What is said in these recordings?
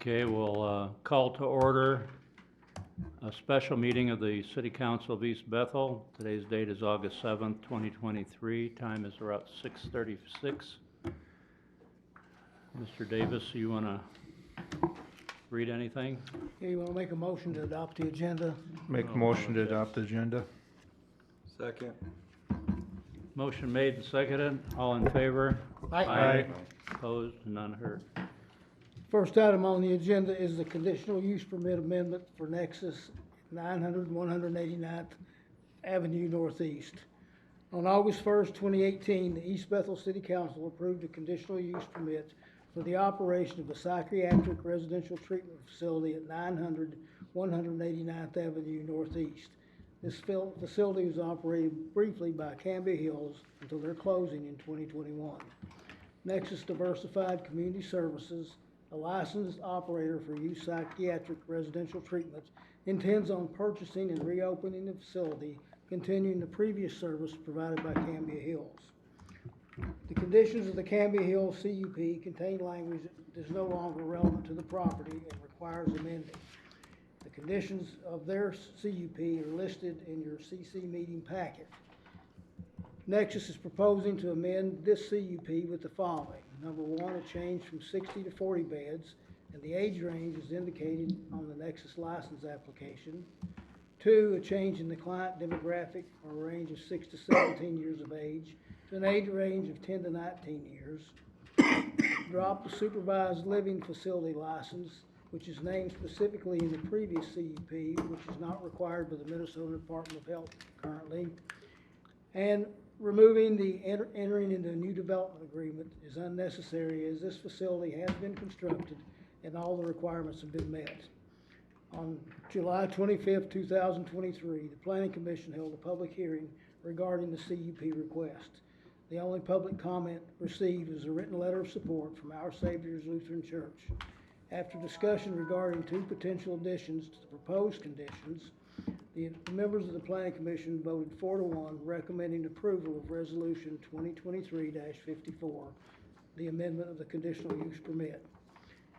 Okay, we'll call to order a special meeting of the City Council of East Bethel. Today's date is August 7th, 2023. Time is around 6:36. Mr. Davis, you want to read anything? Yeah, you want to make a motion to adopt the agenda? Make a motion to adopt the agenda. Second. Motion made and seconded. All in favor? Aye. Opposed? None heard. First item on the agenda is the conditional use permit amendment for Nexus 900 189th Avenue Northeast. On August 1st, 2018, the East Bethel City Council approved a conditional use permit for the operation of a psychiatric residential treatment facility at 900 189th Avenue Northeast. This facility was operated briefly by Cambia Hills until their closing in 2021. Nexus Diversified Community Services, a licensed operator for youth psychiatric residential treatment, intends on purchasing and reopening the facility, continuing the previous service provided by Cambia Hills. The conditions of the Cambia Hills CUP contain language that is no longer relevant to the property and requires amending. The conditions of their CUP are listed in your CC meeting packet. Nexus is proposing to amend this CUP with the following. Number one, a change from 60 to 40 beds, and the age range is indicated on the Nexus license application. Two, a change in the client demographic from a range of 6 to 17 years of age to an age range of 10 to 19 years. Drop the supervised living facility license, which is named specifically in the previous CUP, which is not required by the Minnesota Department of Health currently. And removing the entering into a new development agreement is unnecessary, as this facility has been constructed and all the requirements have been met. On July 25th, 2023, the Planning Commission held a public hearing regarding the CUP request. The only public comment received is a written letter of support from Our Savior's Lutheran Church. After discussion regarding two potential additions to the proposed conditions, the members of the Planning Commission voted 4-1, recommending approval of Resolution 2023-54, the amendment of the conditional use permit.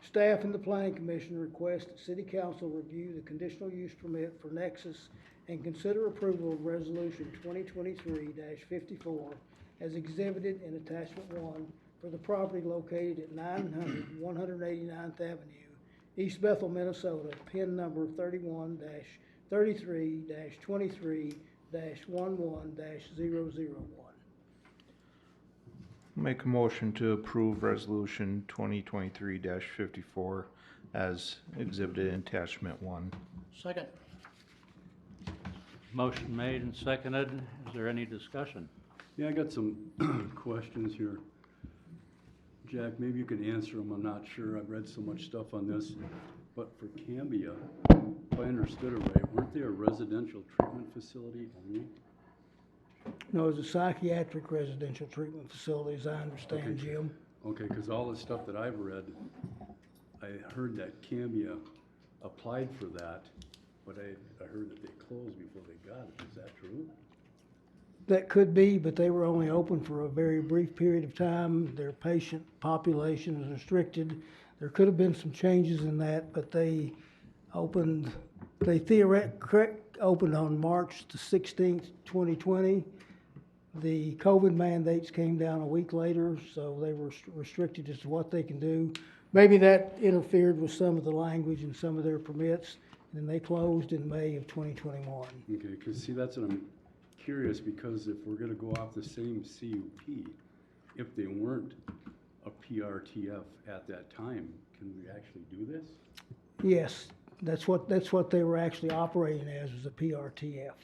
Staff and the Planning Commission request that City Council review the conditional use permit for Nexus and consider approval of Resolution 2023-54 as exhibited in Attachment 1 for the property located at 900 189th Avenue, East Bethel, Minnesota, PIN number 33-23-23-11-001. Make a motion to approve resolution 2023-54 as exhibited in attachment 1. Second. Motion made and seconded. Is there any discussion? Yeah, I got some questions here. Jack, maybe you can answer them. I'm not sure. I've read so much stuff on this. But for Cambia, if I understood it right, weren't they a residential treatment facility only? No, it's a psychiatric residential treatment facility, as I understand, Okay. Jim. Okay, because all the stuff that I've read, I heard that Cambia applied for that, but I heard that they closed before they got it. Is that true? That could be, but they were only open for a very brief period of time. Their patient population was restricted. There could have been some changes in that, but they opened on March the 16th, 2020. The COVID mandates came down a week later, so they were restricted as to what they can do. Maybe that interfered with some of the language in some of their permits, and they closed in May of 2021. Okay, because see, that's what I'm curious, because if we're going to go off the same CUP, if they weren't a PRTF at that time, can we actually do this? Yes, that's what they were actually operating as, was a PRTF.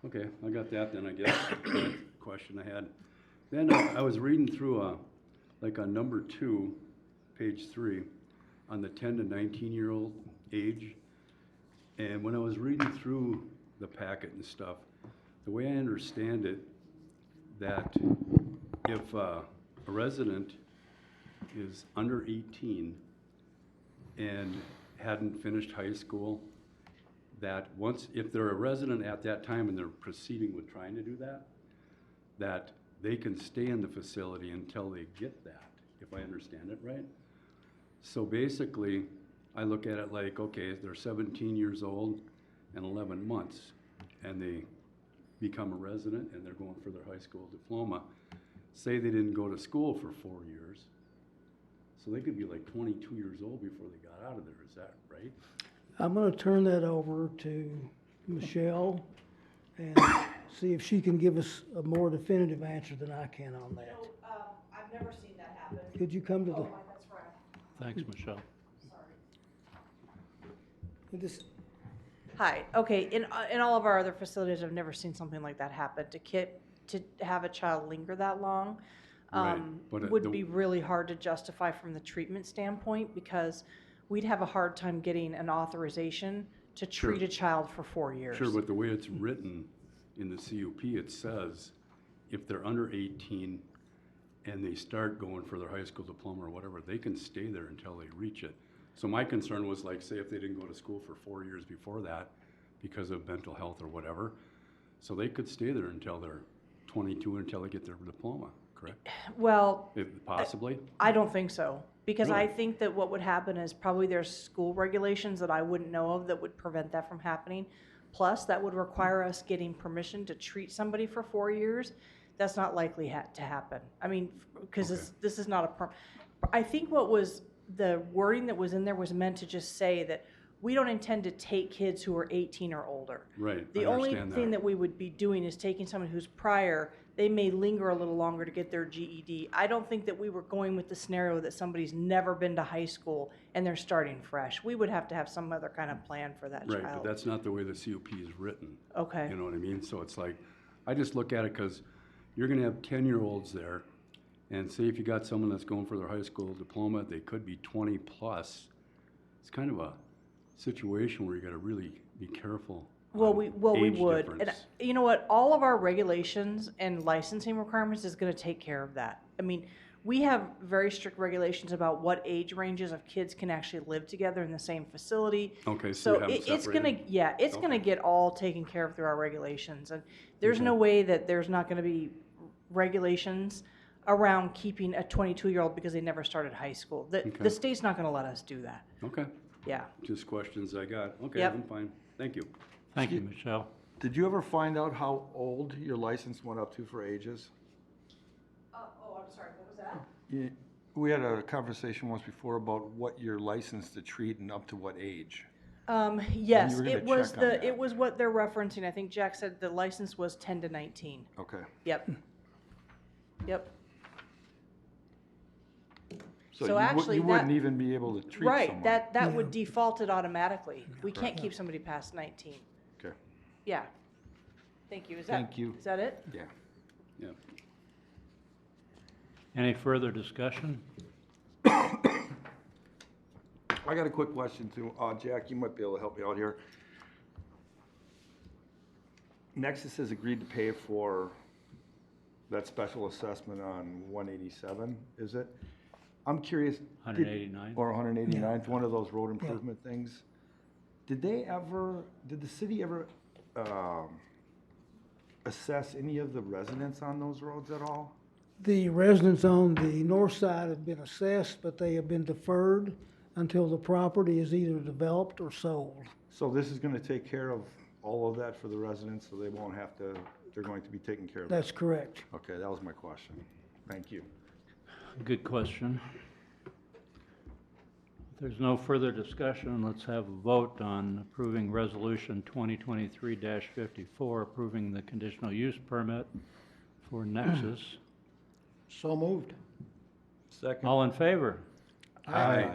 Okay, I got that then, I guess. That's the question I had. Then I was reading through like on number 2, page 3, on the 10 to 19-year-old age. And when I was reading through the packet and stuff, the way I understand it, that if a resident is under 18 and hadn't finished high school, that if they're a resident at that time and they're proceeding with trying to do that, that they can stay in the facility until they get that. if I understand it right. So basically, I look at it like, okay, they're 17 years old and 11 months, and they become a resident and they're going for their high school diploma. Say they didn't go to school for 4 years, so they could be like 22 years old before they got out of there, is that right? I'm gonna turn that over to Michelle and see if she can give us a more definitive answer than I can on that. No, I've never seen that happen. Could you come to the, Oh, that's right, Thanks, Michelle. sorry. this, Hi, okay, in all of our other facilities, I've never seen something like that happen. To have a child linger that long, Right, but would be really hard to justify from the treatment standpoint, because we'd have a hard time getting an authorization to treat Sure. a child for 4 years. Sure, but the way it's written in the CUP, it says if they're under 18 and they start going for their high school diploma or whatever, they can stay there until they reach it. So my concern was like, say if they didn't go to school for 4 years before that because of mental health or whatever, so they could stay there until they're 22, until they get their diploma, correct? Well, Possibly? I don't think so, because I Really? think that what would happen is probably there's school regulations that I wouldn't know of that would prevent that from happening. Plus, that would require us getting permission to treat somebody for 4 years. That's not likely to happen. I mean, because Okay. this is not I think what was, the wording that was in there was meant to just say that we don't intend to take kids who are 18 or older. Right, The I only understand thing that. that we would be doing is taking someone who's prior, they may linger a little longer to get their GED. I don't think that we were going with the scenario that somebody's never been to high school and they're starting fresh. We would have to have some other kind of plan for that Right, but child. that's not the way the CUP is written. Okay, You know what I mean? So it's like, I just look at it because you're gonna have 10-year-olds there, and say if you got someone that's going for their high school diploma, they could be 20 plus. It's kind of a situation where you gotta really be careful. well, on we age would. And difference. you know what? All of our regulations and licensing requirements is gonna take care of that. I mean, we have very strict regulations about what age ranges of kids can actually live together in the same facility. Okay, so So you have them it's gonna, separated? yeah, it's gonna Okay. get all taken care of through our regulations. And there's Okay. no way that there's not gonna be regulations around keeping a 22-year-old because they never started high school. The Okay. state's not gonna let us do that. Okay, Yeah. just questions I got. Okay, Yep. I'm fine. Thank you. Thank you, Michelle. Did you ever find out how old your license went up to for ages? Oh, I'm sorry, what was that? We had a conversation once before about what you're licensed to treat and up to what age. Yes, were gonna it was check on that. it was what they're referencing. I think Jack said the license was 10 to 19. Okay. Yep. Yep. So you actually you wouldn't that- even be able to treat Right, someone. that would default it automatically. We can't keep somebody past 19. Okay, Yeah. Thank you. Is that, Thank you. Is that it? yeah. Yeah. Any further discussion? I got a quick question too. Jack, you might be able to help me out here. Nexus has agreed to pay for that special assessment on 187, is it? I'm curious. 189? Or 189th, one of those road improvement things. Did the city ever assess any of the residents on those roads at all? the residents on the north side have been assessed, but they have been deferred until the property is either developed or sold. So this is gonna take care of all of that for the residents, so they won't have to, they're going to be taken care of? That's correct. Okay, that was my question. Thank you. Good question. If there's no further discussion, let's have a vote on approving Resolution 2023-54, approving the conditional use permit for Nexus. So moved. Second. All in favor? Aye.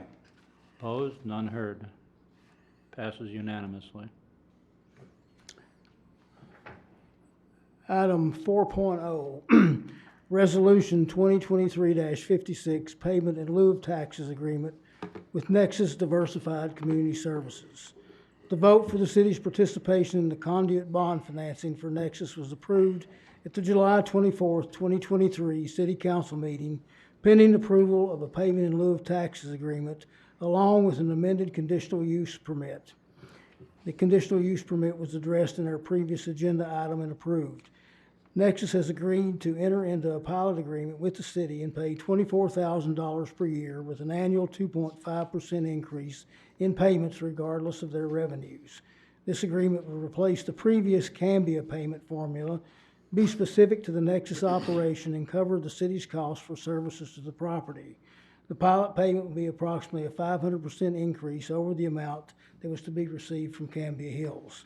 Opposed? None heard. Passes unanimously. Item 4.0, Resolution 2023-56, Payment in lieu of taxes agreement with Nexus Diversified Community Services. The vote for the city's participation in the conduit bond financing for Nexus was approved at the July 24th, 2023 City Council meeting, pending approval of a payment in lieu of taxes agreement, along with an amended conditional use permit. The conditional use permit was addressed in our previous agenda item and approved. Nexus has agreed to enter into a pilot agreement with the city and pay $24,000 per year with an annual 2.5% increase in payments regardless of their revenues. This agreement will replace the previous Cambia payment formula, be specific to the Nexus operation, and cover the city's costs for services to the property. The pilot payment will be approximately a 500% increase over the amount that was to be received from Cambia Hills.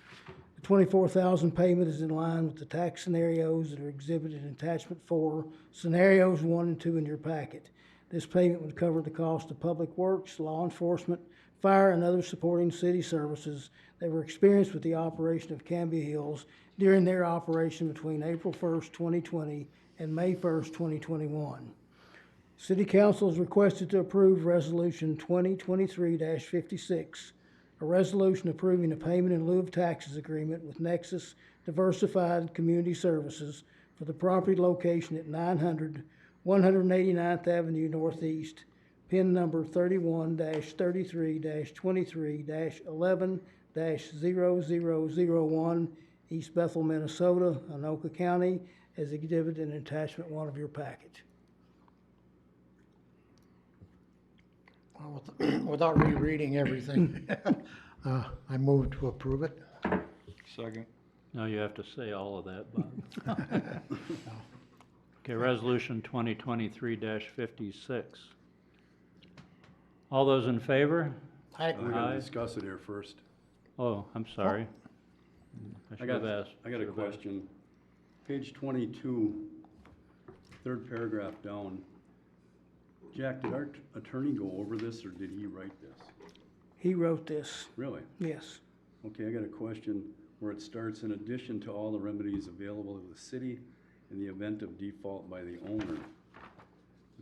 The $24,000 payment is in line with the tax scenarios that are exhibited in attachment 4, scenarios 1 and 2 in your packet. This payment would cover the cost of public works, law enforcement, fire, and other supporting city services that were experienced with the operation of Cambia Hills during their operation between April 1st, 2020 and May 1st, 2021. City Council is requested to approve Resolution 2023-56, a resolution approving a payment in lieu of taxes agreement with Nexus Diversified Community Services for the property location at 900 189th Avenue Northeast, PIN number 31-33-23-11-0001, East Bethel, Minnesota, Anoka County, as exhibited in attachment 1 of your packet. Well, without rereading everything, I move to approve it. Second. Now you have to say all of that, Bob. Okay, resolution 2023-56. All those in favor? I, We Aye. gotta discuss it here first. Oh, I'm sorry. I I should got, have asked. I got a should have asked. question. Page 22, third paragraph down. Jack, did our attorney go over this, or did he write this? He wrote this, Really? yes. Okay, I got a question where it starts, in addition to all the remedies available to the city in the event of default by the owner.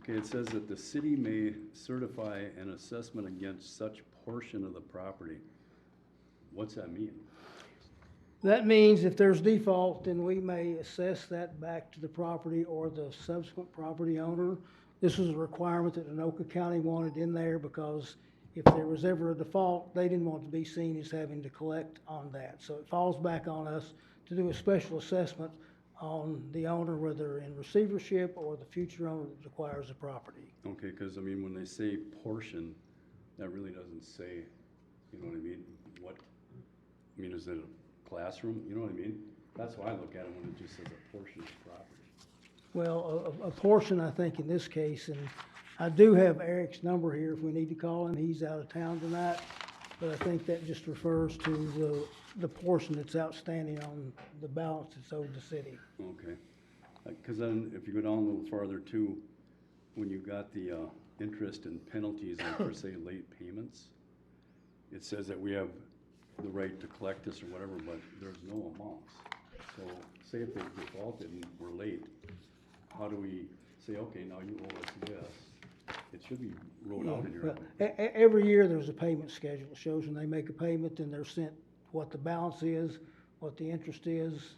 Okay, it says that the city may certify an assessment against such portion of the property. What's that mean? That means if there's default, then we may assess that back to the property or the subsequent property owner. This was a requirement that Anoka County wanted in there because if there was ever a default, they didn't want to be seen as having to collect on that. So it falls back on us to do a special assessment on the owner, whether in receivership or the future owner that acquires the property. Okay, because I mean, when they say portion, that really doesn't say, you know what I mean? What, I mean, is it a classroom? You know what I mean? That's why I look at it when it just says a portion of property. Well, a portion, I think, in this case, and I do have Eric's number here if we need to call him. He's out of town tonight, but I think that just refers to the portion that's outstanding on the balance that's owed the city. Okay, because then if you go down a little farther too, when you got the interest and penalties, like for say late payments, it says that we have the right to collect this or whatever, but there's no amounts. So say if they defaulted and we're late, how do we say, okay, now you owe us this? It should be wrote out in here. Well, every year there's a payment schedule. It shows when they make a payment, then they're sent what the balance is, what the interest is,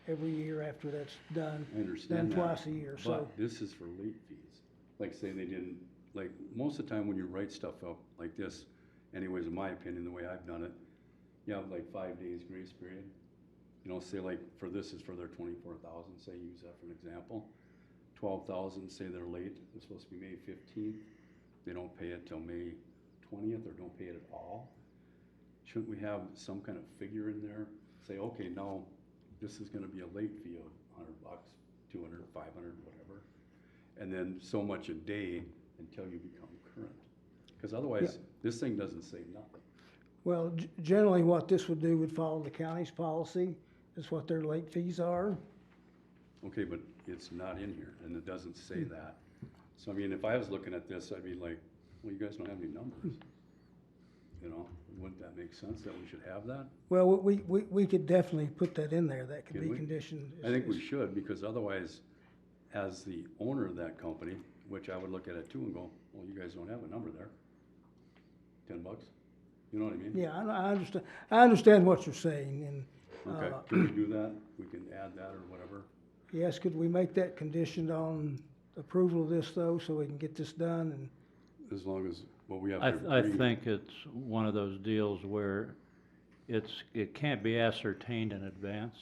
every year after that's done. I understand Done that, twice a year, so. But this is for late fees. Like say they didn't, like most of the time when you write stuff up like this, anyways, in my opinion, the way I've done it, you have like 5 days grace period. You know, say like for this is for their 24,000, say use that for an example. 12,000, say they're late, it's supposed to be May 15th. They don't pay it till May 20th or don't pay it at all. Shouldn't we have some kind of figure in there? Say, okay, now this is gonna be a late fee of $100, 200, 500, whatever. And then so much a day until you become current. Because otherwise, this thing doesn't say nothing. Well, generally what this would do would follow the county's policy. Is what their late fees are. Okay, but it's not in here, and it doesn't say that. So I mean, if I was looking at this, I'd be like, well, you guys don't have any numbers. You know, wouldn't that make sense that we should have that? Well, we could definitely put that in there. That could Can be we? conditioned. I think we should, because otherwise, as the owner of that company, which I would look at it too and go, well, you guys don't have a number there. $10? You know what I mean? Yeah, I understand what you're saying, and, Okay, can we do that? We can add that or whatever? yes, could we make that conditioned on approval of this though, so we can get this done and? As long as, well, we have I, to I agree. think it's one of those deals where it can't be ascertained in advance.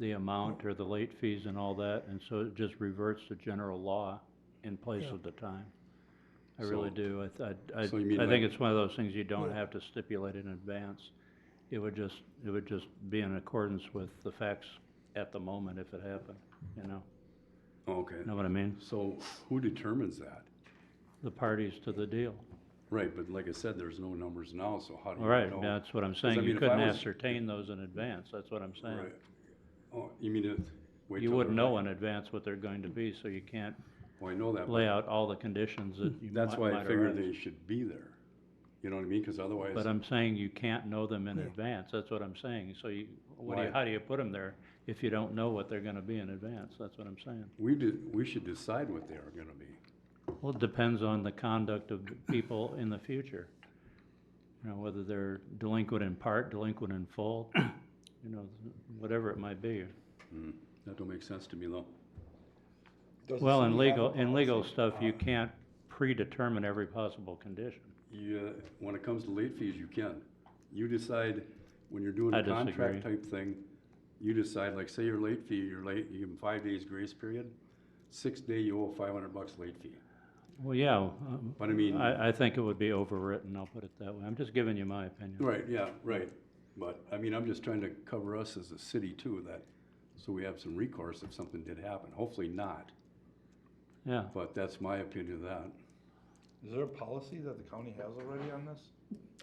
the amount or the late fees and all that, and so it just reverts to general law in place Yeah. of the time. I really So- do. so you mean I think like- it's one of those things you don't Yeah. have to stipulate in advance. It would just be in accordance with the facts at the moment if it happened, you know? Okay, Know what I mean? so who determines that? The parties to the deal. Right, but like I said, there's no numbers now, so how do you Right, know? that's what I'm 'Cause I saying. You mean, if I couldn't was- ascertain those in advance, that's what I'm saying. Right. Oh, you mean it, wait You till wouldn't they're know ready? in advance what they're going to be, so you can't Well, I know that, lay but out all the conditions that you that's why I might figured arise. they should be there. You know what I mean? Cause otherwise, But I'm saying you can't know them in Yeah. advance, that's what I'm saying. So Why? how do you put them there if you don't know what they're gonna be in advance? That's what I'm saying. we should decide what they are gonna be. Well, it depends on the conduct of the people in the future. You know, whether they're delinquent in part, delinquent in full, you know, whatever it might be. That don't make sense to me though. Does the Well, in city have a legal policy? stuff, you can't predetermine every possible condition. Yeah, when it comes to late fees, you can. You decide, when you're doing I a contract disagree. type thing, you decide, like, say you're late fee, you're late, you give them 5 days grace period. 6th day, you owe $500 late fee. Well, yeah, But I mean, I think it would be overwritten, I'll put it that way. I'm just giving you my opinion. right, yeah, right. But, I mean, I'm just trying to cover us as a city too, that, so we have some recourse if something did happen. Hopefully not, Yeah, but that's my opinion of that. Is there a policy that the county has already on this?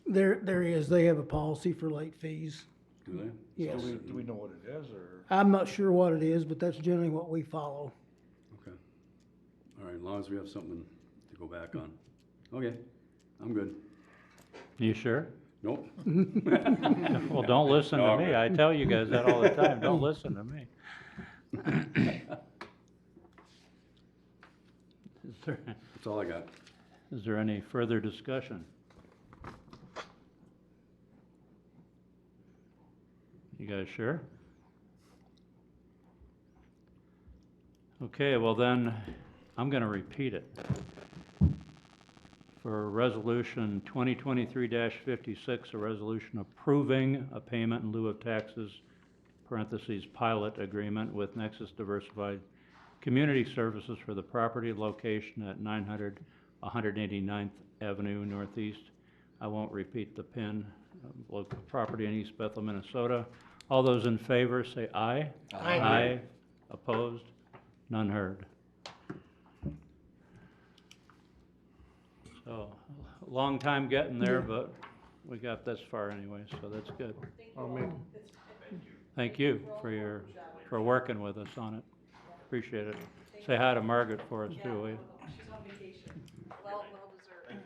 There is, they have a policy for late fees. Do they? Yes. Do we know what it is, or? I'm not sure what it is, but that's generally what we follow. Okay. All right, as long as we have something to go back on. Okay, I'm good. you sure? Nope. Well, don't listen No, to I'm me. good. I tell you guys that all the time. Don't listen to me. That's all I got. Is there any further discussion? You guys sure? Okay, well then, I'm gonna repeat it. For Resolution 2023-56, a resolution approving a payment in lieu of taxes, parentheses, pilot agreement with Nexus Diversified Community Services for the property location at 900 189th Avenue Northeast. I won't repeat the PIN, local property in East Bethel, Minnesota. All those in favor say aye. Aye. Aye. Opposed? None heard. So, a long time getting there, but we got this far anyway, so that's good. Thank you for working with us on it. Appreciate it. Say hi to Margaret for us too, will you? She's on vacation. Well deserved.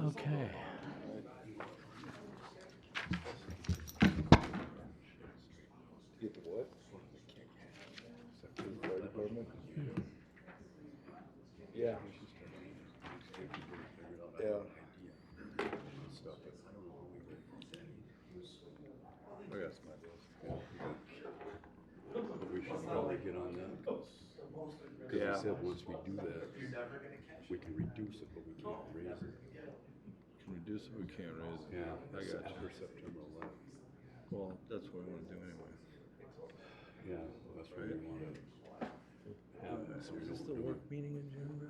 Okay. Get the what? Fire department? Yeah. Yeah. I got some ideas. But we should probably get on that, because Yeah. he said once we do that, we can reduce it, but we can't raise it. Can reduce it, we can't raise it. Yeah, I got you. after September 11th. Well, that's what we wanna do anyway. Yeah, well, that's why we want to have that. So we Is this don't the do work it. meeting agenda?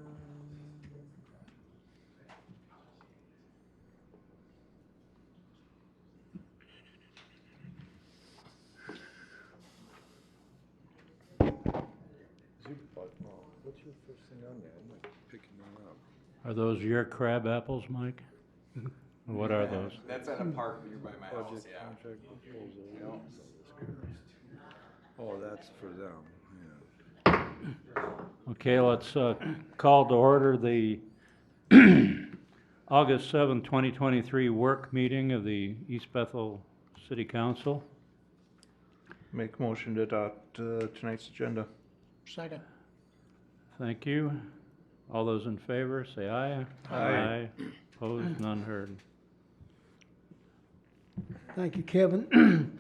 What's your first thing on there? I'm not Picking that up. Are those your crab apples, Mike? What are those? That's at a park nearby my house, Budget yeah. contract proposal. Oh, that's for them, yeah. Okay, let's call to order the August 7th, 2023 work meeting of the East Bethel City Council. Make a motion to adopt tonight's agenda. Second. Thank you. All those in favor, say aye. Aye. Opposed, none heard. Thank you, Kevin.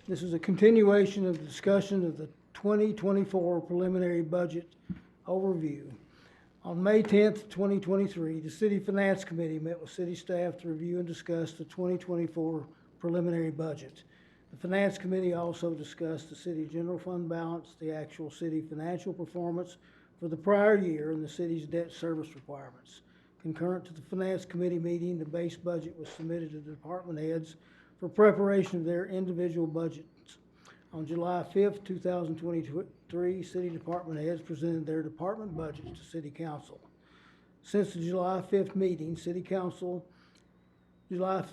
This is a continuation of the discussion of the 2024 preliminary budget overview. On May 10th, 2023, the City Finance Committee met with city staff to review and discuss the 2024 preliminary budget. The Finance Committee also discussed the city general fund balance, the actual city financial performance for the prior year, and the city's debt service requirements. Concurrent to the Finance Committee meeting, the base budget was submitted to the department heads for preparation of their individual budgets. On July 5th, 2023, city department heads presented their department budgets to City Council. Since the July 5th meeting, July 5th,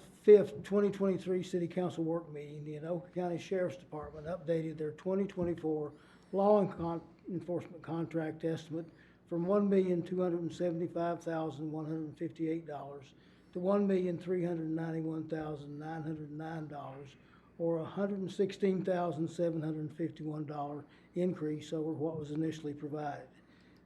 2023 City Council work meeting, the Anoka County Sheriff's Department updated their 2024 law enforcement contract estimate from $1,275,158 to $1,391,909, or a $116,751 increase over what was initially provided.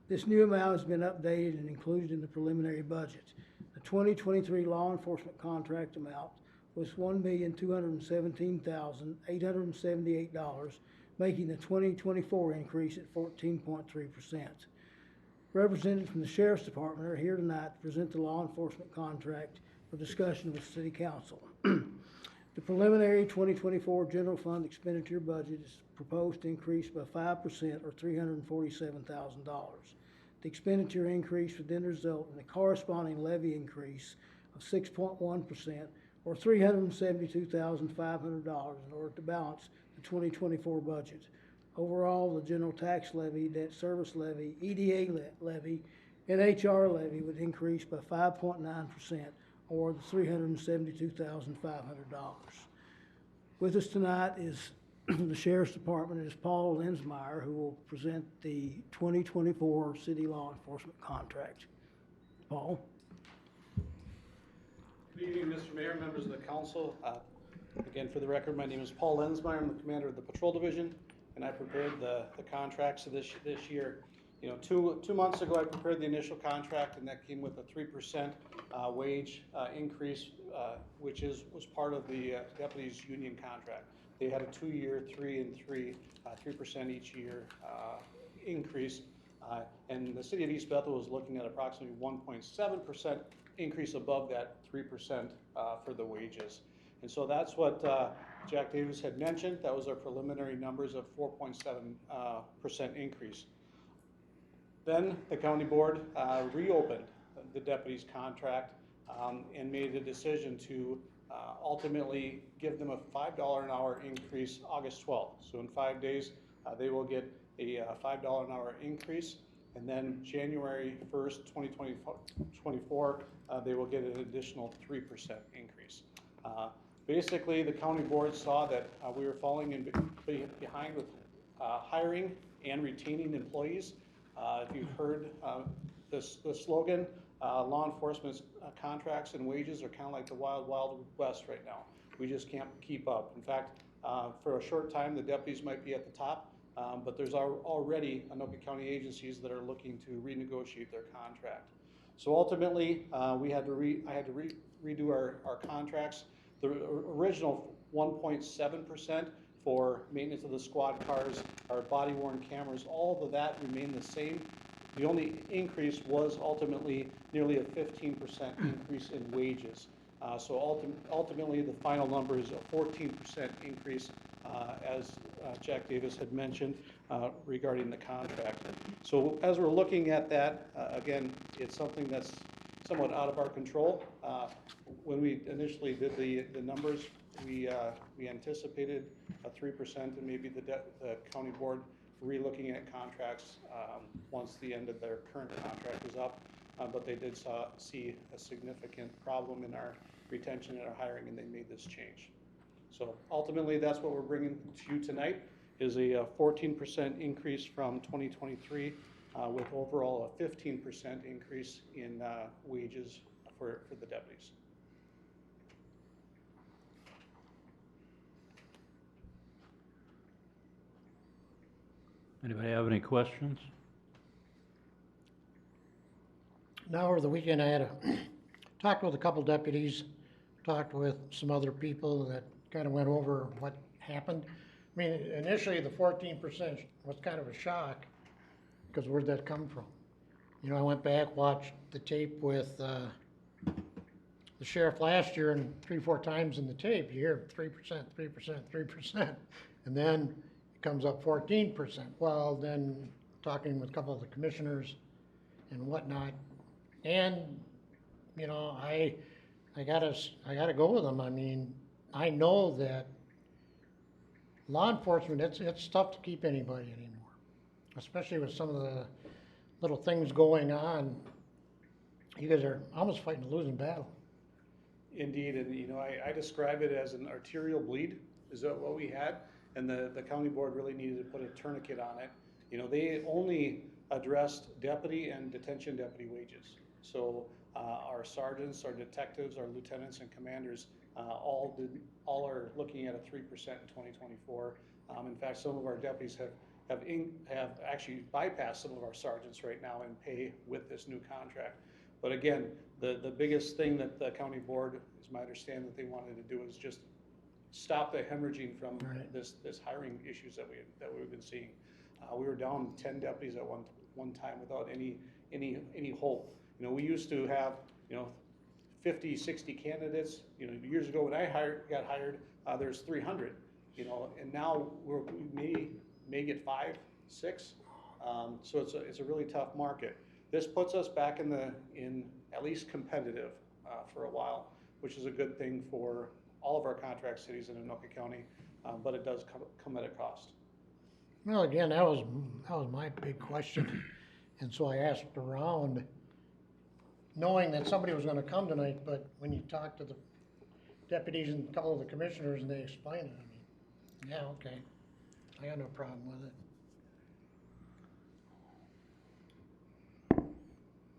This new amount has been updated and included in the preliminary budget. The 2023 law enforcement contract amount was $1,217,878, making the 2024 increase at 14.3%. Representatives from the Sheriff's Department are here tonight to present the law enforcement contract for discussion with City Council. The preliminary 2024 general fund expenditure budget is proposed to increase by 5% or $347,000. The expenditure increase would then result in a corresponding levy increase of 6.1% or $372,500 in order to balance the 2024 budget. Overall, the general tax levy, debt service levy, EDA levy, and HR levy would increase by 5.9% or $372,500. With us tonight is the Sheriff's Department is Paul Lensmeyer, who will present the 2024 city law enforcement contract. Paul? Good evening, Mr. Mayor, members of the council. Again, for the record, my name is Paul Lensmeyer. I'm the commander of the patrol division, and I prepared the contracts of this year. You know, two months ago, I prepared the initial contract, and that came with a 3% wage increase, which was part of the deputies' union contract. They had a 2-year, 3 and 3% each year increase, and the city of East Bethel was looking at approximately 1.7% increase above that 3% for the wages. And so that's what Jack Davis had mentioned. That was our preliminary numbers of 4.7% increase. Then the county board reopened the deputies' contract and made a decision to ultimately give them a $5 an hour increase August 12th. So in 5 days, they will get a $5 an hour increase. And then January 1st, 2024, they will get an additional 3% increase. Basically, the county board saw that we were falling behind with hiring and retaining employees. If you've heard the slogan, law enforcement's contracts and wages are kind of like the wild, wild west right now. We just can't keep up. In fact, for a short time, the deputies might be at the top, but there's already Anoka County agencies that are looking to renegotiate their contract. So ultimately, I had to redo our contracts. The original 1.7% for maintenance of the squad cars, our body worn cameras, all of that remained the same. The only increase was ultimately nearly a 15% increase in wages. So ultimately, the final number is a 14% increase, as Jack Davis had mentioned regarding the contract. So as we're looking at that, again, it's something that's somewhat out of our control. When we initially did the numbers, we anticipated a 3%, and maybe the county board re-looking at contracts once the end of their current contract was up. But they did see a significant problem in our retention and our hiring, and they made this change. So ultimately, that's what we're bringing to you tonight, is a 14% increase from 2023 with overall a 15% increase in wages for the deputies. Anybody have any questions? Now, over the weekend, I had talked with a couple deputies, talked with some other people that kind of went over what happened. I mean, initially, the 14% was kind of a shock, because where'd that come from? You know, I went back, watched the tape with the sheriff last year, and 3-4 times in the tape, you hear 3%, 3%, 3%, and then it comes up 14%. Well, then talking with a couple of the commissioners and whatnot, and you know, I gotta go with them. I mean, I know that law enforcement, it's tough to keep anybody anymore, especially with some of the little things going on. You guys are almost fighting a losing battle. Indeed, and you know, I describe it as an arterial bleed, is that what we had? And the county board really needed to put a tourniquet on it. You know, they only addressed deputy and detention deputy wages. So our sergeants, our detectives, our lieutenants and commanders all are looking at a 3% in 2024. In fact, some of our deputies have actually bypassed some of our sergeants right now in pay with this new contract. But again, the biggest thing that the county board, is my understanding, that they wanted to do is just stop the hemorrhaging from this hiring issues that we've been seeing. We were down 10 deputies at one time without any hope. You know, we used to have, you know, 50, 60 candidates. You know, years ago when I got hired, there's 300. You know, and now we may get 5, 6. So it's a really tough market. This puts us back in at least competitive for a while, which is a good thing for all of our contract cities in Anoka County, but it does come at a cost. Well, again, that was my big question, and so I asked around, knowing that somebody was going to come tonight. But when you talk to the deputies and a couple of the commissioners and they explain it, I mean, yeah, okay, I got no problem with it.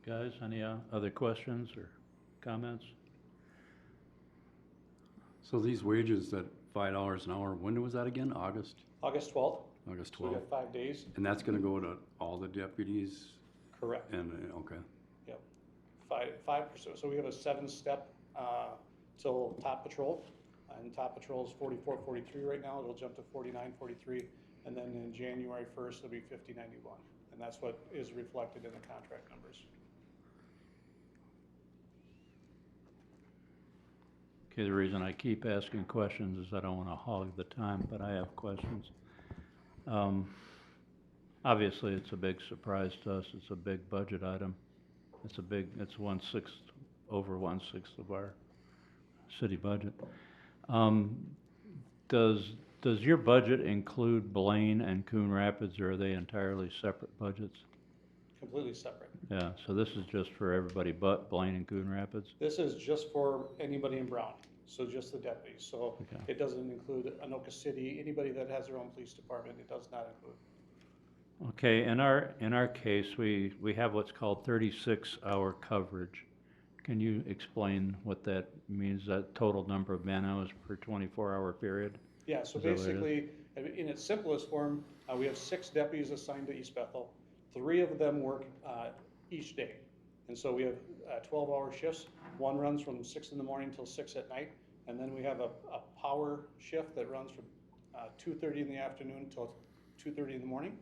Guys, any other questions or comments? So these wages at $5 an hour, when was that again? August? August 12th. August So we 12th. got 5 days. And that's gonna go to all the deputies? Correct. And, okay. Yep. 5%. So we have a 7-step till top patrol, and top patrol is 44, 43 right now. It'll jump to 49, 43, and then in January 1st it'll be 50, 91, and that's what is reflected in the contract numbers. Okay, the reason I keep asking questions is I don't want to hog the time, but I have questions. Obviously, it's a big surprise to us. It's a big budget item. It's over 1/6 of our city budget. Does your budget include Blaine and Coon Rapids, or are they entirely separate budgets? Completely separate. Yeah, so this is just for everybody but Blaine and Coon Rapids? This is just for anybody in Brown, so just the deputies. So Okay. it doesn't include Anoka City, anybody that has their own police department, it does not include. Okay, in our case, we have what's called 36-hour coverage. Can you explain what that means, that total number of man-hours per 24-hour period? Yeah, so Is that what it is? basically, in its simplest form, we have 6 deputies assigned to East Bethel. 3 of them work each day. And so we have 12-hour shifts. One runs from 6 in the morning till 6 at night. And then we have a power shift that runs from 2:30 in the afternoon till 2:30 in the morning.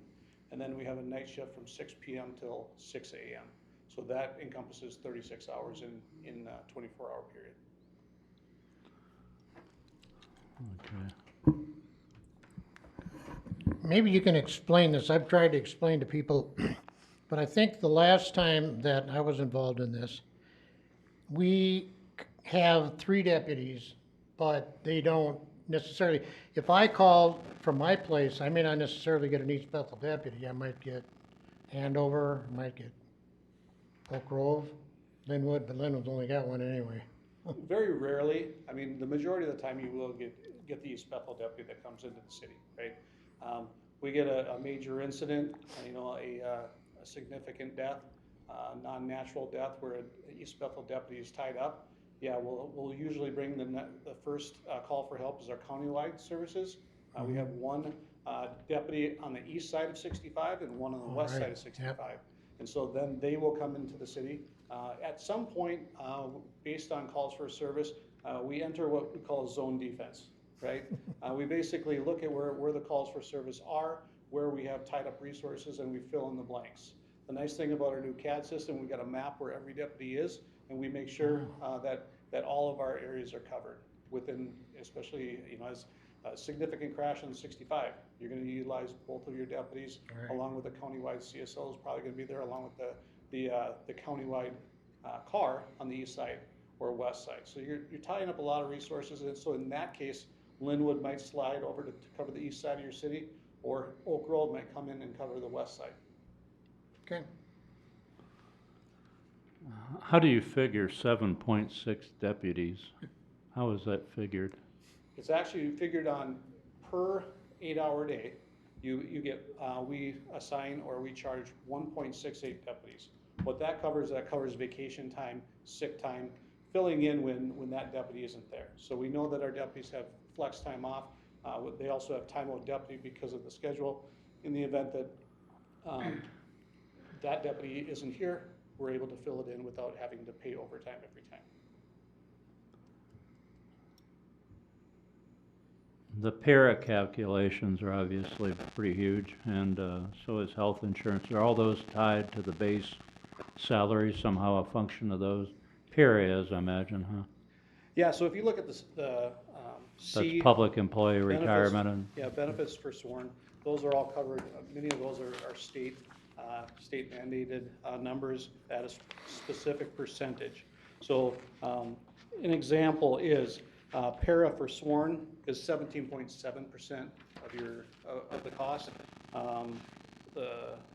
And then we have a night shift from 6 p.m. till 6 a.m. So that encompasses 36 hours in a 24-hour period. Okay. Maybe you can explain this. I've tried to explain to people, but I think the last time that I was involved in this, we have 3 deputies, but they don't necessarily, if I call from my place, I may not necessarily get an East Bethel deputy. I might get Andover, I might get Oak Grove, Linwood, but Linwood's only got one anyway. Very rarely, I mean, the majority of the time you will get the East Bethel deputy that comes into the city, right? We get a major incident, you know, a significant death, non-natural death where an East Bethel deputy is tied up. Yeah, we'll usually bring the first call for help is our countywide services. We have one deputy on the east side of 65 and one on the west side of 65. Yep. And so then they will come into the city. At some point, based on calls for service, we enter what we call zone defense, right? We basically look at where the calls for service are, where we have tied up resources, and we fill in the blanks. The nice thing about our new CAD system, we've got a map where every deputy is, and we make sure that all of our areas are covered within, especially, you know, as a significant crash on 65. You're going to utilize both of your deputies, Right. along with the countywide CSO is probably going to be there, along with the countywide car on the east side or west side. So you're tying up a lot of resources, and so in that case, Linwood might slide over to cover the east side of your city, or Oak Grove might come in and cover the west side. Okay. How do you figure 7.6 deputies? How is that figured? It's actually figured on per 8-hour day. You get, we assign or we charge 1.68 deputies. What that covers vacation time, sick time, filling in when that deputy isn't there. So we know that our deputies have flex time off. They also have time out deputy because of the schedule. In the event that that deputy isn't here, we're able to fill it in without having to pay overtime every time. The para calculations are obviously pretty huge, and so is health insurance. Are all those tied to the base salary, somehow a function of those? Para is, I imagine, huh? Yeah, so if you look at the C. That's public employee benefits- retirement and, Yeah, benefits for sworn, those are all covered, many of those are state mandated numbers at a specific percentage. So an example is para for sworn is 17.7% of the cost. The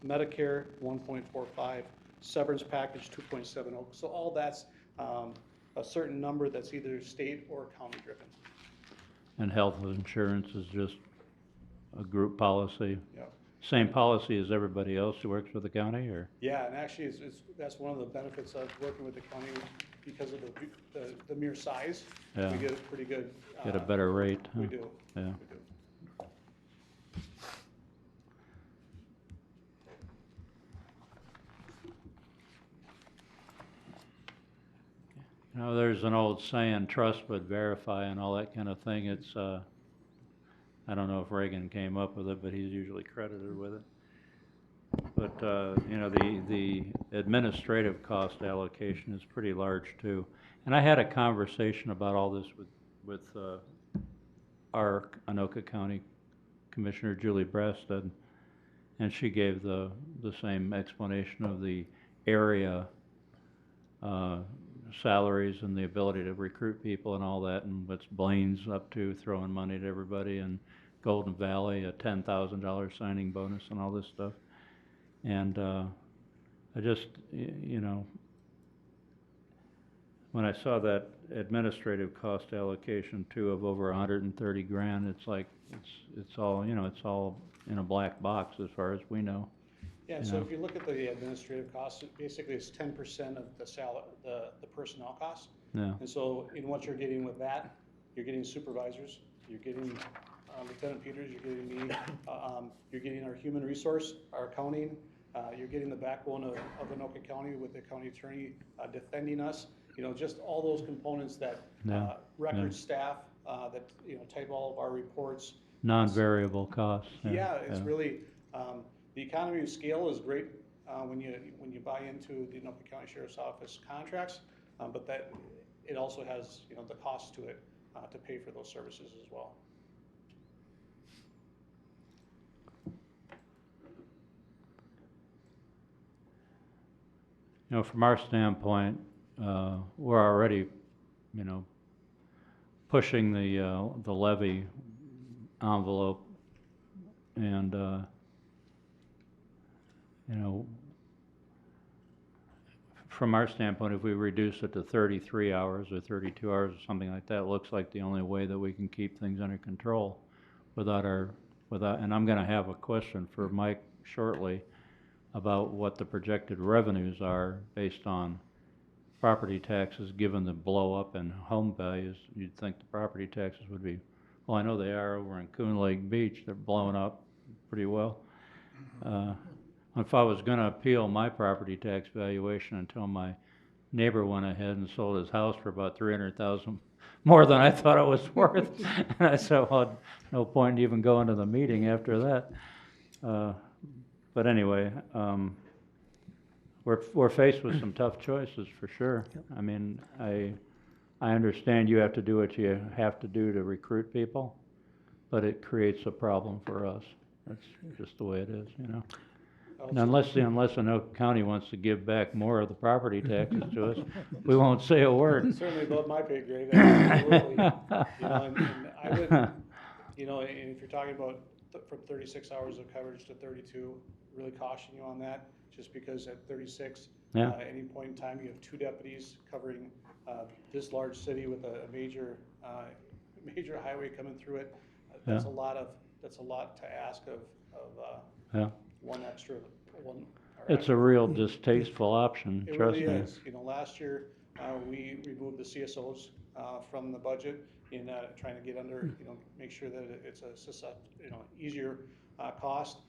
Medicare 1.45, severance package 2.70. So all that's a certain number that's either state or county driven. and health insurance is just a group policy? Yeah. Same policy as everybody else who works for the county, or? Yeah, and actually, that's one of the benefits of working with the county because of the mere size. Yeah. We get a pretty good. Get a better rate, huh? We do. Yeah. We do. You know, there's an old saying, trust but verify and all that kind of thing. It's, I don't know if Reagan came up with it, but he's usually credited with it. But, you know, the administrative cost allocation is pretty large too. And I had a conversation about all this with our Anoka County Commissioner Julie Breasted, and she gave the same explanation of the area salaries and the ability to recruit people and all that, and what's Blaine's up to, throwing money to everybody, and Golden Valley, a $10,000 signing bonus and all this stuff. And I just, you know, when I saw that administrative cost allocation too of over 130 grand, it's like, it's all, you know, it's all in a black box as far as we know. Yeah, so if you look at the administrative costs, basically it's 10% of the personnel costs. Yeah, And so in what you're getting with that, you're getting supervisors, you're getting Lieutenant Peters, you're getting me, you're getting our human resource, our accounting, you're getting the backbone of Anoka County with the county attorney defending us. You know, just all those components that Yeah, record staff that, you know, type all of our reports. non-variable costs. Yeah, it's really, the economy of scale is great when you buy into the Anoka County Sheriff's Office contracts, but that, it also has, you know, the cost to it to pay for those services as well. You know, from our standpoint, we're already, you know, pushing the levy envelope, and you know, from our standpoint, if we reduce it to 33 hours or 32 hours or something like that, it looks like the only way that we can keep things under control without, and I'm gonna have a question for Mike shortly about what the projected revenues are based on property taxes, given the blow up in home values. You'd think the property taxes would be, well, I know they are over in Coon Lake Beach, they're blowing up pretty well. If I was gonna appeal my property tax valuation until my neighbor went ahead and sold his house for about 300,000 more than I thought it was worth, and I said, well, no point in even going to the meeting after that. But anyway, we're faced with some tough choices for sure. I mean, I understand you have to do what you have to do to recruit people, but it creates a problem for us. That's just the way it is, you know. And unless Anoka County wants to give back more of the property taxes to us, we won't say a word. Certainly above my pay grade, absolutely. You know, and I would, you know, and if you're talking about from 36 hours of coverage to 32, really caution you on that, just because at 36, Yeah. at any point in time, you have 2 deputies covering this large city with a major highway coming through it. That's Yeah. that's a lot to ask of Yeah. one extra one. It's a real distasteful option, It trust really me. is. You know, last year, we removed the CSOs from the budget in trying to get under, you know, make sure that it's a, you know, easier cost.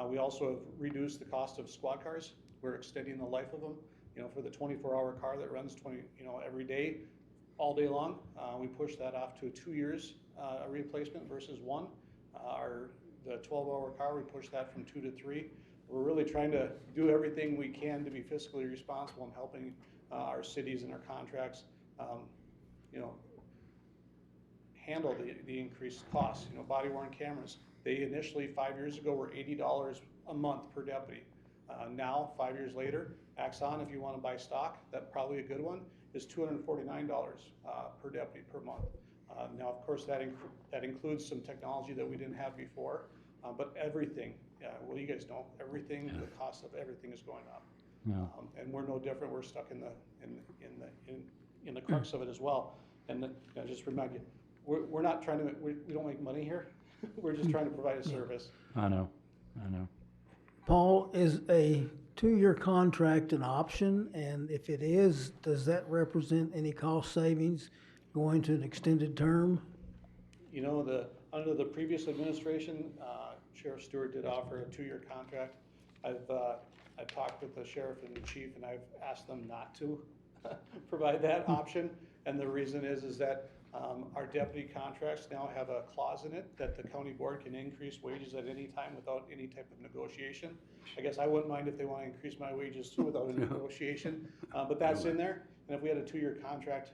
We also have reduced the cost of squad cars. We're extending the life of them. You know, for the 24-hour car that runs every day, all day long, we push that off to 2 years a replacement versus 1. The 12-hour car, we push that from 2 to 3. We're really trying to do everything we can to be fiscally responsible and helping our cities and our contracts, you know, handle the increased costs. You know, body worn cameras, they initially 5 years ago were $80 a month per deputy. Now, 5 years later, Axon, if you want to buy stock, that probably a good one, is $249 per deputy per month. Now, of course, that includes some technology that we didn't have before, but everything, well, you guys know, everything, the cost of everything is going up. Yeah. And we're no different. We're stuck in the crux of it as well. And you know, just remind you, we're not trying to, we don't make money here. We're just trying to provide a service. I know. Paul, is a 2-year contract an option? And if it is, does that represent any cost savings going to an extended term? You know, under the previous administration, Sheriff Stewart did offer a 2-year contract. I've talked with the sheriff and the chief, and I've asked them not to provide that option. And the reason is that our deputy contracts now have a clause in it that the county board can increase wages at any time without any type of negotiation. I guess I wouldn't mind if they want to increase my wages too without a negotiation, but that's in there. And if we had a 2-year contract,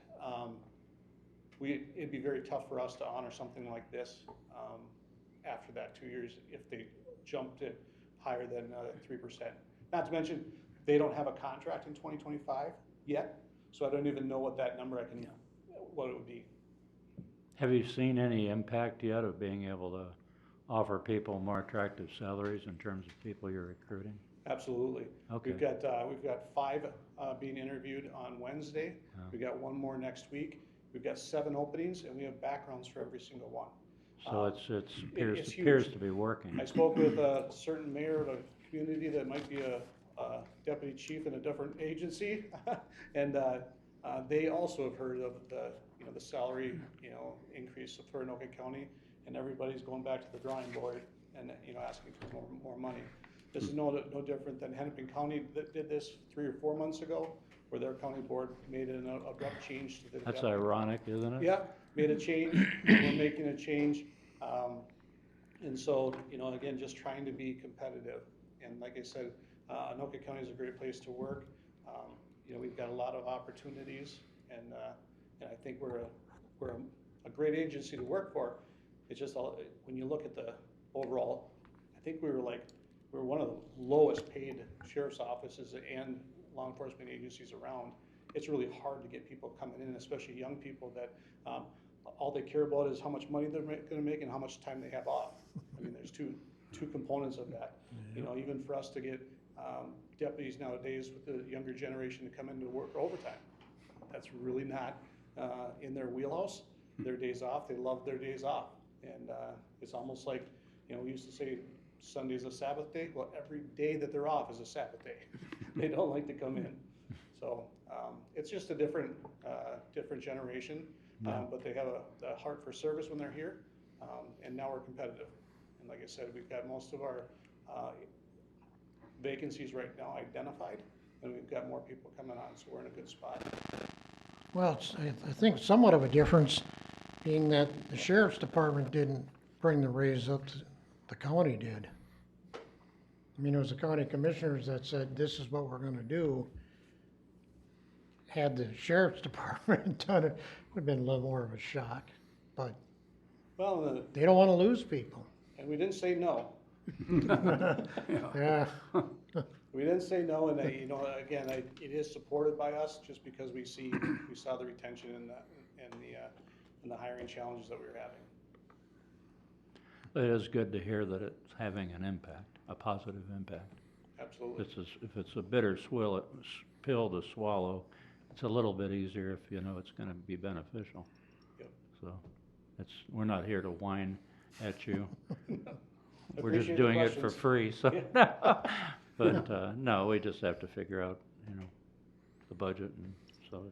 it'd be very tough for us to honor something like this after that 2 years if they jumped it higher than 3%. Not to mention, they don't have a contract in 2025 yet, so I don't even know what that number what it would be. Have you seen any impact yet of being able to offer people more attractive salaries in terms of people you're recruiting? Absolutely. Okay. We've got 5 being interviewed on Wednesday. We've got 1 more next week. We've got 7 openings, and we have backgrounds for every single one. So it it's appears huge. to be working. I spoke with a certain mayor of a community that might be a deputy chief in a different agency. And they also have heard of the, the salary, increase for Anoka County. And everybody's going back to the drawing board and, asking for more money. This is no different than Hennepin County that did this 3 or 4 months ago, where their county board made an abrupt change to the. That's deputy. ironic, isn't it? Yeah, made a change, we're making a change. And so, again, just trying to be competitive. And like I said, Anoka County is a great place to work. We've got a lot of opportunities, and I think we're a great agency to work for. It's just, when you look at the overall, I think we were one of the lowest paid sheriff's offices and law enforcement agencies around. It's really hard to get people coming in, especially young people that all they care about is how much money they're gonna make and how much time they have off. I mean, there's two components of that. Even for us to get deputies nowadays with the younger generation to come in to work overtime, that's really not in their wheelhouse. Their days off, they love their days off. And it's almost like, we used to say Sunday's a Sabbath day. Well, every day that they're off is a Sabbath day. They don't like to come in. So it's just a different generation. But they have a heart for service when they're here. And now we're competitive. And like I said, we've got most of our vacancies right now identified, and we've got more people coming on, so we're in a good spot. Well, it's, I think somewhat of a difference being that the sheriff's department didn't bring the raise up, the county did. I mean, it was the county commissioners that said, this is what we're gonna do. Had the sheriff's department done it, would have been a little more of a shock, but Well, they don't wanna lose people. and we didn't say no. Yeah. We didn't say no, and again, it is supported by us just because we saw the retention and the hiring challenges that we were having. It is good to hear that it's having an impact, a positive impact. Absolutely. If it's a bitter pill to swallow, it's a little bit easier if you know it's gonna be beneficial. Yep. So, we're not here to whine at you. We're Appreciate just the doing it for questions. free, so. But, no, we just have to figure out, the budget, and so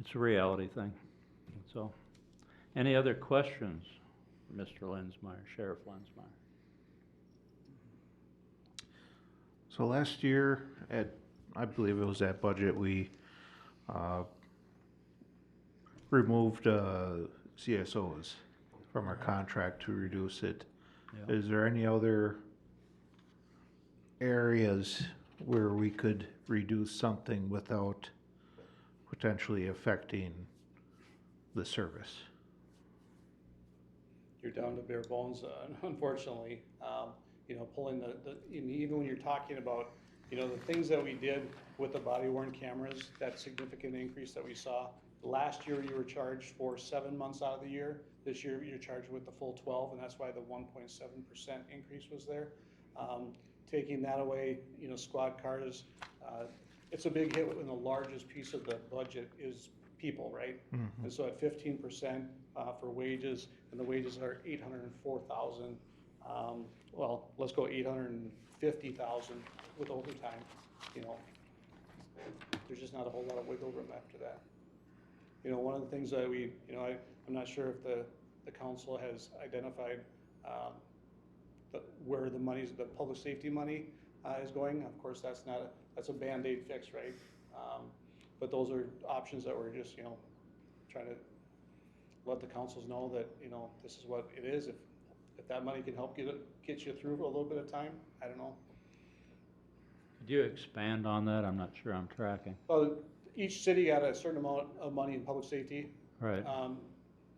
it's a reality thing, so. Any other questions, Mr. Lenzmeyer, Sheriff Lenzmeyer? So last year I believe it was at budget, we removed CSOs from our contract to reduce it. Yeah. Is there any other areas where we could reduce something without potentially affecting the service? You're down to bare bones, unfortunately. Pulling and even when you're talking about, the things that we did with the body worn cameras, that significant increase that we saw. Last year, you were charged for 7 months out of the year. This year, you're charged with the full 12, and that's why the 1.7% increase was there. Taking that away, squad cars, it's a big hit when the largest piece of the budget is people, right? Mm-hmm. And so at 15% for wages, and the wages are 804,000. Well, let's go 850,000 with overtime. There's just not a whole lot of wiggle room after that. One of the things that I'm not sure if the council has identified where the public safety money is going. Of course, that's a Band-Aid fix, right? But those are options that we're just, trying to let the councils know that, this is what it is. If that money can help get you through a little bit of time, I don't know. Could you expand on that? I'm not sure I'm tracking. Well, each city got a certain amount of money in public safety, Right,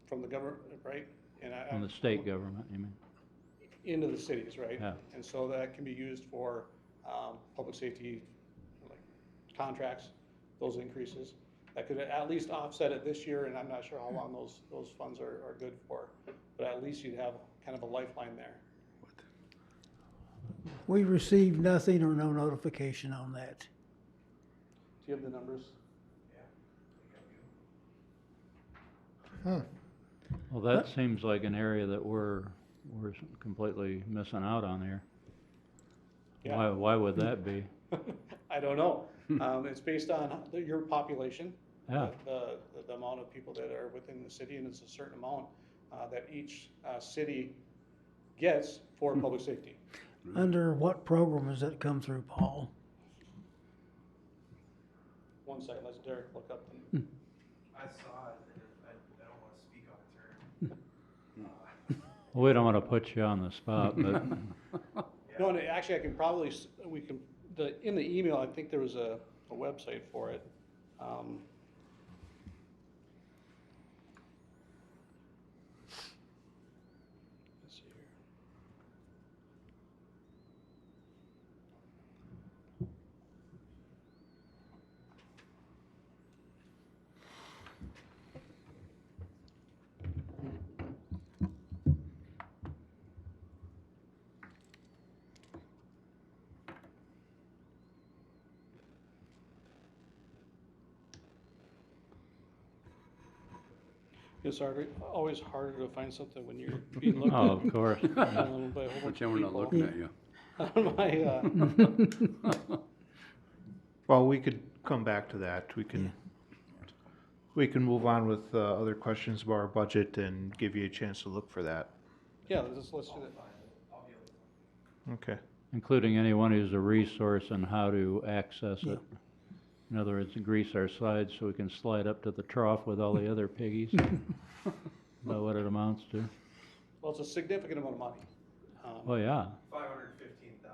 from the government, right? And from the state government, you mean? into the cities, right? Yeah. And so that can be used for public safety, like contracts, those increases. That could at least offset it this year, and I'm not sure how long those funds are good for, but at least you'd have kind of a lifeline there. We received nothing or no notification on that. Do you have the numbers? Well, that seems like an area that we're completely missing out on here. Yeah. Why would that be? I don't know. It's based on your population. Yeah. The amount of people that are within the city, and it's a certain amount that each city gets for public safety. Under what program does that come through, Paul? One second, let's Derek look up. The, I saw it, and I don't wanna speak on the term. Well, we don't want to put you on the spot, but no, and actually, I can probably in the email. I think there was a website for it. Let's see here. It's always harder to find something when you're being looked oh, at. of course. By a whole bunch of Pretend we're not people. looking at you. On my, Well, we could come back to that. We can move on with other questions about our budget and give you a chance to look for that. yeah, let's do that. Okay. Including anyone who's a resource and how to access it. In other words, grease our slides so we can slide up to the trough with all the other piggies. About what it amounts to. Well, it's a significant amount of money. Oh, yeah. 515,000.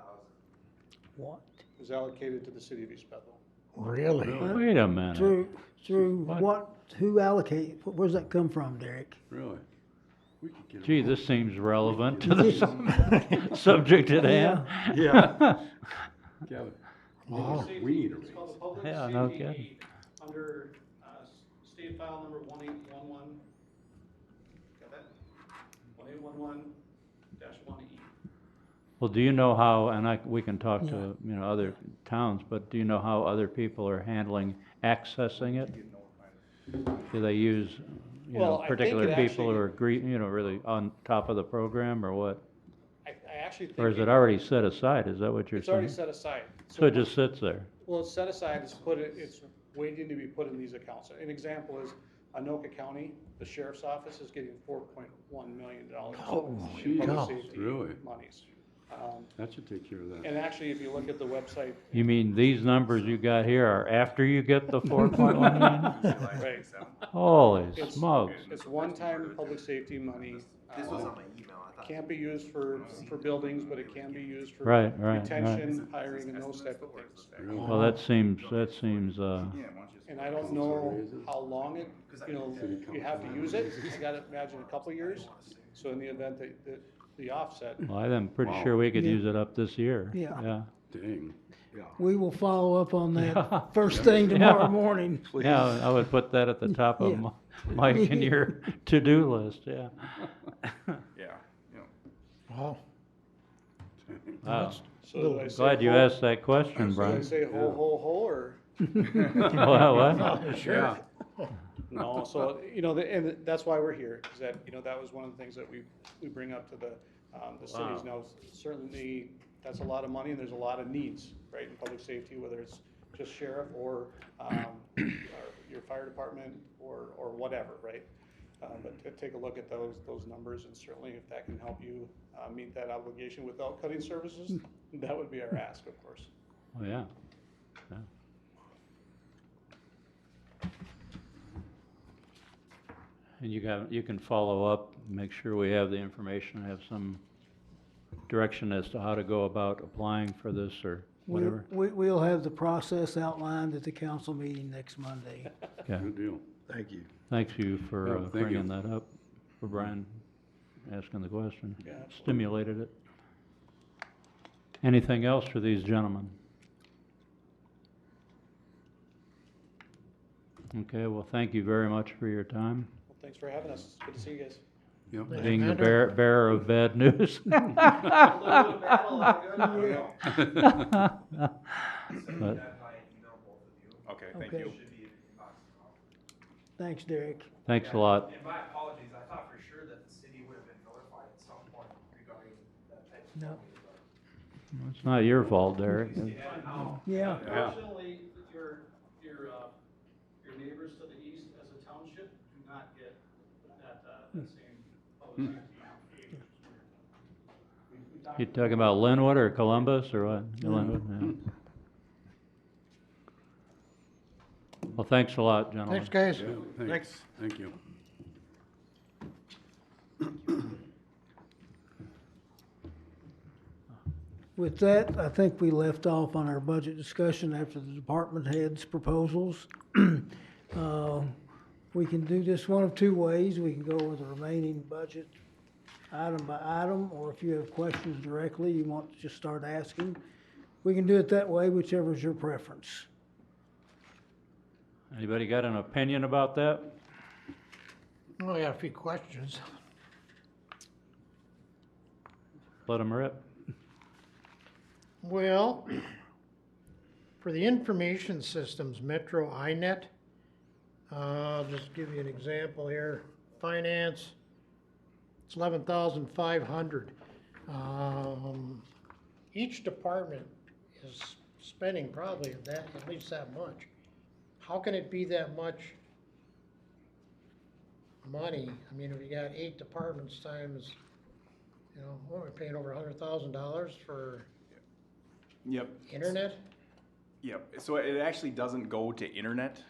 What? Is allocated to the city of East Bethel. Really? Wait a minute. Through What? who allocate, where's that come from, Derek? Really? We could get. Gee, this seems relevant to the subject at hand. Yeah. Kevin, Wow. we need a It's raise. called the Public Yeah, no Safety kidding. Aid under state file number 1811. Got that? 1811-1E. Well, do you know how, and we can talk to, other towns, but do you know how other people are handling accessing it? Do they use, Well, I think particular it people who actually- are really on top of the program, or what? I actually think. Or is it already set aside? Is that what you're It's saying? already set aside. So it just sits there? Well, it's set aside, it's waiting to be put in these accounts. An example is Anoka County, the sheriff's office is getting $4.1 million in God. public safety Really? monies. That should take care of that. And actually, if you look at the website, You mean these numbers you got here are after you get the 4.1 million? right, Holy It's- smokes. it's one-time public safety money. This was on my email, I thought. Can't be used for buildings, but it can be used for Right, right. retention, hiring, and those type of things. Really? Well, that seems, And I don't know how long you have to use it. I gotta imagine a couple of years. So in the event that the offset, well, I'm pretty Wow. sure we could Yeah. use it up this year. Yeah. Dang. We will follow up on Yeah. that first thing tomorrow morning. Yeah, I would put that at the top of Yeah. Mike and your to-do list, yeah. Wow. Wow. so do I say Glad you ho- asked that question, So do I Brian. say ho, ho, ho, or? Well, what? Yeah. No, so, and that's why we're here, is that, that was one of the things that we bring up to the cities. Now, certainly, that's a lot of money, and there's a lot of needs, right, in public safety, whether it's just sheriff or your fire department or whatever, right? But to take a look at those numbers, and certainly if that can help you meet that obligation without cutting services, that would be our ask, of course. Oh, yeah. Yeah. And you can follow up, make sure we have the information, have some direction as to how to go about applying for this or whatever. We'll have the process outlined at the council meeting next Monday. Okay. Good deal. Thank you. Thanks you for Yeah, thank you. bringing that up, for Brian asking the question. Yeah, absolutely. Stimulated it. Anything else for these gentlemen? Okay, well, thank you very much for your time. Well, thanks for having us. It's good to see you guys. Yep. Yeah. Being the Commander? bearer of bad news. A little bit of battle, good. I don't know. But, That by email, both of you. Okay, thank Okay. you. Should be in the inbox tomorrow. Thanks, Derek. Thanks a lot. And my apologies, I thought for sure that the city would have been notified at some point regarding that type of No. funding, It's not your fault, Derek. but. Yeah, no. Yeah, Unfortunately, your neighbors to the east as a township do not get that same public safety. We talked You talking about Linwood or Columbus or what? Linwood, yeah. Well, thanks a lot, gentlemen. Thanks, guys. Yeah, thanks. Thank you. with that, I think we left off on our budget discussion after the department heads' proposals. We can do this one of two ways. We can go with the remaining budget item by item, or if you have questions directly, you want to just start asking. We can do it that way, whichever is your preference. Anybody got an opinion about that? Oh, I got a few questions. Let them rip. Well, for the information systems, Metro INET, I'll just give you an example here. Finance, it's 11,500. Each department is spending probably that, at least that much. How can it be that much money? I mean, if you got 8 departments times, you know, what, we're paying over $100,000 for Yep. internet? Yep. So it actually doesn't go to internet.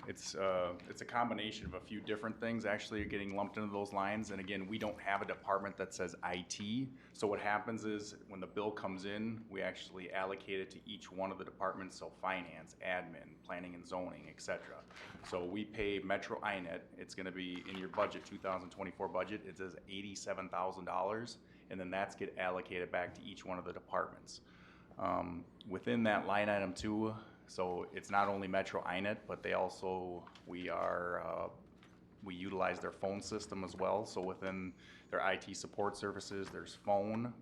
It's a combination of a few different things actually getting lumped into those lines. And again, we don't have a department that says IT. So what happens is when the bill comes in, we actually allocate it to each one of the departments. So finance, admin, planning and zoning, etc. So we pay Metro INET. It's going to be in your budget, 2024 budget. It says $87,000, and then that's get allocated back to each one of the departments. Within that line item too, so it's not only Metro INET, but they also, we utilize their phone system as well. So within their IT support services, there's phone.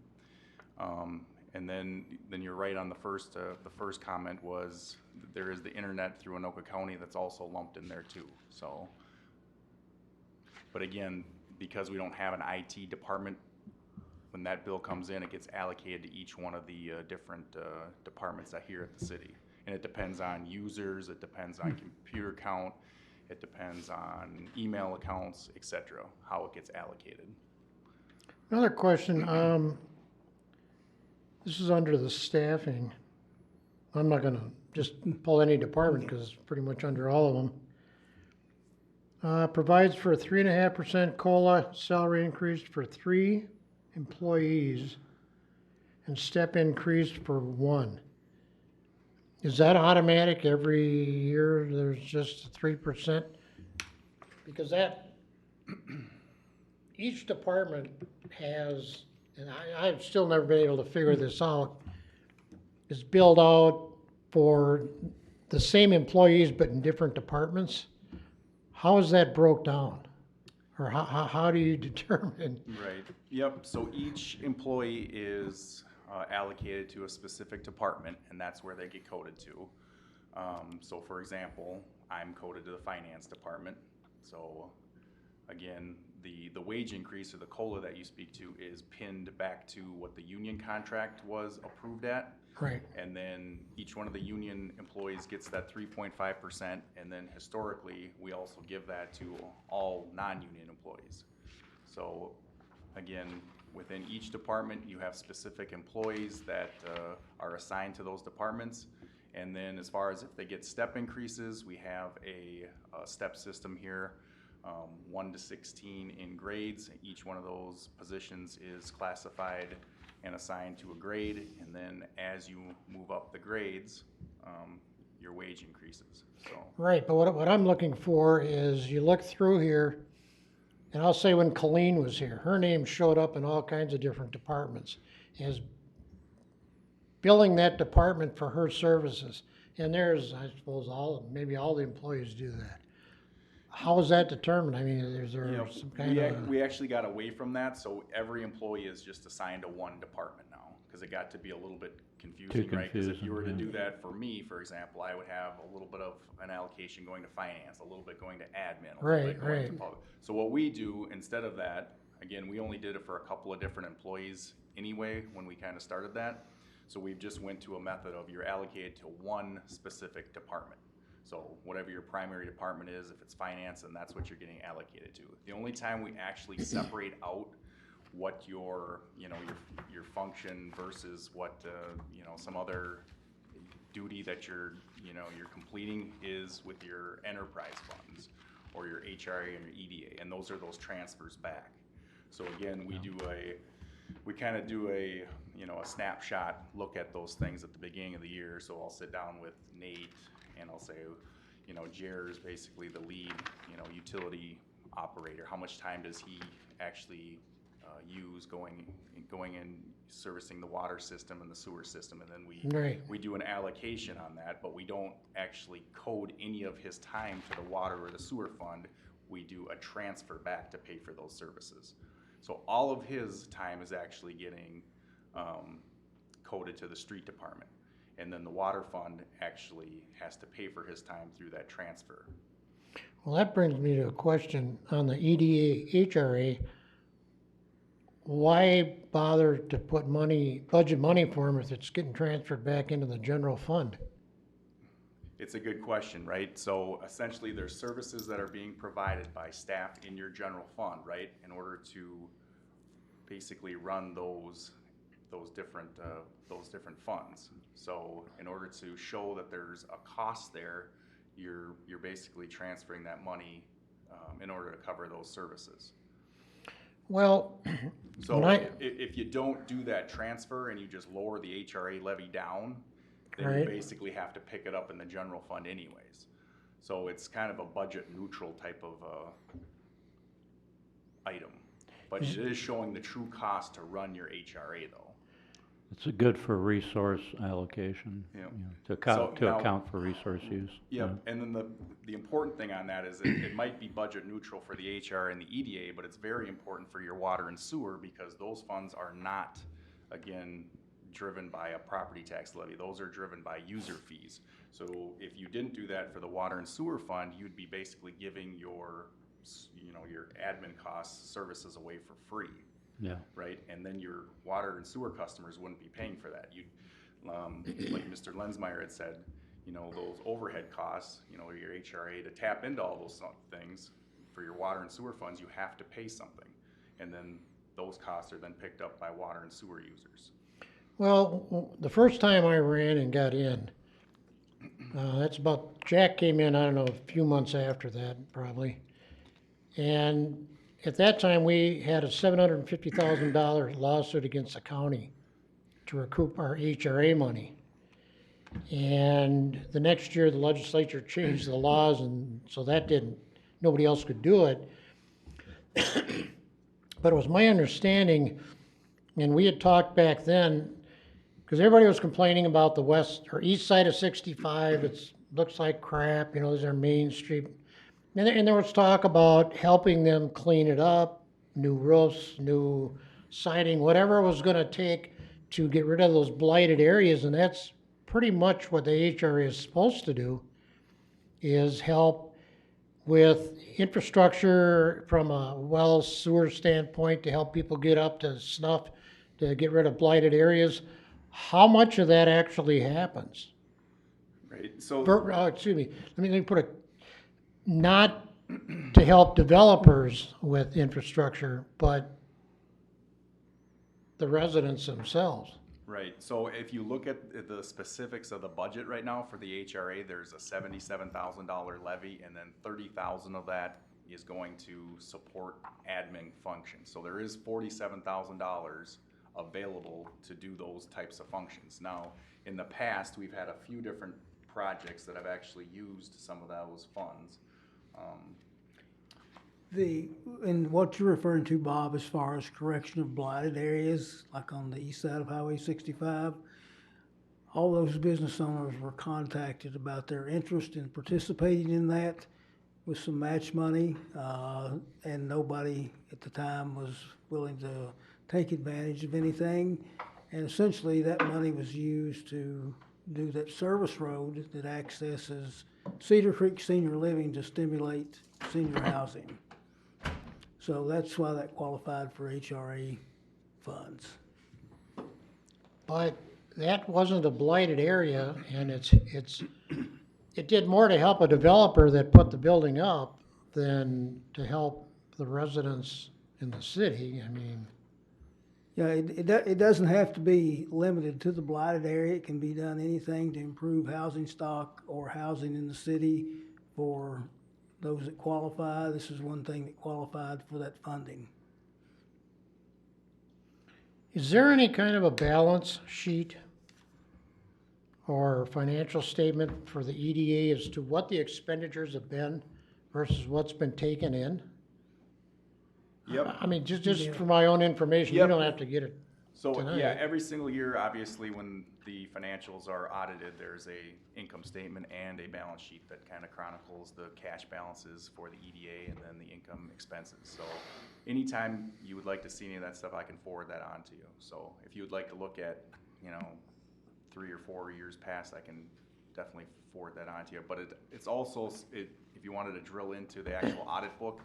And then you're right on the first comment was there is the internet through Anoka County that's also lumped in there too, so. But again, because we don't have an IT department, when that bill comes in, it gets allocated to each one of the different departments that here at the city. And it depends on users, it depends on computer count, it depends on email accounts, etc., how it gets allocated. Another question, this is under the staffing. I'm not gonna just pull any department because it's pretty much under all of them. Provides for a 3.5% COLA salary increase for 3 employees and step increase for 1. Is that automatic every year? There's just 3%? Because that, each department has, and I've still never been able to figure this out, is billed out for the same employees but in different departments. How is that broke down? Or how do you determine? Right. Yep. So each employee is allocated to a specific department, and that's where they get coded to. So for example, I'm coded to the finance department. So again, the wage increase or the COLA that you speak to is pinned back to what the union contract was approved at. Right. And then each one of the union employees gets that 3.5%, and then historically, we also give that to all non-union employees. So again, within each department, you have specific employees that are assigned to those departments. And then as far as if they get step increases, we have a step system here, 1 to 16 in grades. Each one of those positions is classified and assigned to a grade, and then as you move up the grades, your wage increases, so. Right, but what I'm looking for is you look through here, and I'll say when Colleen was here, her name showed up in all kinds of different departments as billing that department for her services. And there's, I suppose, maybe all the employees do that. How is that determined? I mean, is there You know, some kind of? we actually got away from that, so every employee is just assigned to one department now, cause it got to be a little bit confusing, right? Cause if you were to confusing, do that for me, for example, I would have a little bit of an allocation going to finance, a little bit going to admin, a little bit Right, going to right. public. So what we do, instead of that, again, we only did it for a couple of different employees anyway, when we kinda started that. So we've just went to a method of you're allocated to one specific department. So whatever your primary department is, if it's finance, then that's what you're getting allocated to. The only time we actually separate out what your, you know, your function versus what, you know, some other duty that you're completing is with your enterprise funds or your HRA and your EDA, and those are those transfers back. So again, we kind of do a, you know, a snapshot look at those things at the beginning of the year. So I'll sit down with Nate and I'll say, you know, Jer is basically the lead, you know, utility operator. How much time does he actually use going and servicing the water system and the sewer system? And then Right. we do an allocation on that, but we don't actually code any of his time to the water or the sewer fund. We do a transfer back to pay for those services. So all of his time is actually getting coded to the street department. And then the water fund actually has to pay for his time through that transfer. Well, that brings me to a question on the EDA, HRA. Why bother to put money, budget money for them if it's getting transferred back into the general fund? It's a good question, right? So essentially, there's services that are being provided by staff in your general fund, right? In order to basically run those different funds. So in order to show that there's a cost there, you're basically transferring that money in order to cover those services. Well, So when I, if you don't do that transfer and you just lower the HRA levy down, then you Right. basically have to pick it up in the general fund anyways. So it's kind of a budget neutral type of item. But it is showing the true cost to run your HRA though. It's a good for resource allocation, Yeah. you know, to So now- account for resource use. Yep, and then the important thing on that is it might be budget neutral for the HR and the EDA, but it's very important for your water and sewer because those funds are not, again, driven by a property tax levy. Those are driven by user fees. So if you didn't do that for the water and sewer fund, you'd be basically giving your admin costs, services away for free. Yeah, Right, and then your water and sewer customers wouldn't be paying for that. Like Mr. Lensmeyer had said, you know, those overhead costs, you know, your HRA, to tap into all those things for your water and sewer funds, you have to pay something. And then those costs are then picked up by water and sewer users. well, the first time I ran and got in, Jack came in, I don't know, a few months after that, probably. And at that time, we had a $750,000 lawsuit against the county to recoup our HRA money. And the next year, the legislature changed the laws, and so nobody else could do it. But it was my understanding, and we had talked back then, because everybody was complaining about the west or east side of 65. Looks like crap, you know, there's our main street. And there was talk about helping them clean it up, new roofs, new siding, whatever it was gonna take to get rid of those blighted areas, and that's pretty much what the HRA is supposed to do, is help with infrastructure from a well sewer standpoint to help people get up to snuff, to get rid of blighted areas. How much of that actually happens? Right, so. Excuse me, let me put it, not to help developers with infrastructure, but the residents themselves. Right, so if you look at the specifics of the budget right now for the HRA, there's a $77,000 levy, and then 30,000 of that is going to support admin functions. So there is $47,000 available to do those types of functions. Now, in the past, we've had a few different projects that have actually used some of those funds. And what you're referring to, Bob, as far as correction of blighted areas, like on the east side of Highway 65, all those business owners were contacted about their interest in participating in that with some match money, and nobody at the time was willing to take advantage of anything. And essentially, that money was used to do that service road that accesses Cedar Creek Senior Living to stimulate senior housing. So that's why that qualified for HRA funds. But that wasn't a blighted area, and it did more to help a developer that put the building up than to help the residents in the city. I mean, Yeah, it doesn't have to be limited to the blighted area. It can be done anything to improve housing stock or housing in the city for those that qualify. This is one thing that qualified for that funding. is there any kind of a balance sheet or financial statement for the EDA as to what the expenditures have been versus what's been taken in? Yep. I mean, just for my own information, you Yep. don't have to get it. So, Tonight. yeah, every single year, obviously, when the financials are audited, there's a income statement and a balance sheet that kind of chronicles the cash balances for the EDA and then the income expenses. So anytime you would like to see any of that stuff, I can forward that on to you. So if you would like to look at, 3 or 4 years past, I can definitely forward that on to you. But it's also, if you wanted to drill into the actual audit book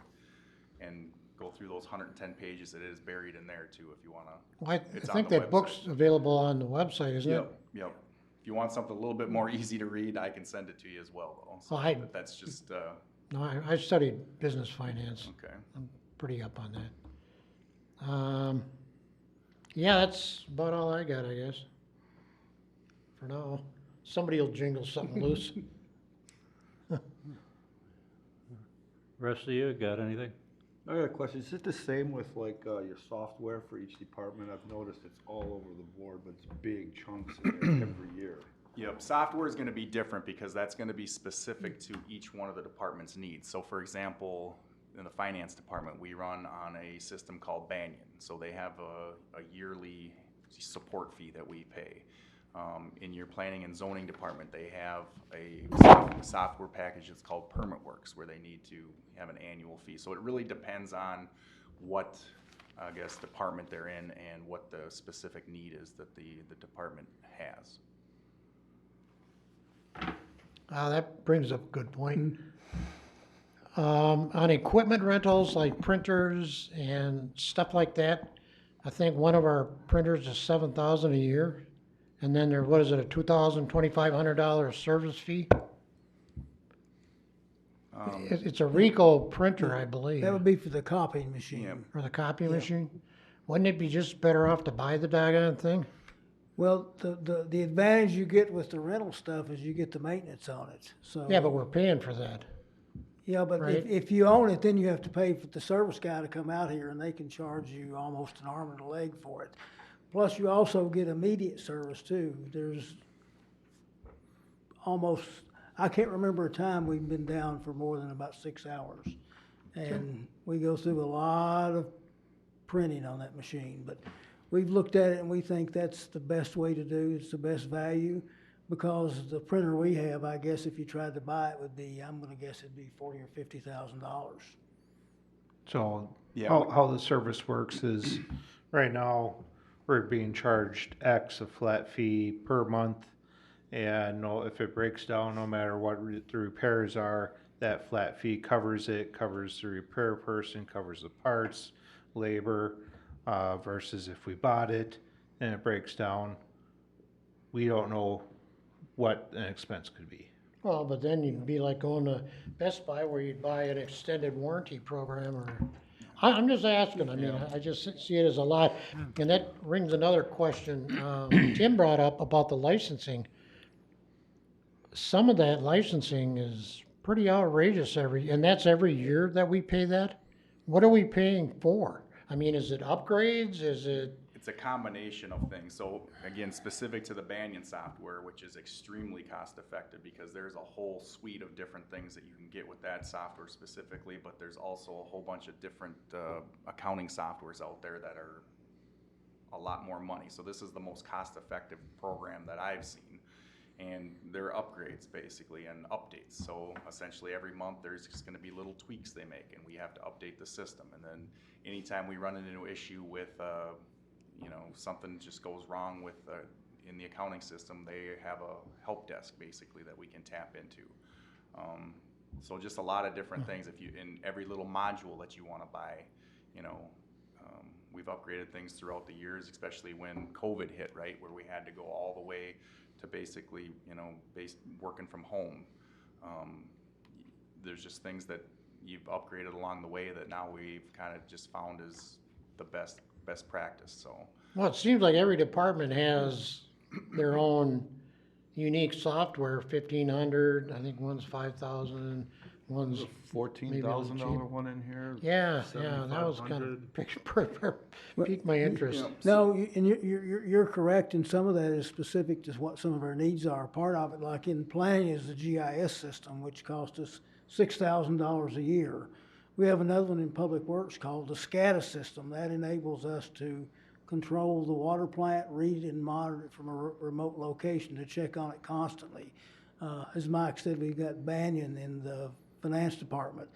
and go through those 110 pages, it is buried in there too, if you wanna. Well, I It's on think the that website. book's available on the website, isn't it? Yep. If you want something a little bit more easy to read, I can send it to you as well, though. So, Well, but that's just, No, I studied business finance. okay. I'm pretty up on that. Yeah, that's about all I got, I guess. For now. Somebody will jingle something loose. Rest of you, got anything? I got a question. Is it the same with like your software for each department? I've noticed it's all over the board, but it's big chunks in there every year. Yep, software is gonna be different because that's gonna be specific to each one of the department's needs. So for example, in the finance department, we run on a system called Banyan. So they have a yearly support fee that we pay. In your planning and zoning department, they have a software package that's called PermitWorks, where they need to have an annual fee. So it really depends on what, I guess, department they're in and what the specific need is that the department has. That brings up a good point. On equipment rentals like printers and stuff like that, I think one of our printers is $7,000 a year. And then there, what is it, a $2,500 service fee? It's a Ricoh printer, I believe, That would be for the copying machine. Yep. or the copy machine. Wouldn't it be just better off to buy the doggone thing? Well, the advantage you get with the rental stuff is you get the maintenance on it, so. Yeah, but we're paying for that. Yeah, but right. if you own it, then you have to pay for the service guy to come out here, and they can charge you almost an arm and a leg for it. Plus, you also get immediate service too. There's almost, I can't remember a time we've been down for more than about 6 hours. And we go through a lot of printing on that machine, but we've looked at it and we think that's the best way to do, it's the best value. Because the printer we have, I guess if you tried to buy it would be, I'm gonna guess it'd be $40,000 or $50,000. So Yeah, how the service works is, right now, we're being charged X, a flat fee per month. And if it breaks down, no matter what the repairs are, that flat fee covers it, covers the repair person, covers the parts, labor, versus if we bought it and it breaks down, we don't know what an expense could be. Well, but then you'd be like going to Best Buy where you'd buy an extended warranty program or, I'm just asking, I mean, I just see it as a lot. And that rings another question, Tim brought up about the licensing. Some of that licensing is pretty outrageous and that's every year that we pay that? What are we paying for? I mean, is it upgrades, is it? it's a combination of things. So again, specific to the Banyan software, which is extremely cost effective because there's a whole suite of different things that you can get with that software specifically, but there's also a whole bunch of different accounting softwares out there that are a lot more money. So this is the most cost effective program that I've seen. And they're upgrades basically and updates. So essentially every month there's just gonna be little tweaks they make and we have to update the system. And then anytime we run into an issue with you know, something just goes wrong with, in the accounting system, they have a help desk basically that we can tap into. So just a lot of different things, if you, in every little module that you wanna buy, you know, we've upgraded things throughout the years, especially when COVID hit, right, where we had to go all the way to basically, you know, working from home. There's just things that you've upgraded along the way that now we've kind of just found is the best practice, so. Well, it seems like every department has their own unique software, 1,500, I think one's 5,000, one's, $14,000 one in here. yeah, that was kind of, piqued my interest. No, and you're correct, and some of that is specific to what some of our needs are. Part of it, like in planning, is the GIS system, which cost us $6,000 a year. We have another one in Public Works called the SCADA system. That enables us to control the water plant, read and monitor it from a remote location to check on it constantly. As Mike said, we've got Banyan in the finance department.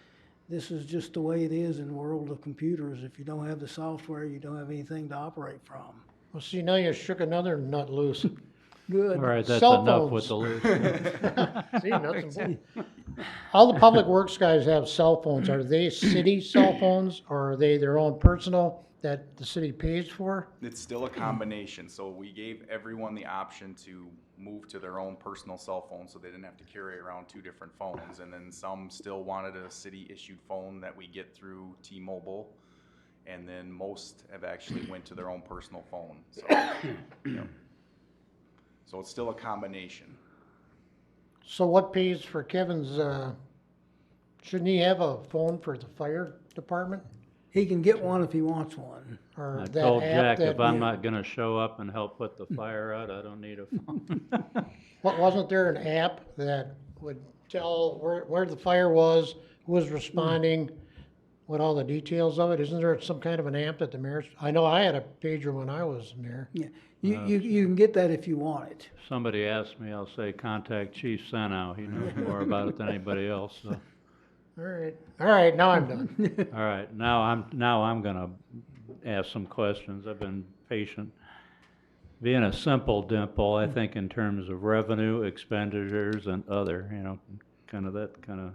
This is just the way it is in the world of computers. If you don't have the software, you don't have anything to operate from. Well, see, now you shook another nut loose. Good. All right, that's Cell enough with phones. the loose. See, nuts and bolts. All the public works guys have cell phones. Are they city cell phones, or are they their own personal that the city pays for? It's still a combination, so we gave everyone the option to move to their own personal cell phone, so they didn't have to carry around two different phones, and then some still wanted a city-issued phone that we get through T-Mobile, and then most have actually went to their own personal phone, so, yeah. So it's still a combination. So what pays for Kevin's, shouldn't he have a phone for the fire department? He can get one if he wants one. Or I that told app Jack if that, I'm not gonna show up and help put the fire out, I don't need a phone. what, wasn't there an app that would tell where the fire was, who was responding, what all the details of it? Isn't there some kind of an app that the mayor's, I know I had a pager when I was mayor. Yeah, you can get that if you want it. Somebody asks me, I'll say, contact Chief Sanow, he knows more about it than anybody else, so. All right, now I'm done. All right, now I'm gonna ask some questions. I've been patient. Being a simple dimple, I think in terms of revenue, expenditures, and other, you know, kind of that kind of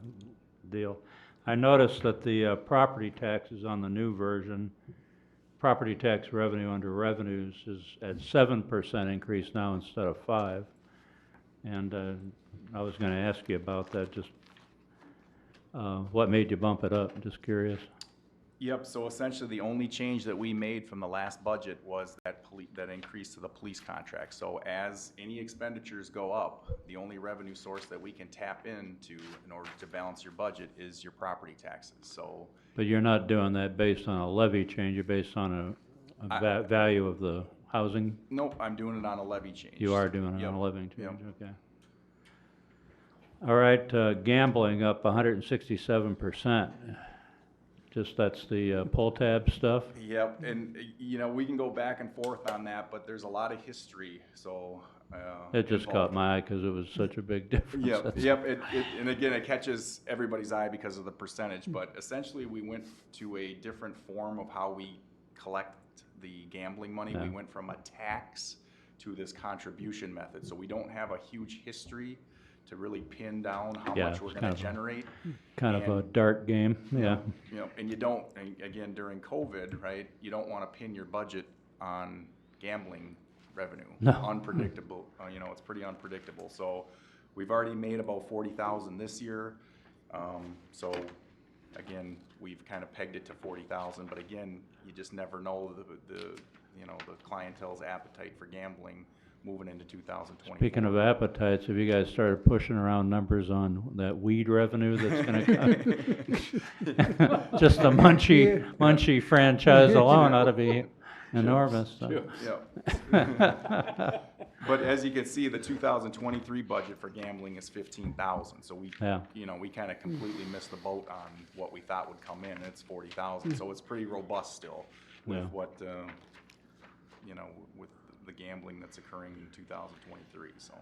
deal. I noticed that the property taxes on the new version, property tax revenue under revenues is at 7% increase now instead of 5%. And I was gonna ask you about that, just what made you bump it up? Just curious. Yep, so essentially the only change that we made from the last budget was that increase to the police contract. So as any expenditures go up, the only revenue source that we can tap into in order to balance your budget is your property taxes, so. But you're not doing that based on a levy change, you're based on a value of the housing? Nope, I'm doing it on a levy change. You are doing it Yep, on a levy change, yep. okay. All right, gambling up 167%. Just that's the pull tab stuff? Yep, and you know, we can go back and forth on that, but there's a lot of history, so. It just involved. caught my eye because it was such a big difference. Yep, yep, and again, it catches everybody's eye because of the percentage, but essentially we went to a different form of how we collect the gambling money. Yeah. We went from a tax to this contribution method, so we don't have a huge history to really pin down how Yeah, much we're it's gonna kind of a- generate. Kind of a And- dart game, yeah. You know, and you don't, and again, during COVID, right, you don't wanna pin your budget on gambling revenue. No. Unpredictable, you know, it's pretty unpredictable, so we've already made about 40,000 this year. So, again, we've kind of pegged it to 40,000, but again, you just never know the you know, the clientele's appetite for gambling moving into 2024. Speaking of appetites, have you guys started pushing around numbers on that weed revenue that's gonna come? Just the Munchie franchise alone ought to be enormous, so. Yeah. But as you can see, the 2023 budget for gambling is 15,000, so we, Yeah. you know, we kind of completely missed the boat on what we thought would come in, and it's 40,000, so it's pretty robust still with Yeah. what, you know, with the gambling that's occurring in 2023, so.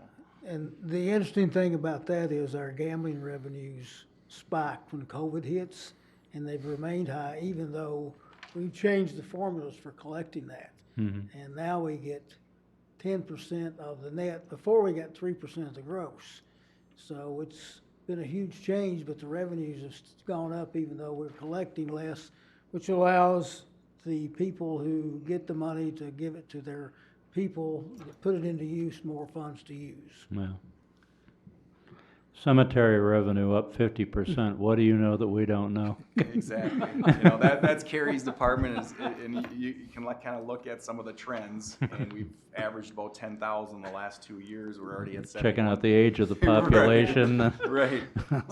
And the interesting thing about that is our gambling revenues spike when COVID hits, and they've remained high even though we've changed the formulas for collecting that. And now we get 10% of the net. Before we got 3% of the gross. So it's been a huge change, but the revenues have gone up even though we're collecting less, which allows the people who get the money to give it to their people, that put it into use, more funds to use. Well, cemetery revenue up 50%. What do you know that we don't know? Exactly. You know, that's Carrie's department, and you can kind of look at some of the trends, and we've averaged about 10,000 the last 2 years. We're already at 71. Checking out the age of the population. Right.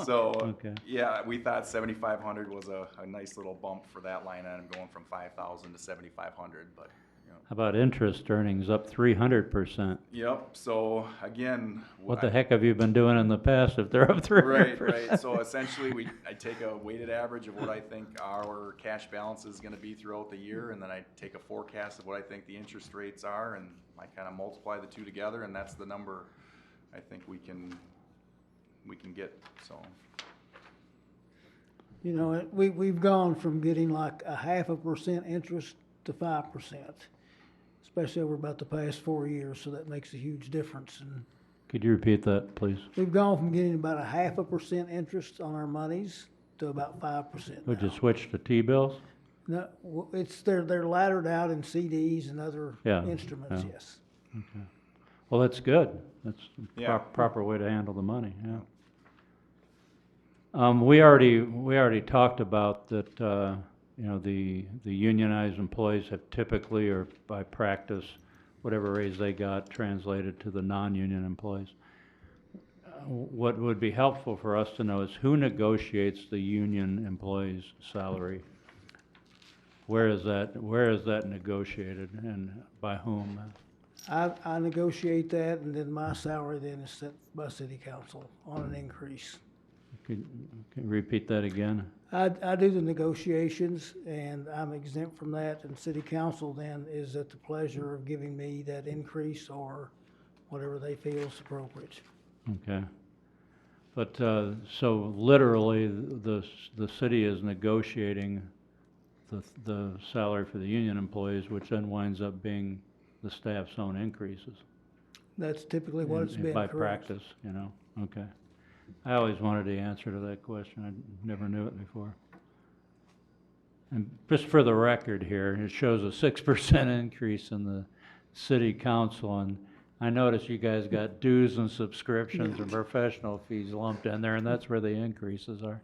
So, Okay. yeah, we thought 7,500 was a nice little bump for that line item, going from 5,000 to 7,500, but, you know. How about interest earnings up 300%? Yep, so again. What the heck have you been doing in the past if they're up 300%? Right. So essentially, I take a weighted average of what I think our cash balance is gonna be throughout the year, and then I take a forecast of what I think the interest rates are, and I kind of multiply the two together, and that's the number I think we can get, so. You know, we've gone from getting like 0.5% interest to 5%, especially over about the past 4 years, so that makes a huge difference. And Could you repeat that, please? we've gone from getting about 0.5% interest on our monies to about 5% Would you now. switch to T-bills? No, it's, they're laddered out in CDs and other Yeah, instruments, yeah. yes. Well, that's good. That's the Yeah. proper way to handle the money, yeah. We already talked about that, you know, the unionized employees have typically, or by practice, whatever raise they got translated to the non-union employees. What would be helpful for us to know is who negotiates the union employee's salary? Where is that negotiated and by whom? I negotiate that, and then my salary then is set by city council on an increase. Can you repeat that again? I do the negotiations, and I'm exempt from that, and city council then is at the pleasure of giving me that increase or whatever they feel is appropriate. Okay. But, so literally, the city is negotiating the salary for the union employees, which then winds up being the staff's own increases. That's typically what it's been, By correct. practice, you know, okay. I always wanted the answer to that question, I never knew it before. And just for the record here, it shows a 6% increase in the city council, and I noticed you guys got dues and subscriptions and professional fees lumped in there, and that's where the increases are.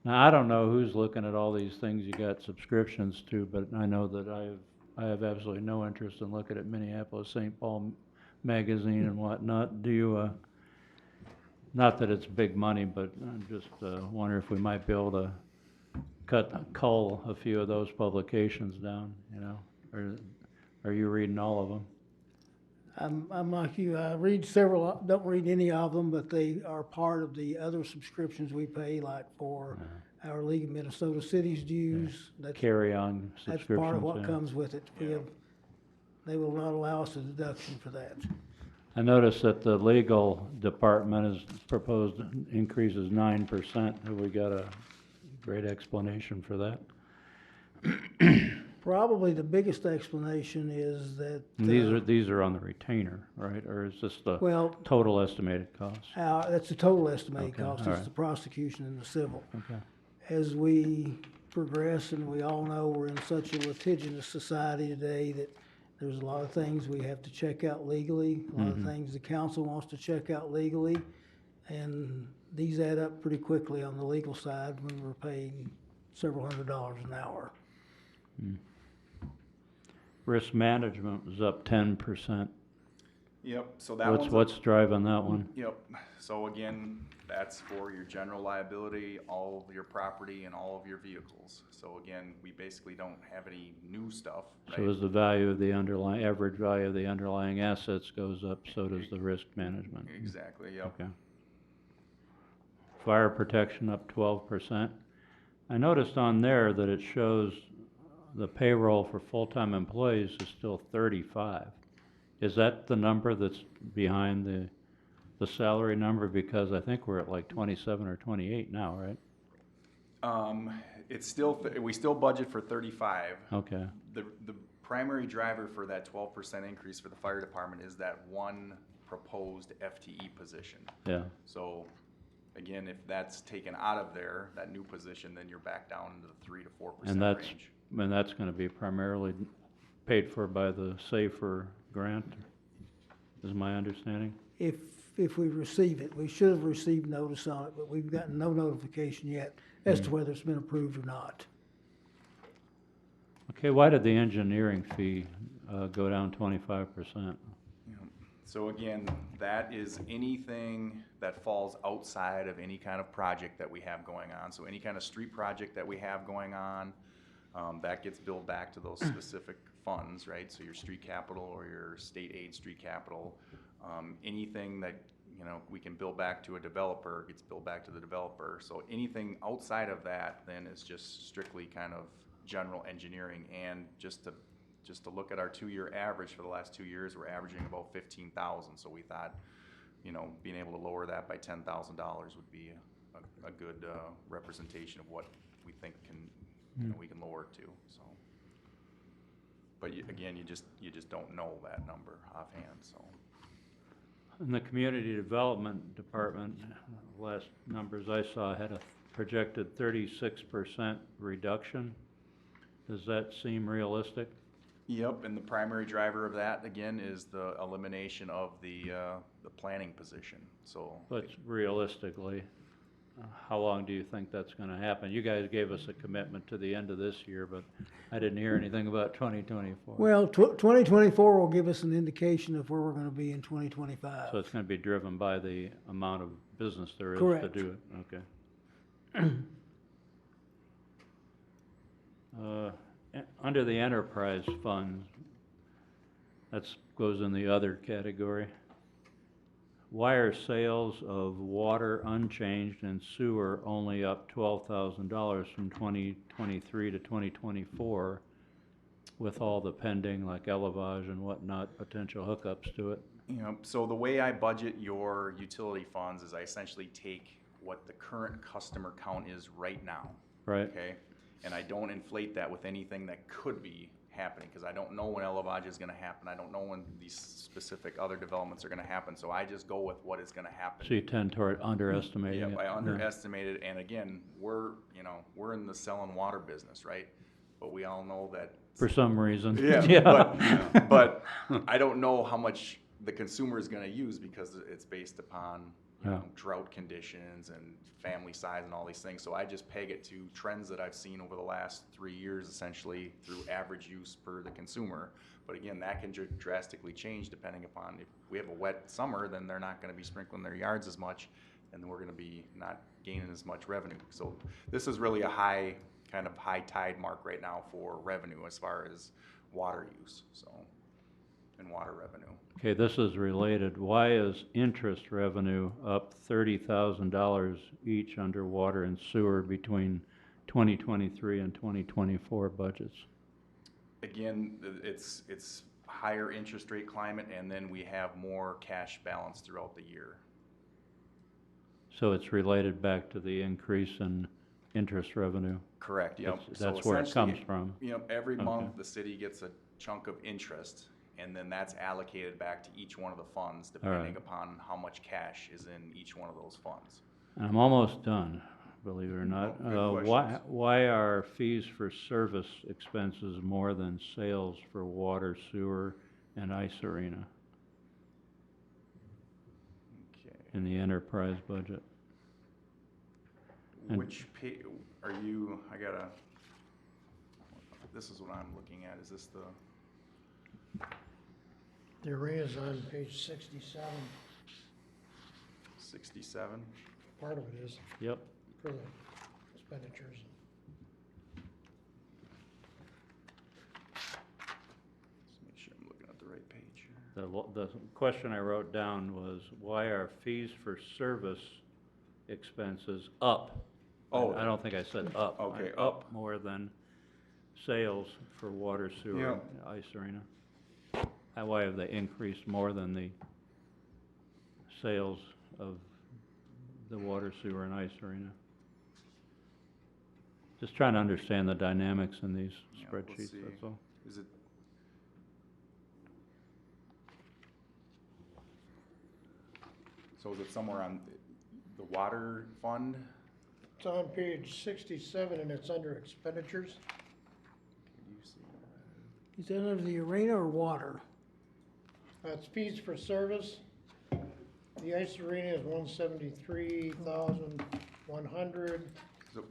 Now, I don't know who's looking at all these things you got subscriptions to, but I know that I have absolutely no interest in looking at Minneapolis St. Paul magazine and whatnot. Do you, not that it's big money, but I just wonder if we might be able to cull a few of those publications down, you know? Or are you reading all of them? I'm like you, I read several, don't read any of them, but they are part of the other subscriptions we pay, like for our League of Minnesota Cities dues. Carry-on subscriptions. That's part of what yeah. comes with it. They will not allow us a deduction for that. I noticed that the legal department has proposed increases 9%. Have we got a great explanation for that? Probably the biggest explanation is that. These are on the retainer, right? Or is this the Well, total estimated cost? that's the total estimated Okay, cost. all It's right. the prosecution and the civil. Okay. As we progress, and we all know we're in such a litigious society today that there's a lot of things we have to check out legally, a lot of things the council wants to check out legally, and these add up pretty quickly on the legal side when we're paying several $100s an hour. Risk management was up 10%. Yep, so that one's. What's driving that one? Yep, so again, that's for your general liability, all of your property and all of your vehicles. So again, we basically don't have any new stuff, right? So as the value of the average value of the underlying assets goes up, so does the risk management. Exactly, yep. Okay. Fire protection up 12%. I noticed on there that it shows the payroll for full-time employees is still 35. Is that the number that's behind the salary number? Because I think we're at like 27 or 28 now, right? It's still, we still budget for 35. Okay. The primary driver for that 12% increase for the fire department is that one proposed FTE position. Yeah, So, again, if that's taken out of there, that new position, then you're back down into the 3 to 4% and that's, range. and that's gonna be primarily paid for by the SAFER grant, is my understanding? If we receive it, we should have received notice on it, but we've gotten no notification yet as to whether it's been approved or not. Okay, why did the engineering fee, go down 25%? So again, that is anything that falls outside of any kind of project that we have going on. So any kind of street project that we have going on, that gets billed back to those specific funds, right? So your street capital or your state aid street capital. Anything that, you know, we can bill back to a developer gets billed back to the developer. So anything outside of that then is just strictly kind of general engineering. And just to look at our 2-year average for the last 2 years, we're averaging about 15,000. So we thought, you know, being able to lower that by $10,000 would be a good representation of what we think can, you know, we can lower it to. So, but again, you just don't know that number offhand. So. In the community development department, last numbers I saw had a projected 36% reduction. Does that seem realistic? Yep, and the primary driver of that, again, is the elimination of the planning position, so. But realistically, how long do you think that's gonna happen? You guys gave us a commitment to the end of this year, but I didn't hear anything about 2024. Well, 2024 will give us an indication of where we're gonna be in 2025. So it's gonna be driven by the amount of business there is to Correct. do it, okay. Under the enterprise funds, that's, goes in the other category. Why are sales of water unchanged and sewer only up $12,000 from 2023 to 2024 with all the pending, like elevage and whatnot, potential hookups to it? You know, so the way I budget your utility funds is I essentially take what the current customer count is right now. Right? Okay? And I don't inflate that with anything that could be happening, because I don't know when elevage is gonna happen. I don't know when these specific other developments are gonna happen, so I just go with what is gonna happen. So you tend toward underestimating it? Yep, I Yeah. underestimated, and again, we're in the selling water business, right? But we all know that. For some reason. Yeah, but I don't know how much the consumer is gonna use, because it's based upon, you know, drought conditions and family size and all these things. So I just peg it to trends that I've seen over the last 3 years, essentially, through average use per the consumer. But again, that can drastically change depending upon, if we have a wet summer, then they're not gonna be sprinkling their yards as much, and we're gonna be not gaining as much revenue. So this is really a high tide mark right now for revenue as far as water use, so, and water revenue. Okay, this is related. Why is interest revenue up $30,000 each under water and sewer between 2023 and 2024 budgets? Again, it's higher interest rate climate, and then we have more cash balance throughout the year. So it's related back to the increase in interest revenue? Correct, yep. That's So where it comes essentially, from? You know, every Okay. month, the city gets a chunk of interest, and then that's allocated back to each one of the funds, depending upon how much cash is in each one of those funds. I'm almost done, believe it or not. Oh, good Why, questions. why are fees for service expenses more than sales for water, sewer, and ice arena Okay. in the enterprise budget? And- Which are you, this is what I'm looking at, is this the, The array is on page 67, 67? part of it is Yep. for the expenditures. Let's make sure I'm looking at the right page here. The question I wrote down was, why are fees for service expenses up? Oh. I don't think I said up. Okay, Up more than sales for water, sewer, Yeah. and ice arena. Why have they increased more than the sales of the water, sewer, and ice arena? Just trying to understand the dynamics in these Yeah, let's spreadsheets, see. that's all. Is it, So is it somewhere on the water fund? It's on page 67 and it's under expenditures. Can you see? Is that under the arena or water? That's fees for service. The ice arena is 173,100. So,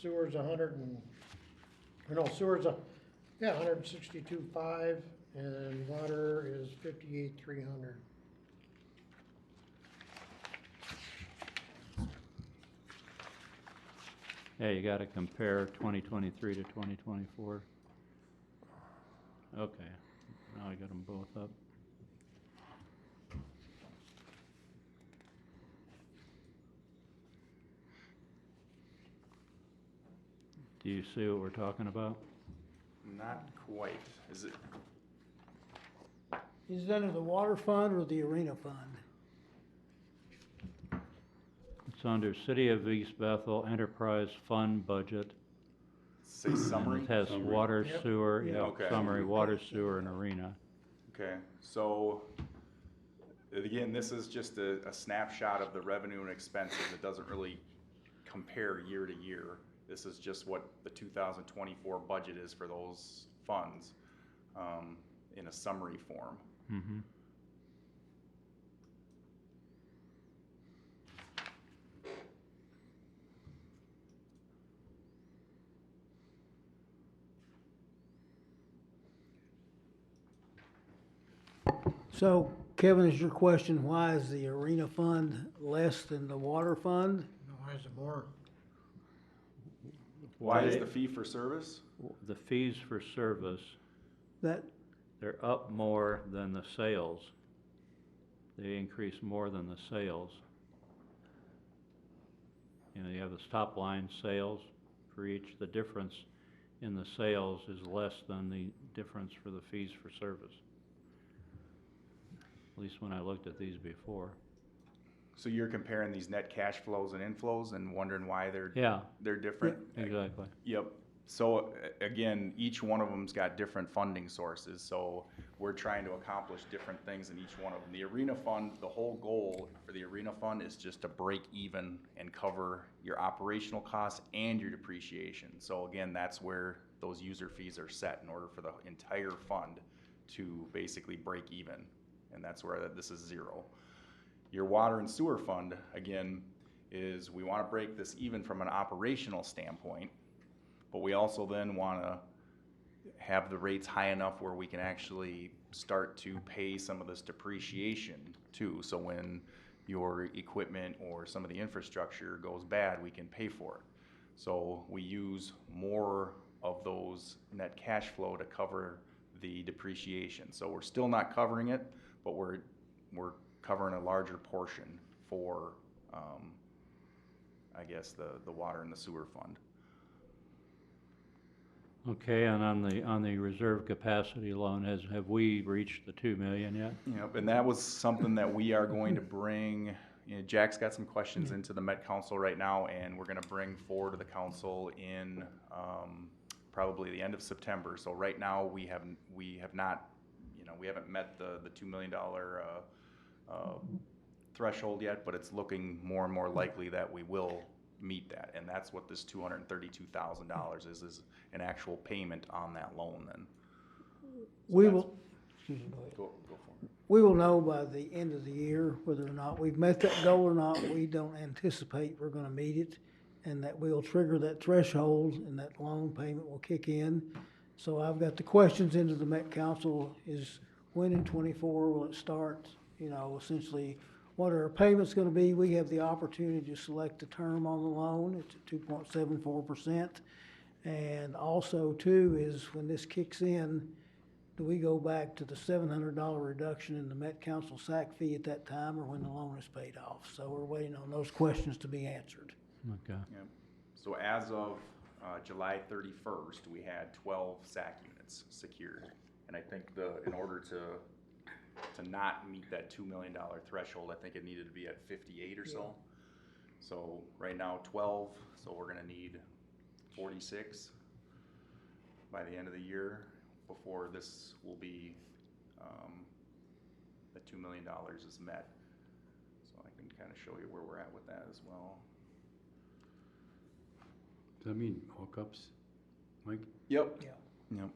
Sewer's 162,500, and water is 58,300. Yeah, you gotta compare 2023 to 2024. Okay, now I got them both up. Do you see what we're talking about? not quite. Is it, Is it under the water fund or the arena fund? It's under City of East Bethel Enterprise Fund Budget. say summary? And it has Summary. water, Yep. sewer, Yep. yeah, Okay. summary, water, sewer, and arena. Okay, so, again, this is just a snapshot of the revenue and expenses. It doesn't really compare year to year. This is just what the 2024 budget is for those funds, in a summary form. Mm-hmm. So, Kevin, is your question, why is the arena fund less than the water fund? No, why is it more? Why is the fee for service? The fees for service, That, they're up more than the sales. They increase more than the sales. You know, you have this top line sales for each. The difference in the sales is less than the difference for the fees for service. At least when I looked at these before. So you're comparing these net cash flows and inflows and wondering why Yeah, they're different? exactly. Yep. So again, each one of them's got different funding sources, so we're trying to accomplish different things in each one of them. The arena fund, the whole goal for the arena fund is just to break even and cover your operational costs and your depreciation. So again, that's where those user fees are set in order for the entire fund to basically break even, and that's where this is zero. Your water and sewer fund, again, is we want to break this even from an operational standpoint, but we also then want to have the rates high enough where we can actually start to pay some of this depreciation too. So when your equipment or some of the infrastructure goes bad, we can pay for it. So we use more of those net cash flow to cover the depreciation. So we're still not covering it, but we're covering a larger portion for, I guess, the water and the sewer fund. Okay, and on the reserve capacity loan, have we reached the 2 million yet? Yep, and that was something that we are going to bring, you know, Jack's got some questions into the Met Council right now, and we're gonna bring forward to the council in, probably the end of September. So right now, we have not, you know, we haven't met the $2 million, threshold yet, but it's looking more and more likely that we will meet that, and that's what this $232,000 is an actual payment on that loan then. we will, excuse me, go ahead. Go for it. We will know by the end of the year whether or not we've met that goal or not. We don't anticipate we're gonna meet it, and that we'll trigger that threshold and that loan payment will kick in. So I've got the questions into the Met Council is when in '24 will it start? You know, essentially, what are our payments gonna be? We have the opportunity to select the term on the loan. It's at 2.74%. And also too is when this kicks in, do we go back to the $700 reduction in the Met Council SAC fee at that time or when the loan is paid off? So we're waiting on those questions to be answered. Okay. Yep. So as of July 31st, we had 12 SAC units secured. And I think in order to not meet that $2 million threshold, I think it needed to be at 58 or so. So right now 12, so we're gonna need 46 by the end of the year before this will be, the $2 million is met. So kind of show you where we're at with that as well. Does that mean hookups, Mike? Yep. Yeah. Yep.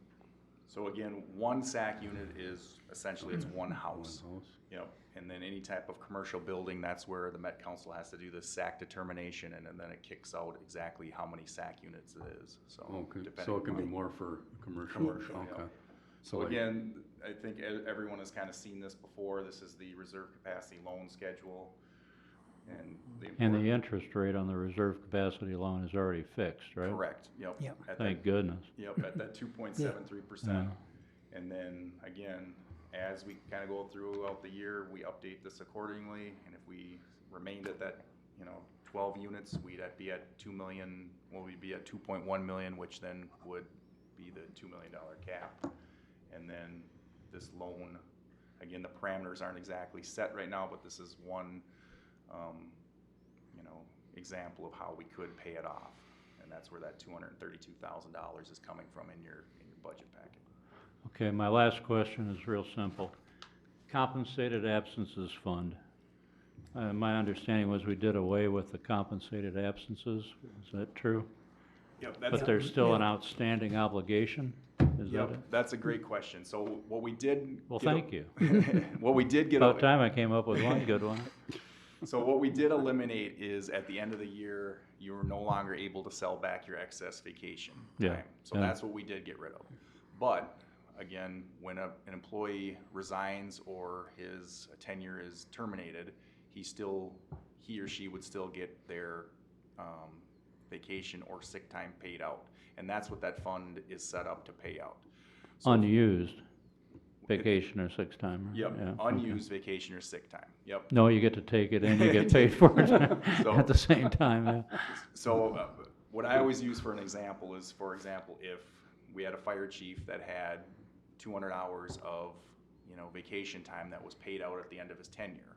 So again, one SAC unit is essentially it's one house. One house. Yep. And then any type of commercial building, that's where the Met Council has to do the SAC determination, and then it kicks out exactly how many SAC units it is, so. Okay, depending so it can be upon- more for commercial? Commercial, Okay. yeah. So like- again, I think everyone has kind of seen this before. This is the reserve capacity loan schedule. And the. And the important- interest rate on the reserve capacity loan is already fixed, right? Correct, yep. Yep. At that- Thank goodness. Yep, at that 2.73%. And then, again, as we kind of go throughout the year, we update this accordingly. And if we remained at that, 12 units, we'd be at 2 million, well, we'd be at 2.1 million, which then would be the $2 million cap. And then this loan, again, the parameters aren't exactly set right now, but this is one, example of how we could pay it off. And that's where that $232,000 is coming from in your budget packet. Okay, my last question is real simple. Compensated absences fund. My understanding was we did away with the compensated absences. Is that true? Yep, But there's still an outstanding obligation? Is that Yep, it? that's a great question. So what we did. Well, get a- thank you. What we did get. About a- time I came up with one good one. So what we did eliminate is at the end of the year, you were no longer able to sell back your excess vacation Yeah, time. So yeah. that's what we did get rid of. But again, when an employee resigns or his tenure is terminated, he or she would still get their vacation or sick time paid out. And that's what that fund is set up to pay out. So- Unused vacation or sick time. right? Yep, Yeah, okay. unused vacation or sick time, yep. No, you get to take it and you get paid for it So- at the same time, yeah. So what I always use for an example is, for example, if we had a fire chief that had 200 hours of, vacation time that was paid out at the end of his tenure,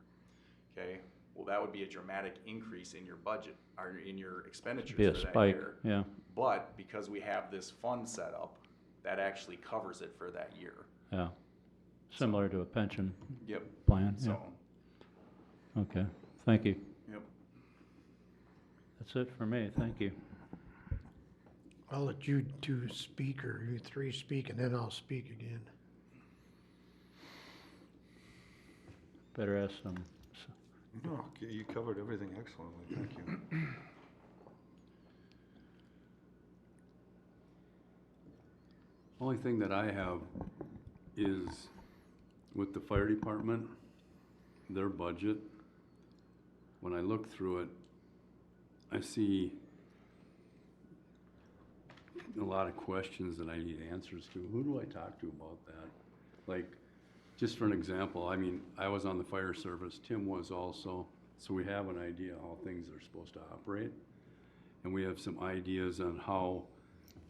okay? Well, that would be a dramatic increase in your budget, or in your expenditures Be a for that spike, year. yeah, But because we have this fund set up, that actually covers it for that year. yeah. Similar to a pension Yep, plan, yeah. so, Okay, thank you. yep. That's it for me, thank you. I'll let you two speak, or you three speak, and then I'll speak again. Better ask some, No, you covered everything excellently, thank you. Only thing that I have is with the fire department, their budget, when I look through it, I see a lot of questions that I need answers to. Who do I talk to about that? Like, just for an example, I was on the fire service, Tim was also, so we have an idea how things are supposed to operate. And we have some ideas on how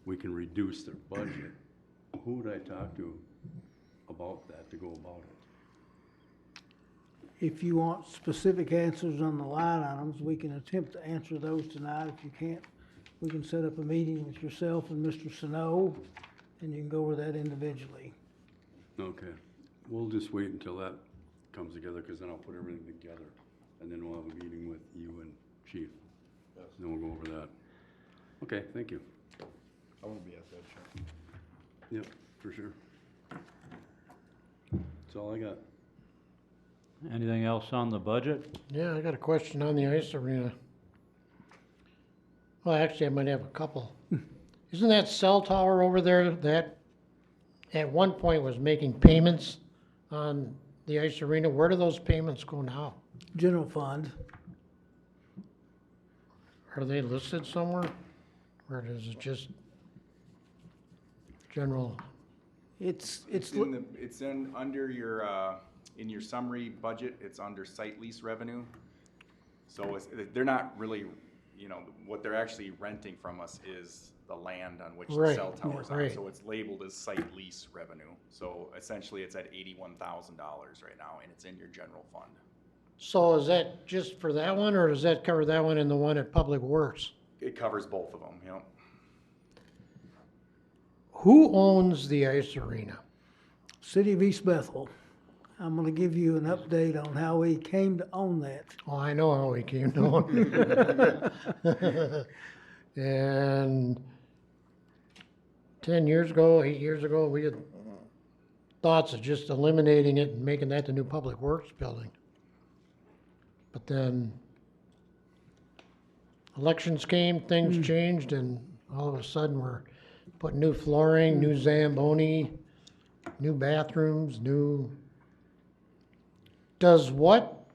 we can reduce their budget. Who would I talk to about that, to go about it? If you want specific answers on the line items, we can attempt to answer those tonight. If you can't, we can set up a meeting with yourself and Mr. Sano, and you can go over that individually. Okay, we'll just wait until that comes together, because then I'll put everything together. And then we'll have a meeting with you and Chief. Yes. Then we'll go over that. Okay, thank you. I won't be at that, Chuck. Yep, for sure. That's all I got. anything else on the budget? Yeah, I got a question on the ice arena. Well, actually, I might have a couple. Isn't that cell tower over there that at one point was making payments on the ice arena? Where do those payments go now? General fund, Are they listed somewhere? Or is it just general? it's It's under your, in your summary budget, it's under site lease revenue. So they're not really, what they're actually renting from us is the land on which the Right, cell towers are. right. So it's labeled as site lease revenue. So essentially, it's at $81,000 right now, and it's in your general fund. So is that just for that one, or does that cover that one and the one at Public Works? It covers both of them, Who owns the ice arena? City of East Bethel I'm gonna give you an update on how we came to own that. Oh, I know how we came to it. And 10 years ago, 8 years ago, we had thoughts of just eliminating it and making that the new Public Works building. But then elections came, things changed, and all of a sudden we're putting new flooring, new Zamboni, new bathrooms, Does what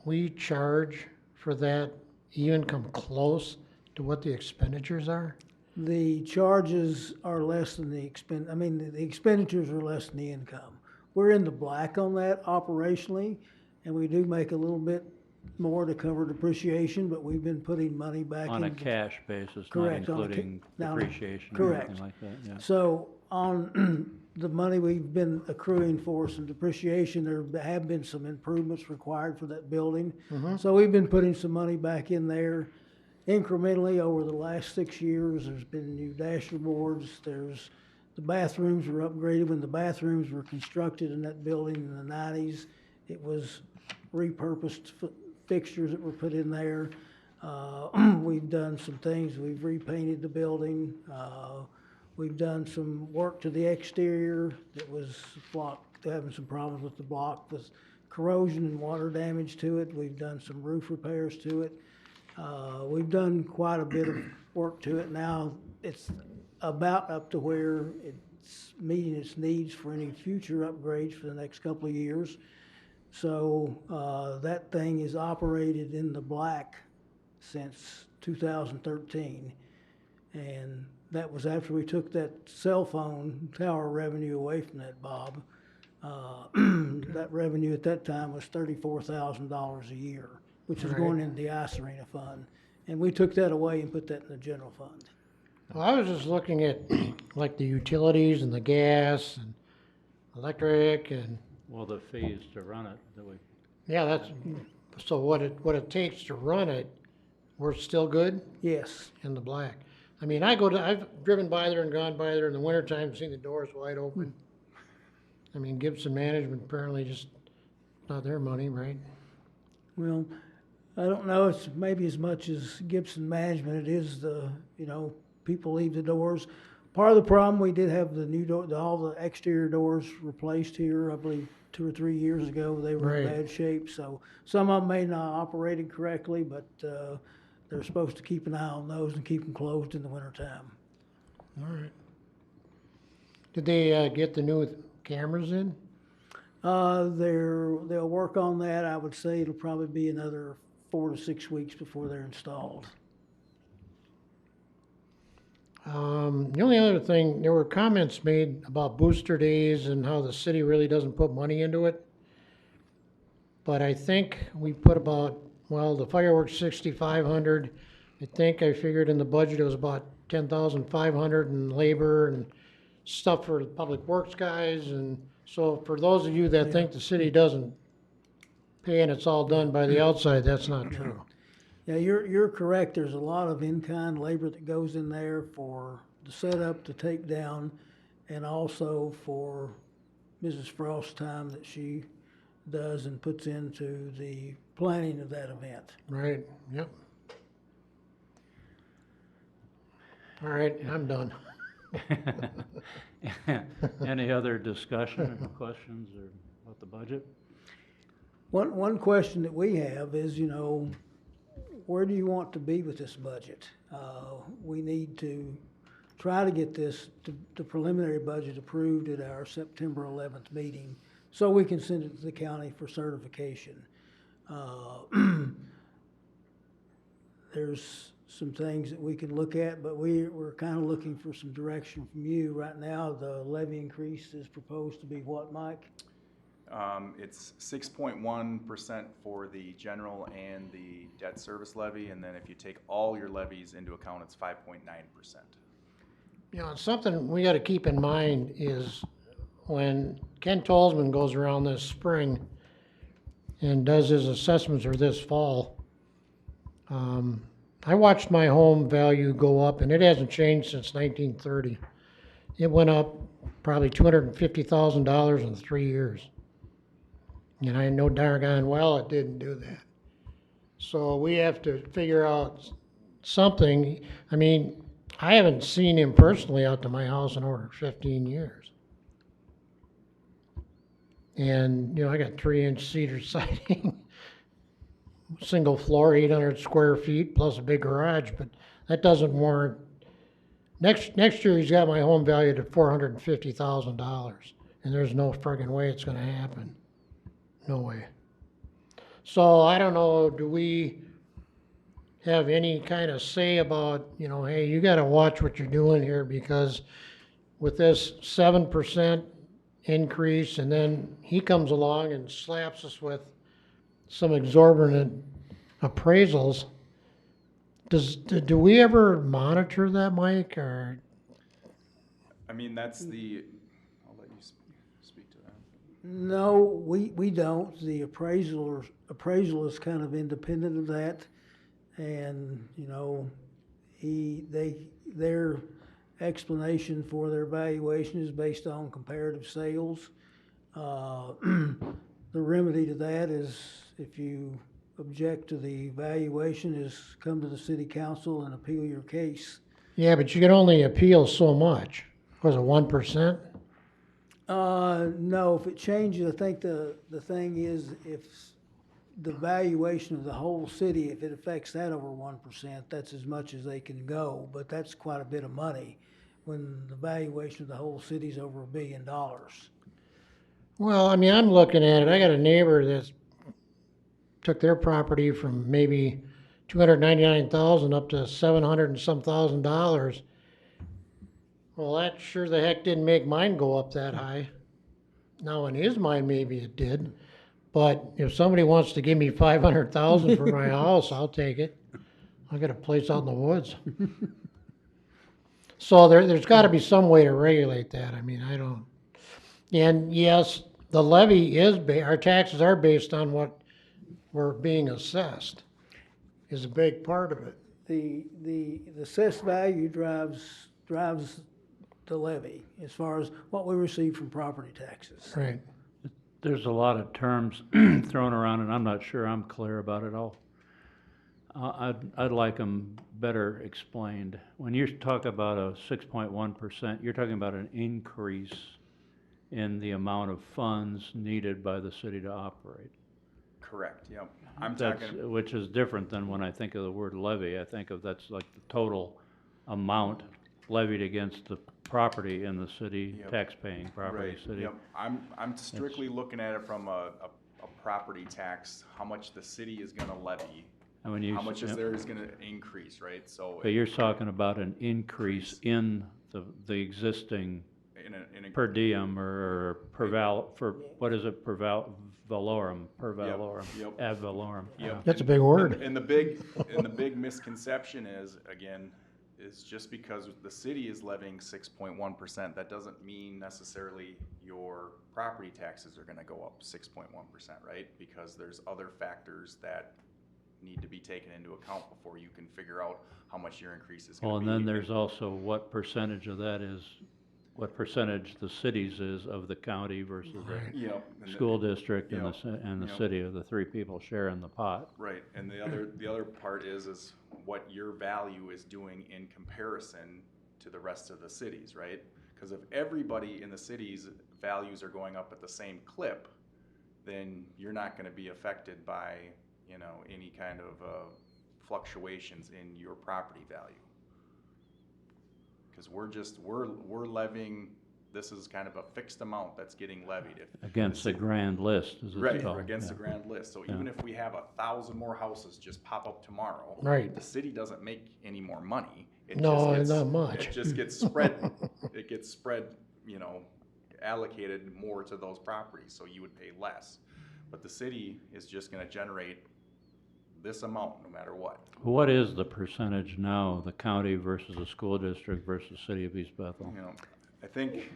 we charge for that even come close to what the expenditures are? The charges are less than the the expenditures are less than the income. We're in the black on that operationally, and we do make a little bit more to cover depreciation, but we've been putting money back On a into. cash basis, not Correct, on a including now, depreciation or correct. anything like that, yeah. So on the money we've been accruing for some depreciation, there have been some improvements required for that building. So we've been putting some money back in there incrementally over the last 6 years. There's been new dashboards, the bathrooms were upgraded. When the bathrooms were constructed in that building in the 90s, it was repurposed fixtures that were put in there. We've done some things, we've repainted the building. We've done some work to the exterior that was blocked, having some problems with the block with corrosion and water damage to it. We've done some roof repairs to it. We've done quite a bit of work to it. Now it's about up to where it's meeting its needs for any future upgrades for the next couple of years. So that thing is operated in the black since 2013. And that was after we took that cell phone tower revenue away from that, Bob. That revenue at that time was $34,000 a year, which was going into the ice arena fund. And we took that away and put that in the general fund. Well, I was just looking at like the utilities and the gas and electric and, Well, the fees to run it, that we, yeah, that's, so what it takes to run it, we're still good Yes. in the black. I mean, I've driven by there and gone by there in the wintertime and seen the doors wide open. I mean, Gibson Management apparently just not their money, right? Well, I don't know, it's maybe as much as Gibson Management, it is people leave the doors. Part of the problem, we did have the new door, all the exterior doors replaced here, I believe 2 or 3 years ago. They were in Right. bad shape, so some of them may not operated correctly, but, they're supposed to keep an eye on those and keep them closed in the wintertime. All right. Did they get the new cameras in? They'll work on that. I would say it'll probably be another 4 to 6 weeks before they're installed. The only other thing, there were comments made about booster days and how the city really doesn't put money into it. But I think we put the fireworks 6,500. I think I figured in the budget it was about 10,500 in labor and stuff for the public works guys. And so for those of you that think the city doesn't pay and it's all done by the outside, that's not true. Yeah, you're correct. There's a lot of in-kind labor that goes in there for the setup, the takedown, and also for Mrs. Frost's time that she does and puts into the planning of that event. Right, yep. All right, I'm done. any other discussion or questions or about the budget? One question that we have is, where do you want to be with this budget? We need to try to get the preliminary budget approved at our September 11th meeting so we can send it to the county for certification. There's some things that we can look at, but we're kind of looking for some direction from you. Right now, the levy increase is proposed to be what, Mike? It's 6.1% for the general and the debt service levy, and then if you take all your levies into account, it's 5.9%. Something we gotta keep in mind is when Ken Tolzman goes around this spring and does his assessments or this fall, I watched my home value go up, and it hasn't changed since 1930. It went up probably $250,000 in 3 years. And I know darn well it didn't do that. So we have to figure out something. I mean, I haven't seen him personally out to my house in over 15 years. And, I got 3-inch cedar siding, single floor, 800 square feet, plus a big garage, but that doesn't warrant. Next year, he's got my home valued at $450,000, and there's no friggin' way it's gonna happen. No way. So I don't know, do we have any kind of say about, hey, you gotta watch what you're doing here, because with this 7% increase, and then he comes along and slaps us with some exorbitant appraisals, do we ever monitor that, Mike, or? I mean, that's the, I'll let you speak to that. No, we don't. The appraisal is kind of independent of that. And, their explanation for their valuation is based on comparative sales. The remedy to that is, if you object to the valuation, is come to the city council and appeal your case. Yeah, but you can only appeal so much. Was it 1%? No, if it changes, I think the thing is, if the valuation of the whole city, if it affects that over 1%, that's as much as they can go, but that's quite a bit of money when the valuation of the whole city's over $1 billion. Well, I mean, I'm looking at it. I got a neighbor that took their property from maybe 299,000 up to 700 and some $1,000. Well, that sure the heck didn't make mine go up that high. Now, in his mind, maybe it did. But if somebody wants to give me 500,000 for my house, I'll take it. I got a place out in the woods. So there's got to be some way to regulate that. I mean, I don't. And yes, the levy is, our taxes are based on what we're being assessed, is a big part of it. The assessed value drives the levy as far as what we receive from property taxes. Right. There's a lot of terms thrown around, and I'm not sure I'm clear about it all. I'd like them better explained. When you talk about a 6.1%, you're talking about an increase in the amount of funds needed by the city to operate. Correct, yep. I'm That's, talking, which is different than when I think of the word levy. I think of that's like the total amount levied against the property in the city, Yep. tax-paying property, right, city. yep. I'm strictly looking at it from a property tax, how much the city is gonna levy, And when you, how much is yep. there is gonna increase, right? So But you're talking about an increase in the existing in a per diem or per what is it, per valorum, Yep. ad valorem. Yep. That's a big word. And the big misconception is, again, is just because the city is levying 6.1%, that doesn't mean necessarily your property taxes are gonna go up 6.1%, right? Because there's other factors that need to be taken into account before you can figure out how much your increase is gonna Well, be. and then there's also what percentage of that is, what percentage the cities is of the county versus the Yep. and the- school district and Yep. and the Yep. city, of the three people sharing the pot. Right, and the other part is what your value is doing in comparison to the rest of the cities, right? Because if everybody in the cities' values are going up at the same clip, then you're not gonna be affected by, any kind of fluctuations in your property value. Because we're levying, this is kind of a fixed amount that's getting levied. If Against the grand list, as it's Right, called. against the yeah. grand list. So Yeah. even if we have 1,000 more houses just pop up tomorrow. Right. The city doesn't make any more money. It No, just gets- not much. It just gets spread, it gets spread, allocated more to those properties, so you would pay less. But the city is just gonna generate this amount no matter what. What is the percentage now, the county versus the school district versus city of East Bethel? I think,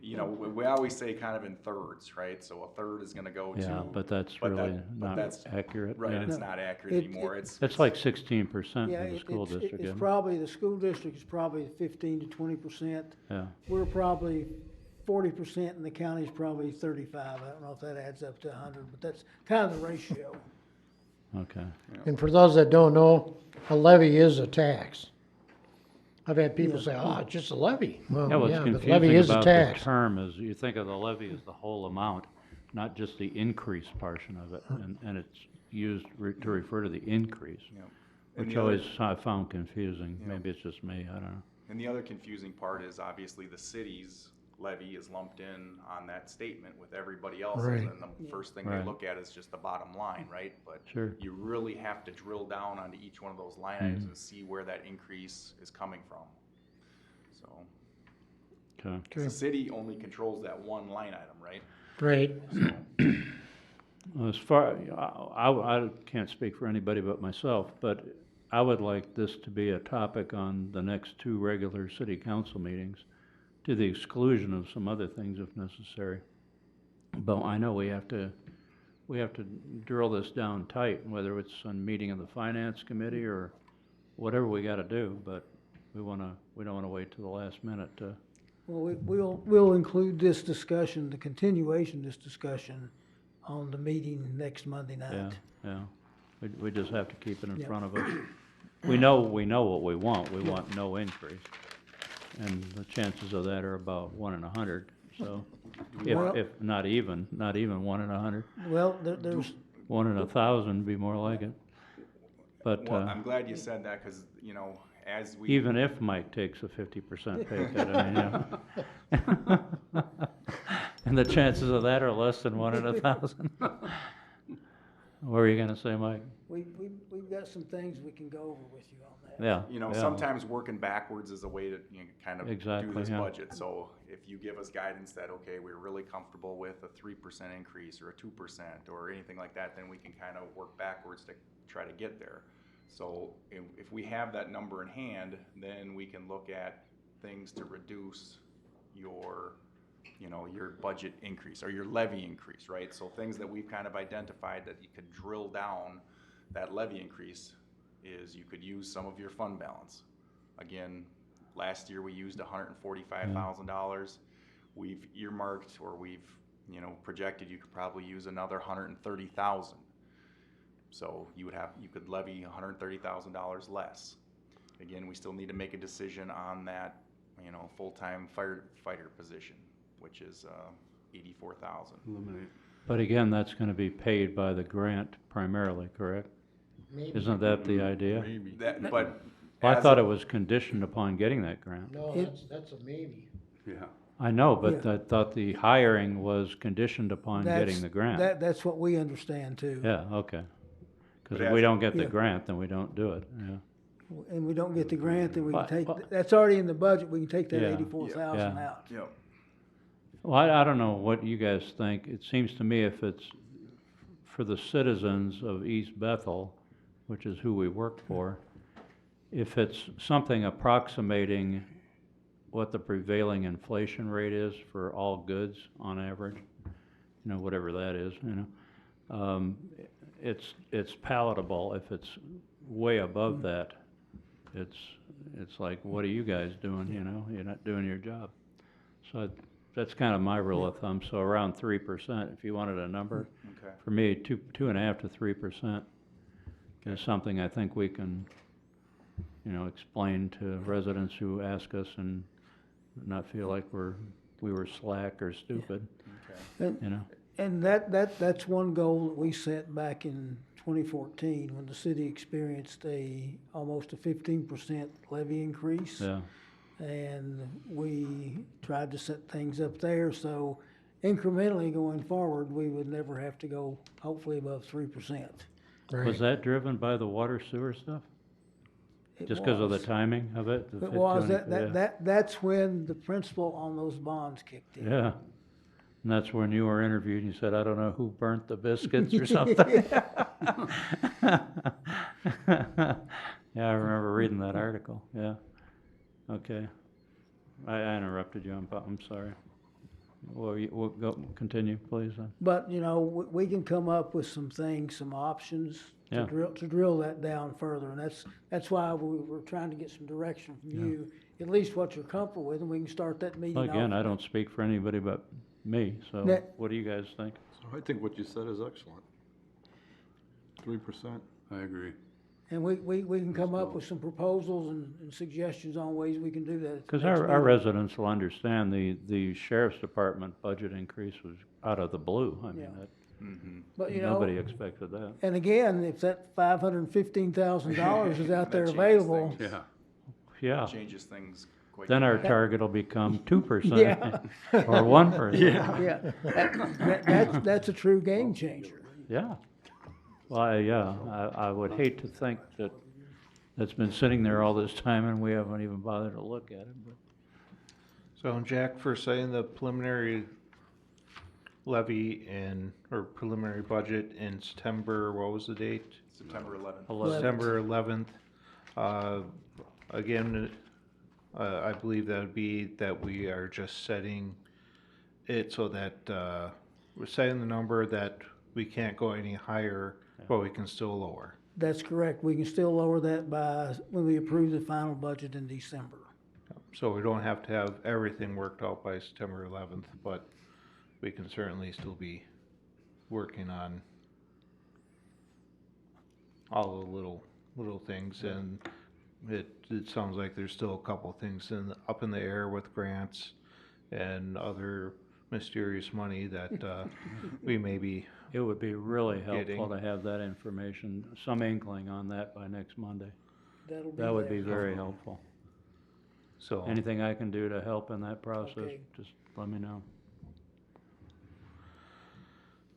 we always say kind of in thirds, right? So a third is gonna go to. Yeah, but that's but really that- but not that's- accurate. Right, yeah. it's not accurate It- anymore. it- It's. It's like 16% Yeah, for the school district, it's isn't it? probably, the school district is probably 15 to 20%. Yeah, We're probably 40% and the county's probably 35. I don't know if that adds up to 100, but that's kind of the ratio. Okay. And for those that don't know, a levy is a tax. I've had people say, oh, it's just a levy. Well, Yeah, what's yeah, but levy confusing is a about the tax. term is you think of the levy as the whole amount, not just the increase portion of it, and it's used to refer to the increase, Yep. And which the other- always I found confusing. Yep. Maybe it's just me, I don't know. And the other confusing part is obviously the city's levy is lumped in on that statement with everybody else's. Right. And the first thing they Right. look at is just the bottom line, right? But Sure. you really have to drill down onto each one of those line items and see where that increase is coming from. So, Okay. the city only controls that one line item, right? Right. Well, as far, I can't speak for anybody but myself, but I would like this to be a topic on the next 2 regular city council meetings, to the exclusion of some other things if necessary. But I know we have to drill this down tight, whether it's a meeting of the finance committee or whatever we gotta do, but we don't wanna wait till the last minute to, Well, we'll include this discussion, the continuation of this discussion on the meeting next Monday yeah, night. yeah. We just have to keep it in Yep. front of us. We know what we want. We want no increase. And the chances of that are about 1 in 100, so, Well- if not even 1 in 100. Well, there's, 1 in 1,000 be more like it. But, Well, I'm glad you said that, cause, you know, as we. even if Mike takes a 50% pay cut, I mean, yeah. And the chances of that are less than 1 in 1,000. What were you gonna say, Mike? we've got some things we can go over with you on that. Yeah. You know, yeah. sometimes working backwards is a way to, you know, kind of do Exactly, this yeah. budget. So if you give us guidance that, okay, we're really comfortable with a 3% increase or a 2% or anything like that, then we can kind of work backwards to try to get there. So if we have that number in hand, then we can look at things to reduce your, you know, your budget increase or your levy increase, right? So things that we've kind of identified that you could drill down that levy increase is you could use some of your fund balance. Again, last year we used $145,000. We've earmarked, or we've, you know, projected you could probably use another $130,000. So you could levy $130,000 less. Again, we still need to make a decision on that, you know, full-time firefighter position, which is $84,000. Eliminate. But again, that's gonna be paid by the grant primarily, correct? Maybe. Isn't that the idea? Maybe. But Well, I as thought a- it was conditioned upon getting that grant. No, that's a maybe. Yeah. I know, but Yeah. I thought the hiring was conditioned upon getting That's- the grant. That's what we understand too. Yeah, okay. Because But if we as- don't get the Yeah. grant, then we don't do it, yeah. And we don't get the grant, then we can But- take, but- that's already in the budget, we can take that Yeah. 84,000 Yeah. out. you know, Well, I don't know what you guys think. It seems to me if it's for the citizens of East Bethel, which is who we work for, if it's something approximating what the prevailing inflation rate is for all goods on average, you know, whatever that is, you know, it's palatable. If it's way above that, it's like, what are you guys doing, you know? You're not doing your job. So that's kind of my rule of thumb. So around 3%, if you wanted a number. okay. For me, 2.5 to 3% is something I think we can, you know, explain to residents who ask us and not feel like we were slack or stupid, Okay. you know? And that's one goal that we set back in 2014, when the city experienced almost a 15% levy increase. Yeah, And we tried to set things up there, so incrementally going forward, we would never have to go, hopefully, above 3%. was that driven by the water sewer stuff? Just because of the timing of it? It was, that's when the principal on those bonds kicked in. Yeah, and that's when you were interviewed, and you said, I don't know who burnt the biscuits or something. Yeah, I remember reading that article, yeah. Okay. I interrupted you, I'm sorry. We'll go, continue, please. But, you know, we can come up with some things, some options Yeah. to drill that down further, and that's why we're trying to get some direction from you, at least what you're comfortable with, and we can start that meeting Well, off. again, I don't speak for anybody but me, so That- what do you guys think? So I think what you said is excellent. 3%. I agree. And we can come up with some proposals and suggestions on ways we can do that. at the Because next our meeting. residents will understand the sheriff's department budget increase was out of the blue. I mean, Yeah. that, But, you know, nobody expected that. and again, if that $515,000 is out there That changes available, things. Yeah. Yeah, Changes things quite. then our dramatically. target will become 2% Yeah. or 1%. yeah, that's a true game changer. Yeah. Well, I would hate to think that that's been sitting there all this time and we haven't even bothered to look at it, but. So Jack, for saying the preliminary levy or preliminary budget in September, what was the date? September 11th. 11. September 11th. Again, I believe that would be that we are just setting it so that, we're setting the number that we can't go any higher, but we can still lower. That's correct. We can still lower that by, when we approve the final budget in December. So we don't have to have everything worked out by September 11th, but we can certainly still be working on all the little things, and it sounds like there's still a couple things up in the air with grants and other mysterious money that we may be. It would be really Getting. helpful to have that information, some inkling on that by next Monday. That'll That would there. be very helpful. So Anything I can do to help in that process, Okay. just let me know.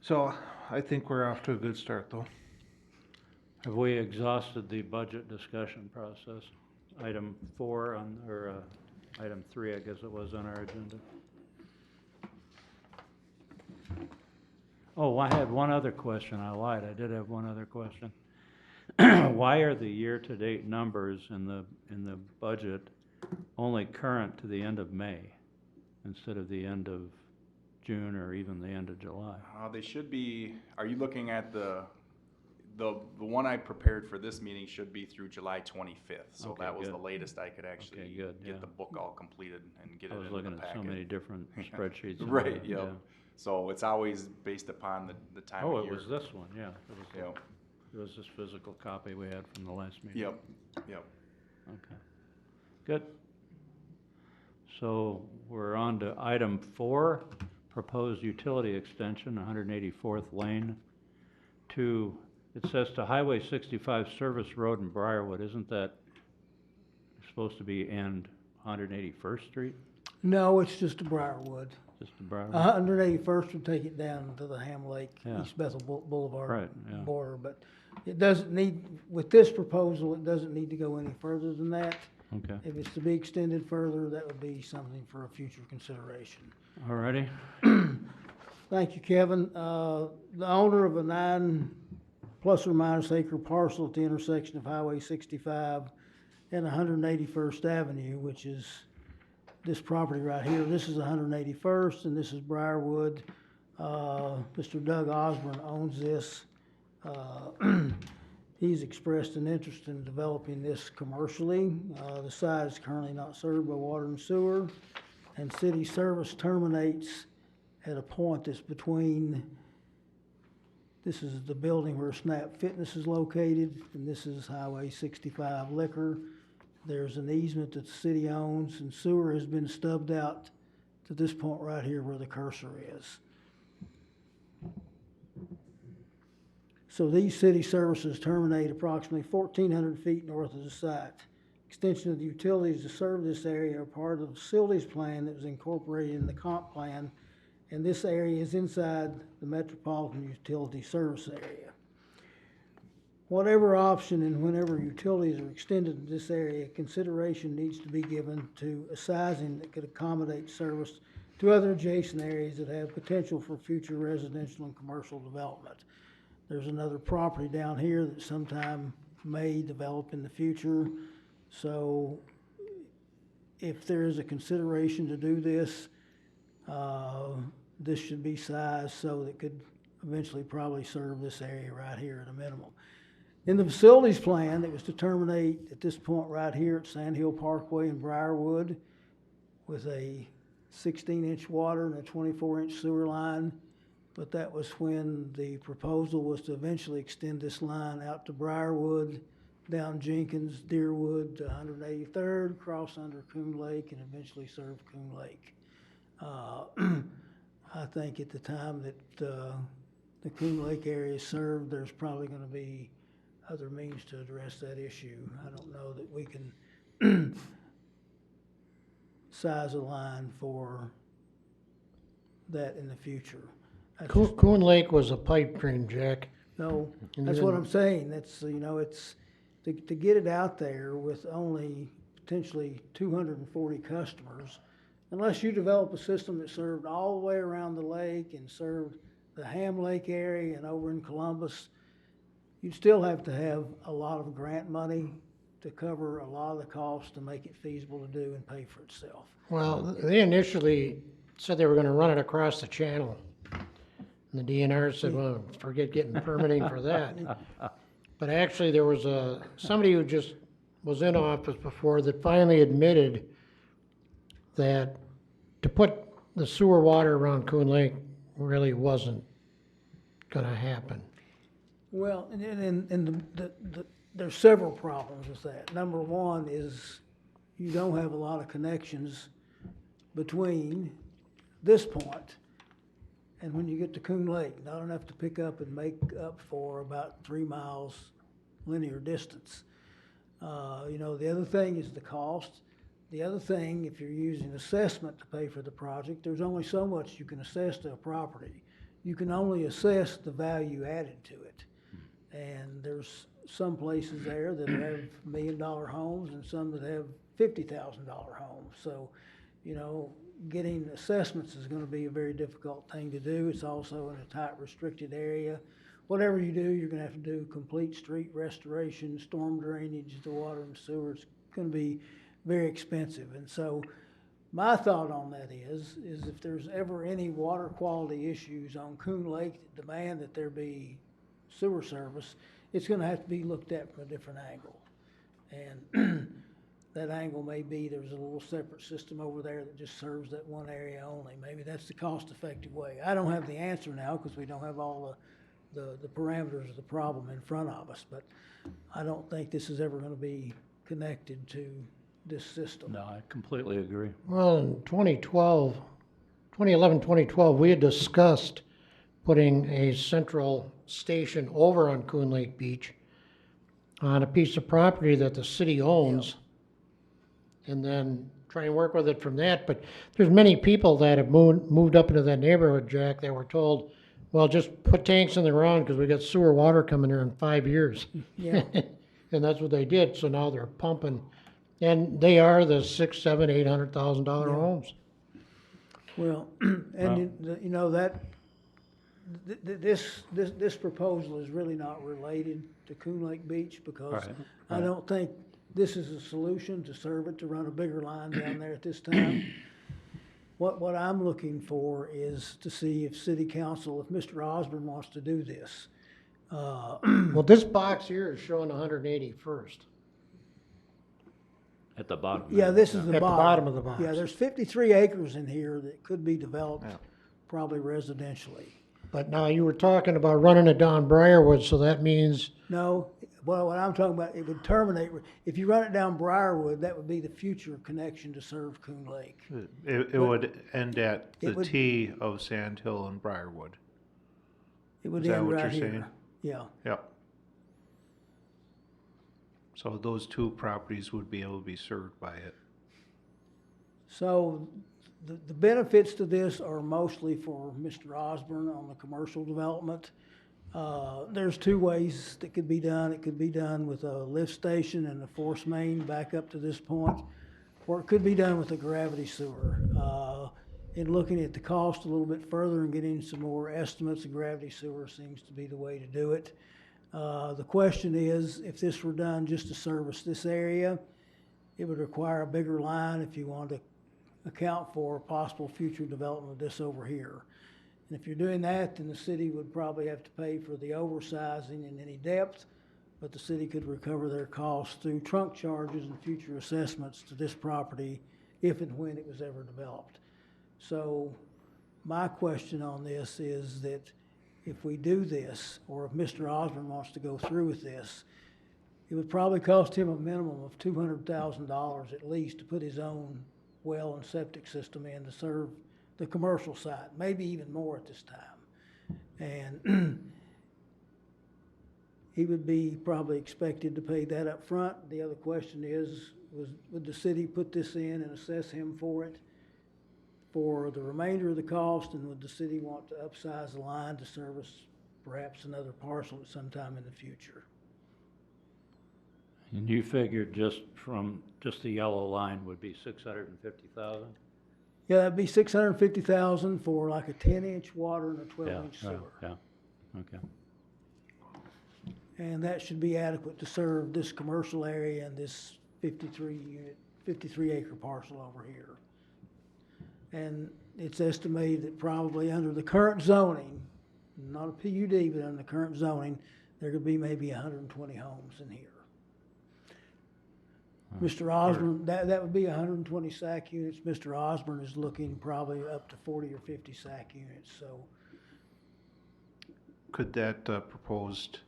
So I think we're off to a good start, though. Have we exhausted the budget discussion process? Item 4 item 3, I guess it was on our agenda. Oh, I had one other question. I lied. I did have one other question. Why are the year-to-date numbers in the budget only current to the end of May instead of the end of June or even the end of July? They should be, are you looking at the one I prepared for this meeting should be through July 25th. So Okay, that was good. the latest I could actually Okay, good, yeah. get the book all completed and get it I was in the looking at so packet. many different spreadsheets. in Right, there, yep. yeah. So it's always based upon the time Oh, of it year. was this one, yeah. Yep, It was this physical copy we had from the last meeting. yep, yep. Okay, good. So we're on to item 4, proposed utility extension, 184th Lane to, it says to Highway 65 Service Road in Briarwood. Isn't that supposed to be end 181st Street? No, it's just a Briarwood. Just to Briarwood? 181st would take it down to the Ham Lake, Yeah. East Bethel Boulevard Right, yeah. border, but it doesn't need, with this proposal, it doesn't need to go any further than that. Okay, If it's to be extended further, that would be something for a future consideration. all righty. Thank you, Kevin. The owner of a 9 plus or minus acre parcel at the intersection of Highway 65 and 181st Avenue, which is this property right here. This is 181st and this is Briarwood. Mr. Doug Osborne owns this. He's expressed an interest in developing this commercially. The site is currently not served by water and sewer, and city service terminates at a point that's between, this is the building where Snap Fitness is located, and this is Highway 65 Liquor. There's an easement that the city owns, and sewer has been stubbed out to this point right here where the cursor is. So these city services terminate approximately 1,400 feet north of the site. Extension of the utilities to serve this area are part of the facilities plan that was incorporated in the comp plan, and this area is inside the metropolitan utility service area. Whatever option and whenever utilities are extended to this area, consideration needs to be given to a sizing that could accommodate service to other adjacent areas that have potential for future residential and commercial development. There's another property down here that sometime may develop in the future. So if there is a consideration to do this, this should be sized so that it could eventually probably serve this area right here at a minimum. In the facilities plan, it was to terminate at this point right here at Sand Hill Parkway in Briarwood with a 16-inch water and a 24-inch sewer line. But that was when the proposal was to eventually extend this line out to Briarwood, down Jenkins, Deerwood to 183rd, cross under Coon Lake, and eventually serve Coon Lake. I think at the time that the Coon Lake area is served, there's probably going to be other means to address that issue. I don't know that we can size a line for that in the future. That's just- Coon Lake was a pipe dream, Jack. No, And that's you what didn't- I'm saying, that's, you know, it's, to get it out there with only potentially 240 customers, unless you develop a system that served all the way around the lake and served the Ham Lake area and over in Columbus, you'd still have to have a lot of grant money to cover a lot of the costs to make it feasible to do and pay for itself. Well, they initially said they were gonna run it across the channel. And the DNR said, well, forget getting permitting for that. But actually, there was somebody who just was in office before that finally admitted that to put the sewer water around Coon Lake really wasn't gonna happen. Well, and there's several problems with that. Number one is you don't have a lot of connections between this point and when you get to Coon Lake, not enough to pick up and make up for about 3 miles linear distance. You know, the other thing is the cost. The other thing, if you're using assessment to pay for the project, there's only so much you can assess to a property. You can only assess the value added to it. And there's some places there that have $1 million homes and some that have $50,000 homes. So, you know, getting assessments is gonna be a very difficult thing to do. It's also in a tight, restricted area. Whatever you do, you're gonna have to do complete street restoration, storm drainage, the water and sewer. It's gonna be very expensive. And so my thought on that is if there's ever any water quality issues on Coon Lake that demand that there be sewer service, it's gonna have to be looked at from a different angle. And that angle may be there's a little separate system over there that just serves that one area only. Maybe that's the cost-effective way. I don't have the answer now because we don't have all the parameters of the problem in front of us, but I don't think this is ever gonna be connected to this system. No, I completely agree. Well, in 2011, 2012, we had discussed putting a central station over on Coon Lake Beach on a piece of property that the city owns, and then try and work with it from that. But there's many people that have moved up into that neighborhood, Jack, that were told, well, just put tanks in the ground because we got sewer water coming there in 5 years. Yeah. And that's what they did, so now they're pumping, and they are the $600,000, $700,000, $800,000 homes. Well, and you know, that, this proposal is really not related to Coon Lake Beach because Right, I right. don't think this is a solution to serve it, to run a bigger line down there at this time. What I'm looking for is to see if city council, if Mr. Osborne wants to do this. Well, this box here is showing 181st. At the bottom. Yeah, there, this is yeah. the At the bottom. bottom of the box. Yeah, there's 53 acres in here that could be developed, probably residentially. But now you were talking about running it down Briarwood, so that means, No, well, what I'm talking about, it would terminate, if you run it down Briarwood, that would be the future connection to serve Coon Lake. It would end at It the would- T of Sand Hill and Briarwood. It would Is that end what right you're here. saying? Yeah, Yep. So those two properties would be able to be served by it. so the benefits to this are mostly for Mr. Osborne on the commercial development. There's two ways that could be done. It could be done with a lift station and a force main back up to this point, or it could be done with a gravity sewer. In looking at the cost a little bit further and getting some more estimates, a gravity sewer seems to be the way to do it. The question is, if this were done just to service this area, it would require a bigger line if you want to account for possible future development of this over here. And if you're doing that, then the city would probably have to pay for the oversizing and any depth. but the city could recover their costs through trunk charges and future assessments to this property if and when it was ever developed. So my question on this is that if we do this, or if Mr. Osborne wants to go through with this, it would probably cost him a minimum of $200,000 at least to put his own well and septic system in to serve the commercial side, maybe even more at this time. And he would be probably expected to pay that up front. The other question is, would the city put this in and assess him for it for the remainder of the cost, and would the city want to upsize the line to service perhaps another parcel at some time in the future? And you figured just the yellow line would be 650,000? Yeah, that'd be 650,000 for like a 10-inch water and a 12-inch sewer. Yeah, okay. And that should be adequate to serve this commercial area and this 53 acre parcel over here. And it's estimated that probably under the current zoning, not a PUD, but under the current zoning, there could be maybe 120 homes in here. Mr. Osborne, that would be 120 SAC units. Mr. Osborne is looking probably up to 40 or 50 SAC units, so. Could that proposed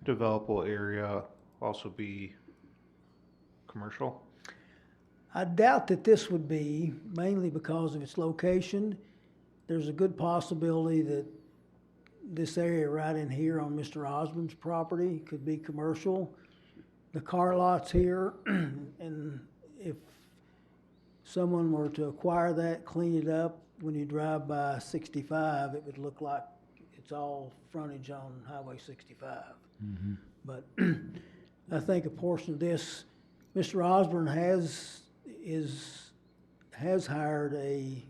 developable area also be commercial? I doubt that this would be, mainly because of its location. There's a good possibility that this area right in here on Mr. Osborne's property could be commercial. The car lot's here, and if someone were to acquire that, clean it up, when you drive by 65, it would look like it's all frontage on Highway 65. Mm-hmm. But I think a portion of this, Mr. Osborne has hired a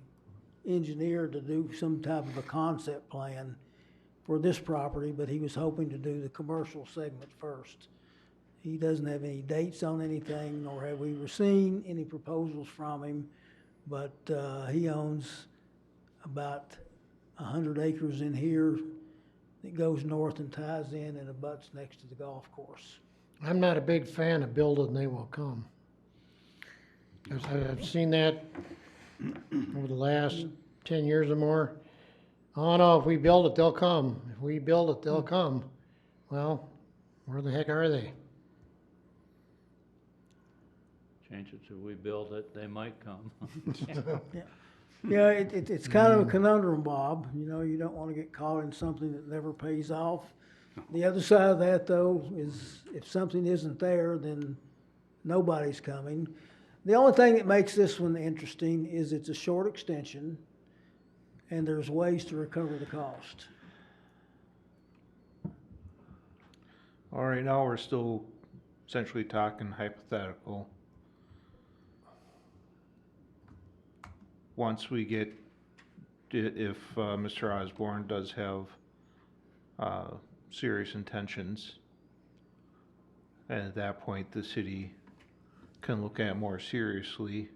engineer to do some type of a concept plan for this property, but he was hoping to do the commercial segment first. He doesn't have any dates on anything, nor have we seen any proposals from him, but he owns about 100 acres in here that goes north and ties in and abuts next to the golf course. I'm not a big fan of build it and they will come. I've seen that over the last 10 years or more. Oh no, if we build it, they'll come. If we build it, they'll come. Well, where the heck are they? Change it to we build it, they might come. Yeah, it's kind of a conundrum, Bob. You know, you don't want to get caught in something that never pays off. The other side of that, though, is if something isn't there, then nobody's coming. The only thing that makes this one interesting is it's a short extension, and there's ways to recover the cost. All right, now we're still essentially talking hypothetical. Once we get, if Mr. Osborne does have serious intentions, and at that point the city can look at it more seriously.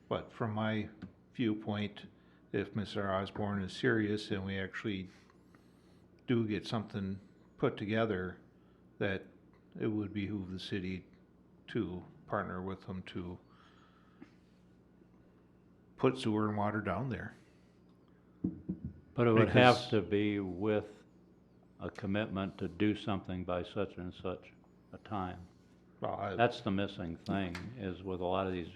But from my viewpoint, if Mr. Osborne is serious and we actually do get something put together, that it would behoove the city to partner with them to put sewer and water down there. But it would Because- have to be with a commitment to do something by such and such a time. Well, That's the missing thing, is with a lot of these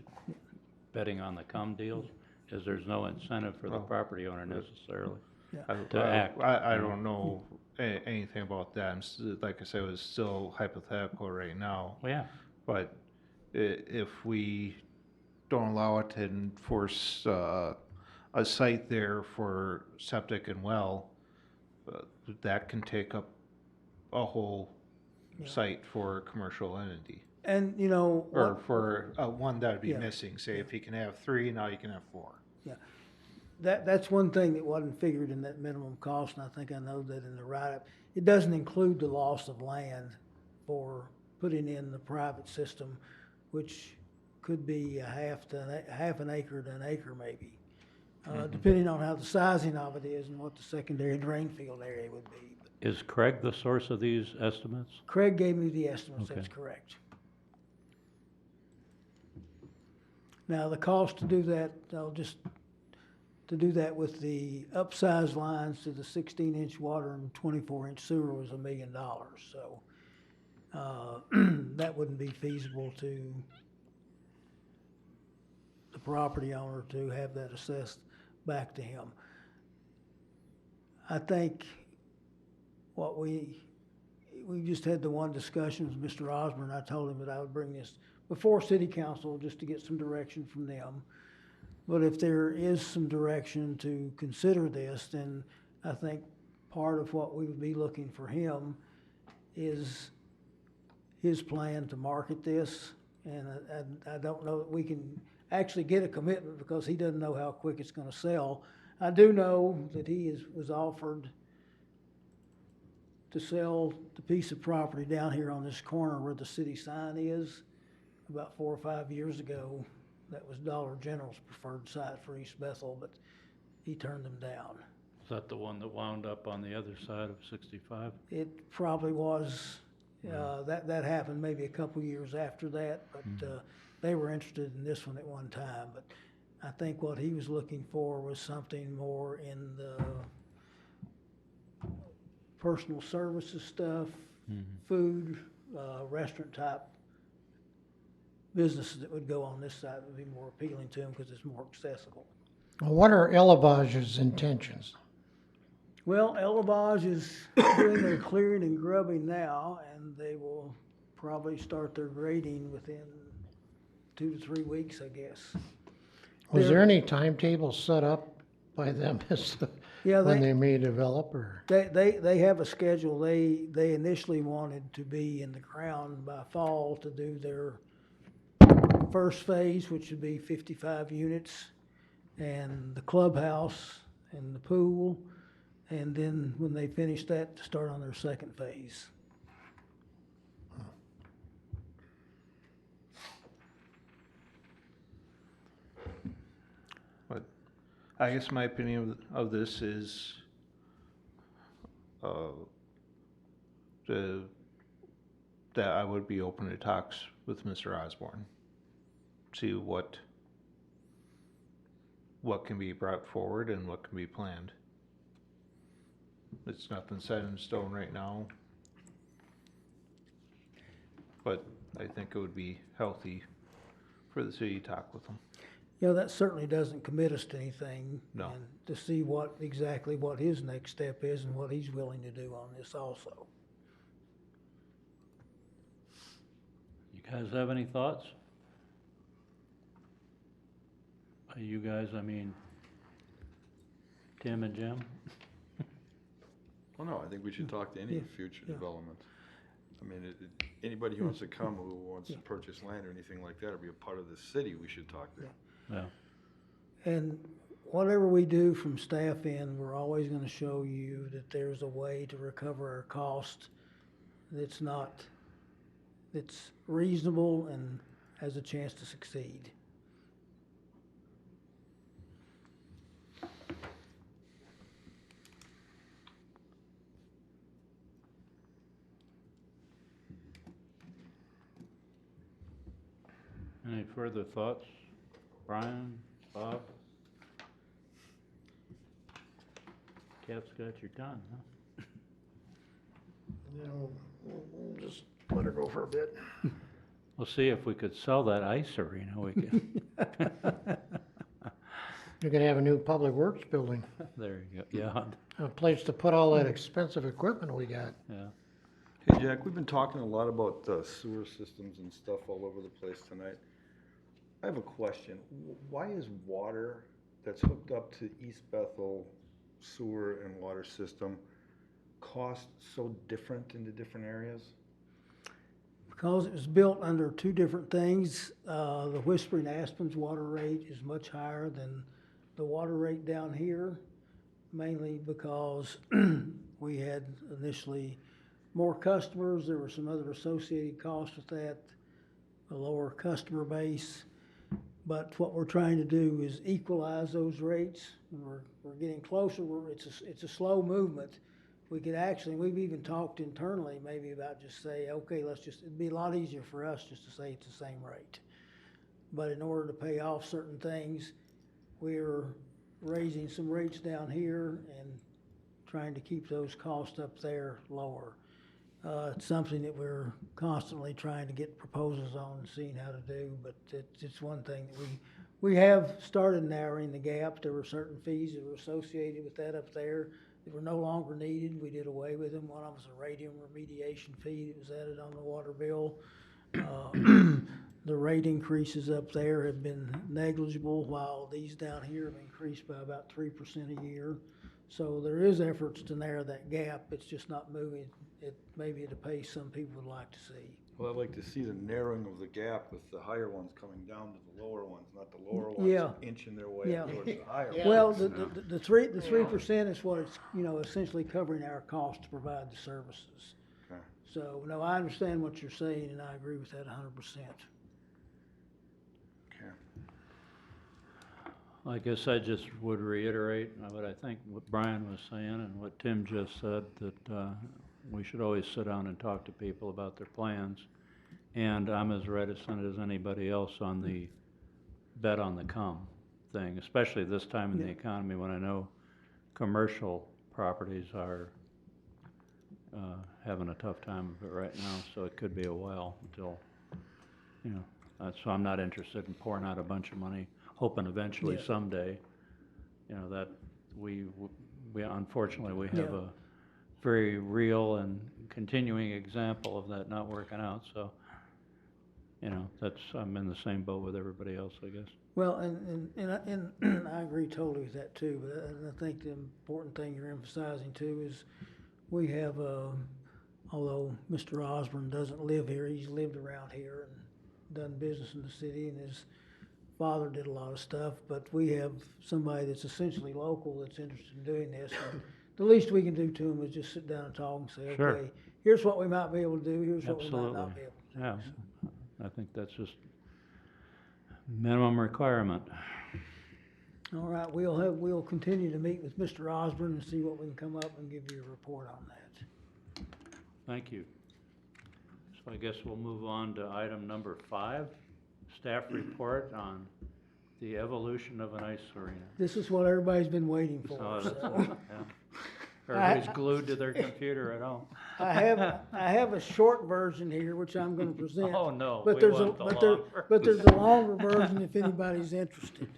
betting on the come deals, is there's no incentive for the Well, property owner necessarily. I act, I you know. don't know anything about that. Like I said, it was still hypothetical right now. Well, yeah, But if we don't allow it and force a site there for septic and well, that can take up a whole Yeah. site for a commercial entity. And, you know, Or for one that would be Yeah. missing. Say if he can have 3, now you can have 4. that's one thing that wasn't figured in that minimum cost, and I think I know that in the write-up. It doesn't include the loss of land for putting in the private system, which could be half an acre to an acre maybe, depending on how the sizing of it is and what the secondary drain field area would be. But Is Craig the source of these estimates? Craig gave me the estimates, that's Okay. correct. Now, the cost to do that, to do that with the upsized lines to the 16-inch water and 24-inch sewer was $1 million, so, that wouldn't be feasible to the property owner to have that assessed back to him. I think what we just had the one discussion with Mr. Osborne. I told him that I would bring this before city council just to get some direction from them. But if there is some direction to consider this, then I think part of what we would be looking for him is his plan to market this. And I don't know that we can actually get a commitment because he doesn't know how quick it's gonna sell. I do know that he was offered to sell the piece of property down here on this corner where the city sign is about 4 or 5 years ago. That was Dollar General's preferred site for East Bethel, but he turned them down. Is that the one that wound up on the other side of 65? It probably was, that happened maybe a couple years after that, but they were interested in this one at one time. But I think what he was looking for was something more in the personal services stuff, food, restaurant type businesses that would go on this side would be more appealing to him because it's more accessible. What are Elevage's intentions? Well, Elevage is doing their clearing and grubbing now, and they will probably start their grading within 2 to 3 weeks, I guess. Was there any timetable set up by them as to Yeah, when they may develop, or? They have a schedule. They initially wanted to be in the ground by fall to do their first phase, which would be 55 units, and the clubhouse and the pool, and then when they finish that, to start on their second phase. But I guess my opinion of this is, that I would be open to talks with Mr. Osborne. See what can be brought forward and what can be planned. It's nothing set in stone right now, but I think it would be healthy for the city to talk with them. You know, that certainly doesn't commit us to anything. No. And to see exactly what his next step is and what he's willing to do on this also. You guys have any thoughts? You guys, I mean, Tim and Jim? Well, no, I think we should talk to any Yeah, future yeah. development. I mean, anybody who wants to come, who wants to purchase land or anything like that, or be a part of the city, we should talk to. Yeah. And whatever we do from staff end, we're always gonna show you that there's a way to recover our cost that's reasonable and has a chance to succeed. Any further thoughts? Brian, Bob? Cat's got your tongue, huh? You know, we'll just let her go for a bit. We'll see if we could sell that ice arena, we could. You're gonna have a new public works building, There you go, yeah, a place to put all that expensive equipment we got. yeah. Hey, Jack, we've been talking a lot about sewer systems and stuff all over the place tonight. I have a question. Why is water that's hooked up to East Bethel sewer and water system cost so different in the different areas? Because it was built under two different things, the Whispering Aspen's water rate is much higher than the water rate down here, mainly because we had initially more customers. There were some other associated costs with that, a lower customer base. But what we're trying to do is equalize those rates. We're getting closer. It's a slow movement, we could actually, we've even talked internally maybe about just say, okay, it'd be a lot easier for us just to say it's the same rate. But in order to pay off certain things, we're raising some rates down here and trying to keep those costs up there lower. It's something that we're constantly trying to get proposals on and seeing how to do, but it's one thing that we have started narrowing the gap. There were certain fees that were associated with that up there that were no longer needed. We did away with them. One of them was a radium remediation fee that was added on the water bill. The rate increases up there have been negligible, while these down here have increased by about 3% a year. So there is efforts to narrow that gap. It's just not moving maybe at a pace some people would like to see. Well, I'd like to see the narrowing of the gap with the higher ones coming down to the lower ones, not the lower Yeah. ones inching their way Yeah. up towards the higher Yeah. ones. Well, the 3% is what it's, essentially covering our cost to provide the services. Okay. So, no, I understand what you're saying, and I agree with that 100%. Okay. I guess I just would reiterate what I think what Brian was saying and what Tim just said, that we should always sit down and talk to people about their plans. And I'm as reticent as anybody else on the bet on the come thing, especially this time in the Yeah. economy when I know commercial properties are having a tough time of it right now, so it could be a while until, so I'm not interested in pouring out a bunch of money, hoping eventually Yeah. someday, that we unfortunately, we have Yeah. a very real and continuing example of that not working out, so, I'm in the same boat with everybody else, I guess. Well, and I agree totally with that too, but I think the important thing you're emphasizing too is we have, although Mr. Osborne doesn't live here, he's lived around here and done business in the city, and his father did a lot of stuff, but we have somebody that's essentially local that's interested in doing this. And the least we can do to him is just sit down and talk and say, Sure. okay, here's what we might be able to do, here's what we might Absolutely. not be able to do. Yeah, I think that's just minimum requirement. All right, we'll continue to meet with Mr. Osborne and see what we can come up and give you a report on that. Thank you. So I guess we'll move on to item number 5, staff report on the evolution of an ice arena. This is what everybody's been waiting for. Oh, that's so. it, yeah. Everybody's glued to their computer at home. I have a short version here, which I'm gonna present. Oh, no, But we there's want the but long but there's a longer version if anybody's interested.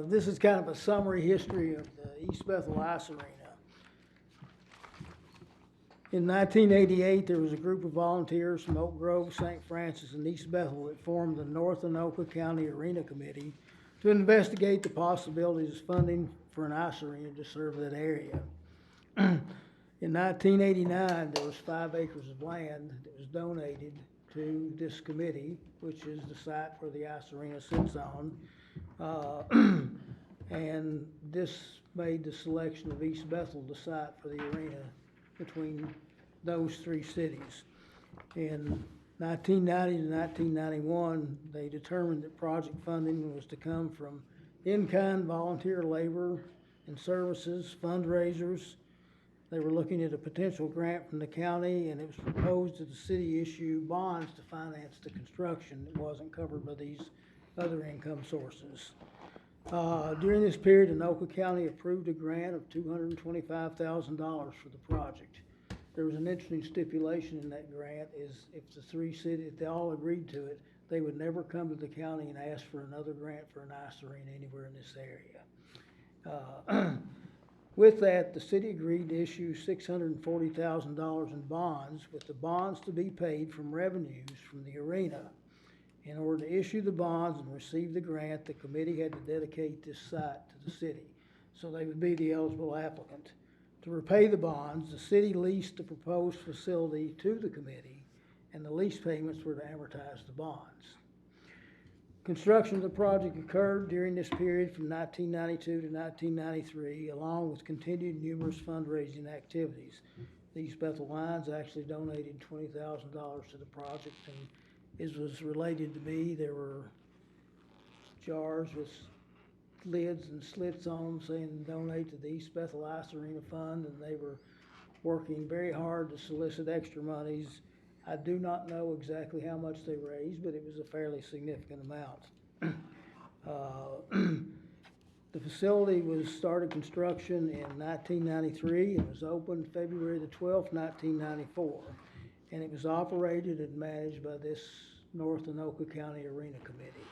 This is kind of a summary history of the East Bethel Ice Arena. In 1988, there was a group of volunteers from Oak Grove, St. Francis, and East Bethel that formed the North Anoka County Arena Committee to investigate the possibilities of funding for an ice arena to serve that area. In 1989, there was 5 acres of land that was donated to this committee, which is the site where the ice arena sits on. And this made the selection of East Bethel the site for the arena between those 3 cities. In 1990 to 1991, they determined that project funding was to come from in-kind volunteer labor and services, fundraisers. They were looking at a potential grant from the county, and it was proposed that the city issue bonds to finance the construction that wasn't covered by these other income sources. During this period, Anoka County approved a grant of $225,000 for the project. There was an interesting stipulation in that grant is if the 3 cities, if they all agreed to it, they would never come to the county and ask for another grant for an ice arena anywhere in this area. With that, the city agreed to issue $640,000 in bonds, with the bonds to be paid from revenues from the arena. In order to issue the bonds and receive the grant, the committee had to dedicate this site to the city, so they would be the eligible applicant. To repay the bonds, the city leased the proposed facility to the committee, and the lease payments were to amortize the bonds. Construction of the project occurred during this period from 1992 to 1993, along with continued numerous fundraising activities. The East Bethel Lions actually donated $20,000 to the project, and as was related to me, there were jars with lids and slits on them saying donate to the East Bethel Ice Arena Fund, and they were working very hard to solicit extra monies. I do not know exactly how much they raised, but it was a fairly significant amount. The facility was started construction in 1993 and was opened February the 12th, 1994. And it was operated and managed by this North Anoka County Arena Committee.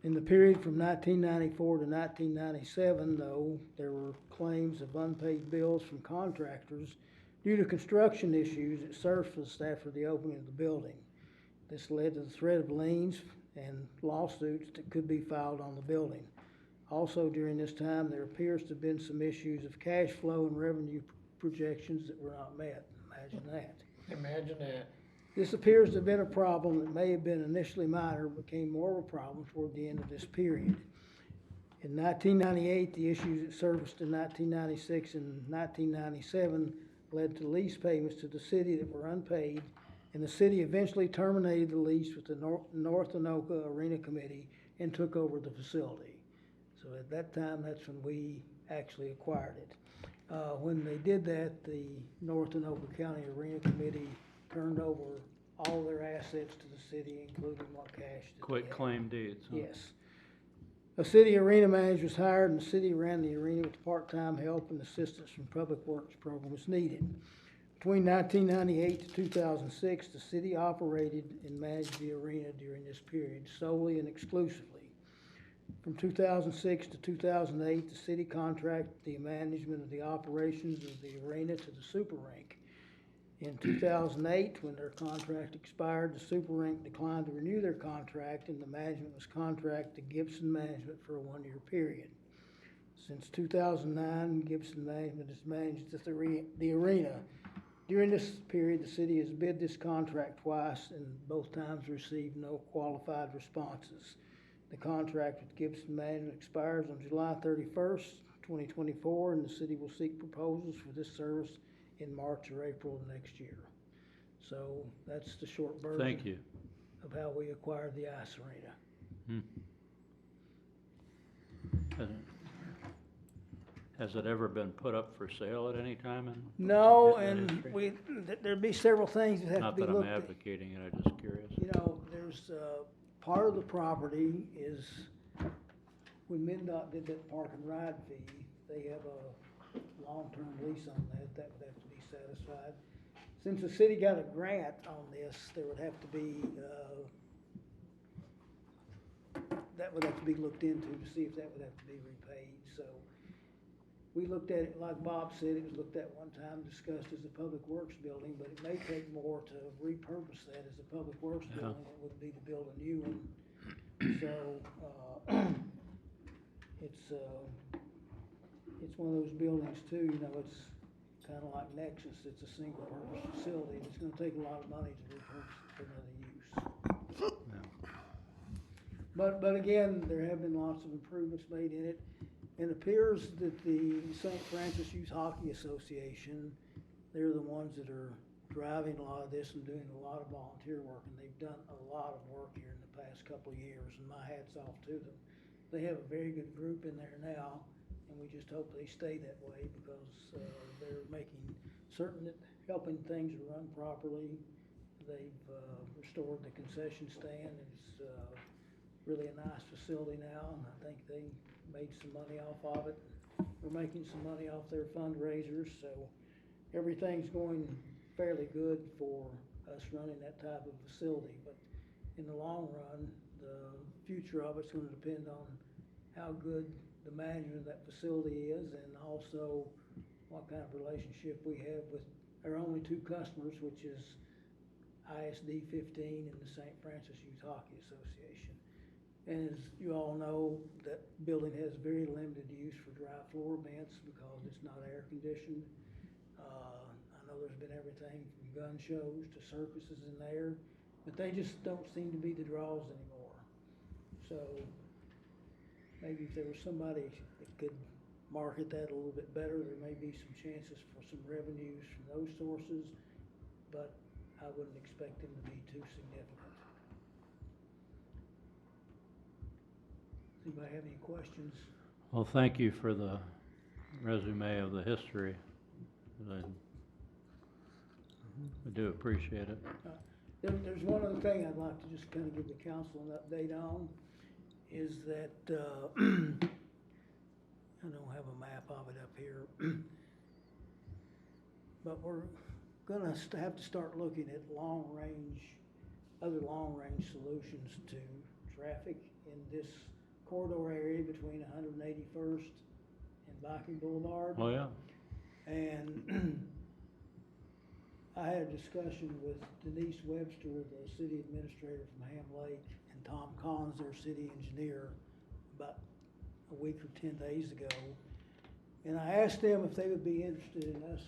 In the period from 1994 to 1997, though, there were claims of unpaid bills from contractors due to construction issues that surfaced after the opening of the building. This led to the threat of liens and lawsuits that could be filed on the building. Also during this time, there appears to have been some issues of cash flow and revenue projections that were not met. Imagine that. Imagine that. This appears to have been a problem that may have been initially minor, but became more of a problem toward the end of this period. In 1998, the issues that surfaced in 1996 and 1997 led to lease payments to the city that were unpaid, and the city eventually terminated the lease with the North Anoka Arena Committee and took over the facility. So at that time, that's when we actually acquired it. When they did that, the North Anoka County Arena Committee turned over all their assets to the city, including what cash that they Quit had. claim deeds, huh? Yes. A city arena manager was hired, and the city ran the arena with part-time help and assistance from Public Works program as needed. Between 1998 to 2006, the city operated and managed the arena during this period solely and exclusively. From 2006 to 2008, the city contracted the management of the operations of the arena to the Super Rink. In 2008, when their contract expired, the Super Rink declined to renew their contract, and the management was contracted to Gibson Management for a one-year period. Since 2009, Gibson Management has managed the arena. During this period, the city has bid this contract twice, and both times received no qualified responses. The contract with Gibson Management expires on July 31st, 2024, and the city will seek proposals for this service in March or April of next year. So that's the short version. Thank you. Of how we acquired the ice arena. Has it ever been put up for sale at any time in? No, in and history? there'd be several things that have Not to be that I'm looked at. advocating it, I'm just curious. You know, there's, part of the property is, when MnDOT did that park and ride fee, they have a long-term lease on that, that would have to be satisfied. Since the city got a grant on this, there would have to be, that would have to be looked into to see if that would have to be repaid, so. We looked at it, like Bob said, it was looked at one time, discussed as a public works building, but it may take more to repurpose that as a public works building than it would be to build a new one. So, it's one of those buildings too, you know, it's kinda like Nexus, it's a single purpose facility, and it's gonna take a lot of money to repurpose it for another use. But again, there have been lots of improvements made in it. It appears that the St. Francis Youth Hockey Association, they're the ones that are driving a lot of this and doing a lot of volunteer work, and they've done a lot of work here in the past couple of years, and my hat's off to them. They have a very good group in there now, and we just hope they stay that way because they're making certain that helping things run properly. They've restored the concession stand, and it's really a nice facility now, and I think they made some money off of it. We're making some money off their fundraisers, so everything's going fairly good for us running that type of facility. But in the long run, the future of it's gonna depend on how good the management of that facility is, and also what kind of relationship we have with our only two customers, which is ISD 15 and the St. Francis Youth Hockey Association. And as you all know, that building has very limited use for dry floor events because it's not air conditioned. I know there's been everything from gun shows to circuses in there, but they just don't seem to be the draws anymore. So maybe if there was somebody that could market that a little bit better, there may be some chances for some revenues from those sources, but I wouldn't expect them to be too significant. Does anybody have any questions? Well, thank you for the resume of the history 'cause I do appreciate it. There's one other thing I'd like to just kind of give the council an update on, is that, I don't have a map of it up here. But we're gonna have to start looking at other long-range solutions to traffic in this corridor area between 181st and Viking Boulevard. Oh, yeah. And I had a discussion with Denise Webster, the city administrator from Ham Lake, and Tom Collins, their city engineer, about a week or 10 days ago. And I asked them if they would be interested in us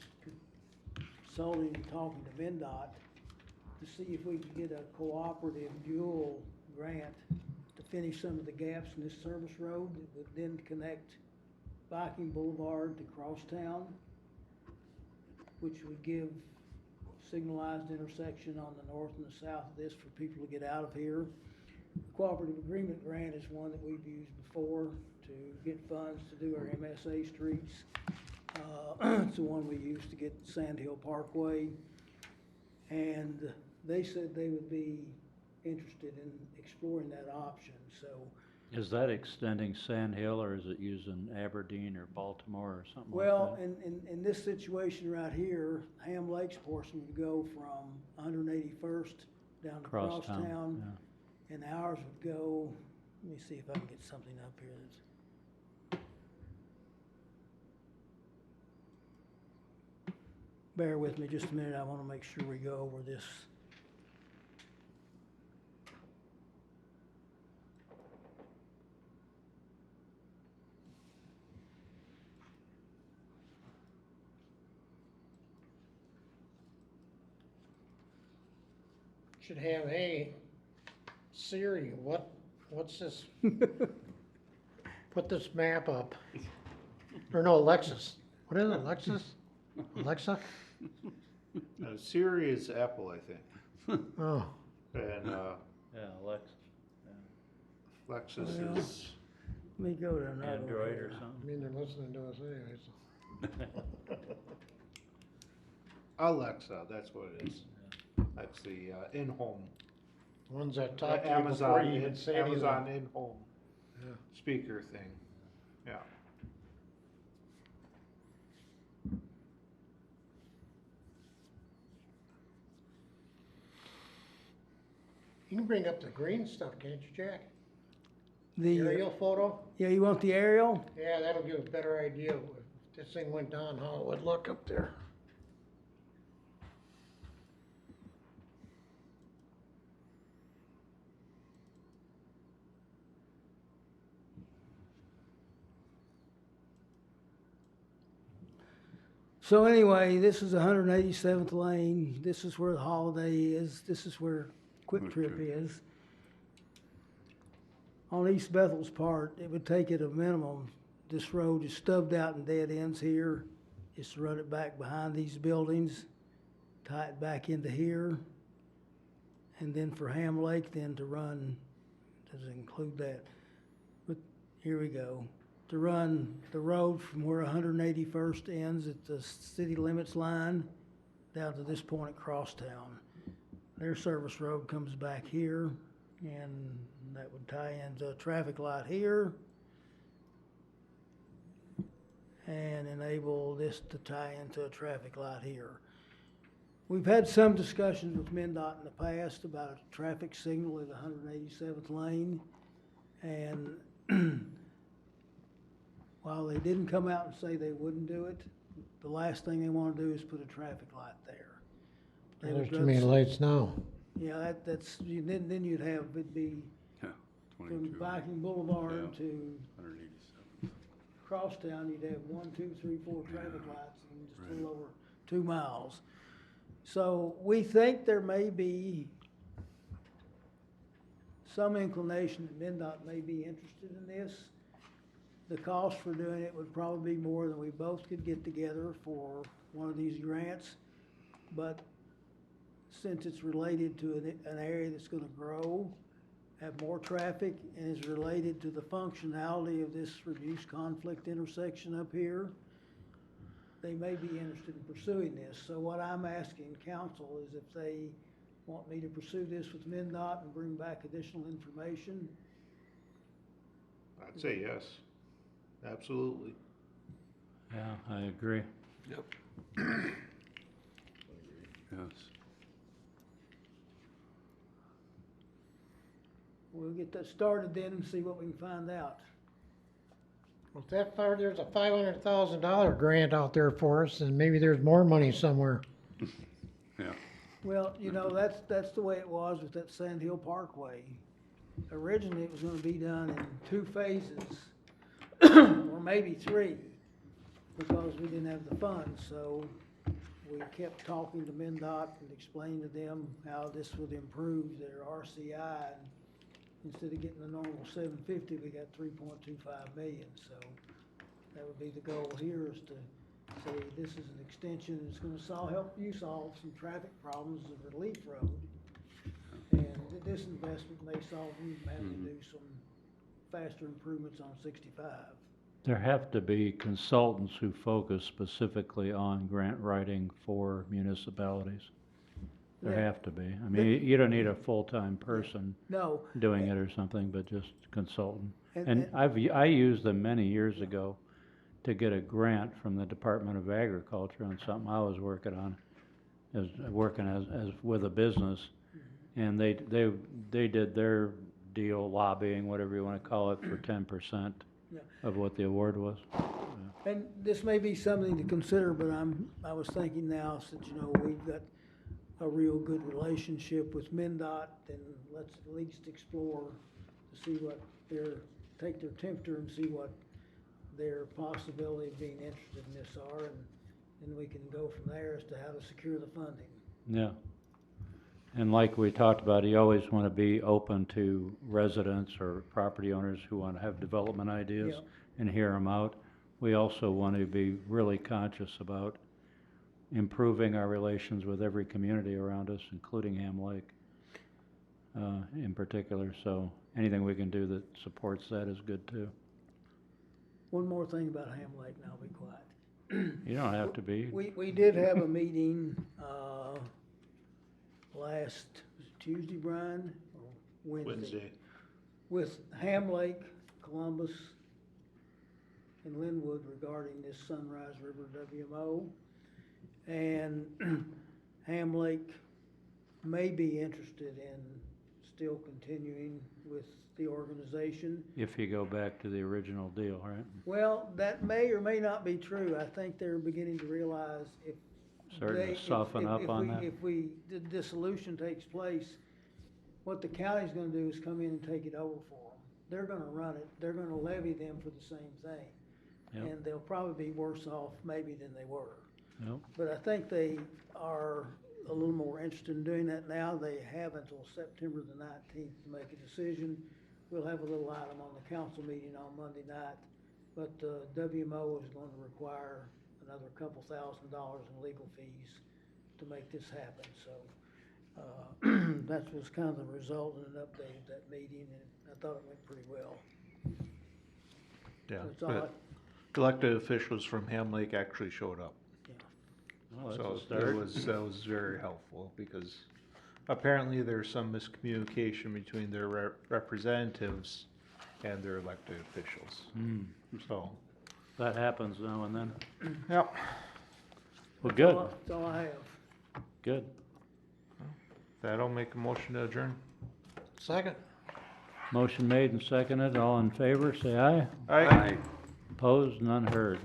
consulting and talking to MnDOT to see if we could get a cooperative dual grant to finish some of the gaps in this service road that would then connect Viking Boulevard to Crosstown, which would give signalized intersection on the north and the south of this for people to get out of here. The cooperative agreement grant is one that we've used before to get funds to do our MSA streets. It's the one we used to get Sand Hill Parkway. And they said they would be interested in exploring that option, so. Is that extending Sand Hill, or is it using Aberdeen or Baltimore or something like Well, that? in this situation right here, Ham Lake's portion would go from 181st down to Crosstown, Crosstown. yeah. And ours would go, let me see if I can get something up here that's. Bear with me just a minute, I wanna make sure we go over this. Should have, hey, Siri, what's this? Put this map up. Or no, Alexis. What is it, Alexis? Alexa? Siri is Apple, I think. Oh, And, Yeah, Lex, Lexus Well, is, Let me go to another one Android here. or I something. mean, they're listening to us anyways. Alexa, that's what it is. That's the, in-home. Ones that talk to you before Amazon, you even say anything. Amazon in-home Yeah. speaker thing, yeah. You can bring up the green stuff, can't you, Jack? The, Aerial photo? yeah, you want the aerial? Yeah, that'll give a better idea of if this thing went down, how it would look up there. So anyway, this is 187th Lane, this is where the Holiday is, this is where Quick Trip is. On East Bethel's part, it would take it a minimum, this road is stubbed out and dead ends here, is to run it back behind these buildings, tie it back into here, and then for Ham Lake then to run, does it include that? But here we go. To run the road from where 181st ends at the city limits line down to this point at Crosstown. Their service road comes back here, and that would tie into a traffic light here and enable this to tie into a traffic light here. We've had some discussions with MnDOT in the past about a traffic signal at 187th lane, and while they didn't come out and say they wouldn't do it, the last thing they want to do is put a traffic light there. They There's would too rather many s- lights now. Yeah, then you'd have, it'd be Yeah, from 22, Viking Boulevard Yeah. to 187. Crosstown, you'd have 1, 2, 3, 4 traffic lights in just a Right. little over 2 miles. So we think there may be some inclination that MnDOT may be interested in this. The cost for doing it would probably be more than we both could get together for one of these grants. But since it's related to an area that's gonna grow, have more traffic, and is related to the functionality of this reduced conflict intersection up here, they may be interested in pursuing this. So what I'm asking council is if they want me to pursue this with MnDOT and bring back additional information. I'd say yes, absolutely. Yeah, I agree. Yes. We'll get that started then and see what we can find out. If that far, there's a $500,000 grant out there for us, and maybe there's more money somewhere. Yeah. Well, you know, that's the way it was with that Sand Hill Parkway. Originally, it was gonna be done in 2 phases, or maybe 3, because we didn't have the funds, so we kept talking to MnDOT and explaining to them how this would improve their RCI, and instead of getting the normal 750, we got 3.25 million, so that would be the goal here, is to say, this is an extension, it's gonna help you solve some traffic problems of Relief Road. And this investment may solve you having to do some faster improvements on 65. There have to be consultants who focus specifically on grant writing for municipalities. There Yeah. have to be. I mean, you don't need a full-time person No. doing it or something, but just consultant. And- And I used them many years ago to get a grant from the Department of Agriculture on something I was working on, working as with a business. And they did their deal, lobbying, whatever you wanna call it, for 10% Yeah. of what the award was. And this may be something to consider, but I was thinking now, since, you know, we've got a real good relationship with MnDOT, then let's at least explore to see what take their temperature and see what their possibility of being interested in this are, and we can go from there as to how to secure the funding. Yeah. And like we talked about, you always wanna be open to residents or property owners who wanna have development ideas Yeah. and hear them out. We also want to be really conscious about improving our relations with every community around us, including Ham Lake, in particular. So anything we can do that supports that is good too. One more thing about Ham Lake, and I'll be quiet. You don't have to be. We did have a meeting, last, was it Tuesday, Brian, or Wednesday. with Ham Lake, Columbus, and Linwood regarding this Sunrise River WMO. And Ham Lake may be interested in still continuing with the organization. If you go back to the original deal, right? Well, that may or may not be true. I think they're beginning to realize if Starting to soften up on that? If the dissolution takes place, what the county's gonna do is come in and take it over for them. They're gonna run it, they're gonna levy them for the same thing. Yep. And they'll probably be worse off maybe than they were. Yep. But I think they are a little more interested in doing that now. They have until September the 19th to make a decision. We'll have a little item on the council meeting on Monday night, but WMO is going to require another couple $1,000s in legal fees to make this happen. So that was kind of the result and an update of that meeting, and I thought it went pretty well. Yeah, That's all but elected officials from Ham Lake actually showed up. Well, that's So a start. that was very helpful, because apparently there's some miscommunication between their representatives and their elected officials. So, That happens now and then. yep. Well, good, That's all I have. good. That'll make a motion to adjourn. Second? Motion made and seconded. All in favor, say aye. Aye. Opposed, none heard.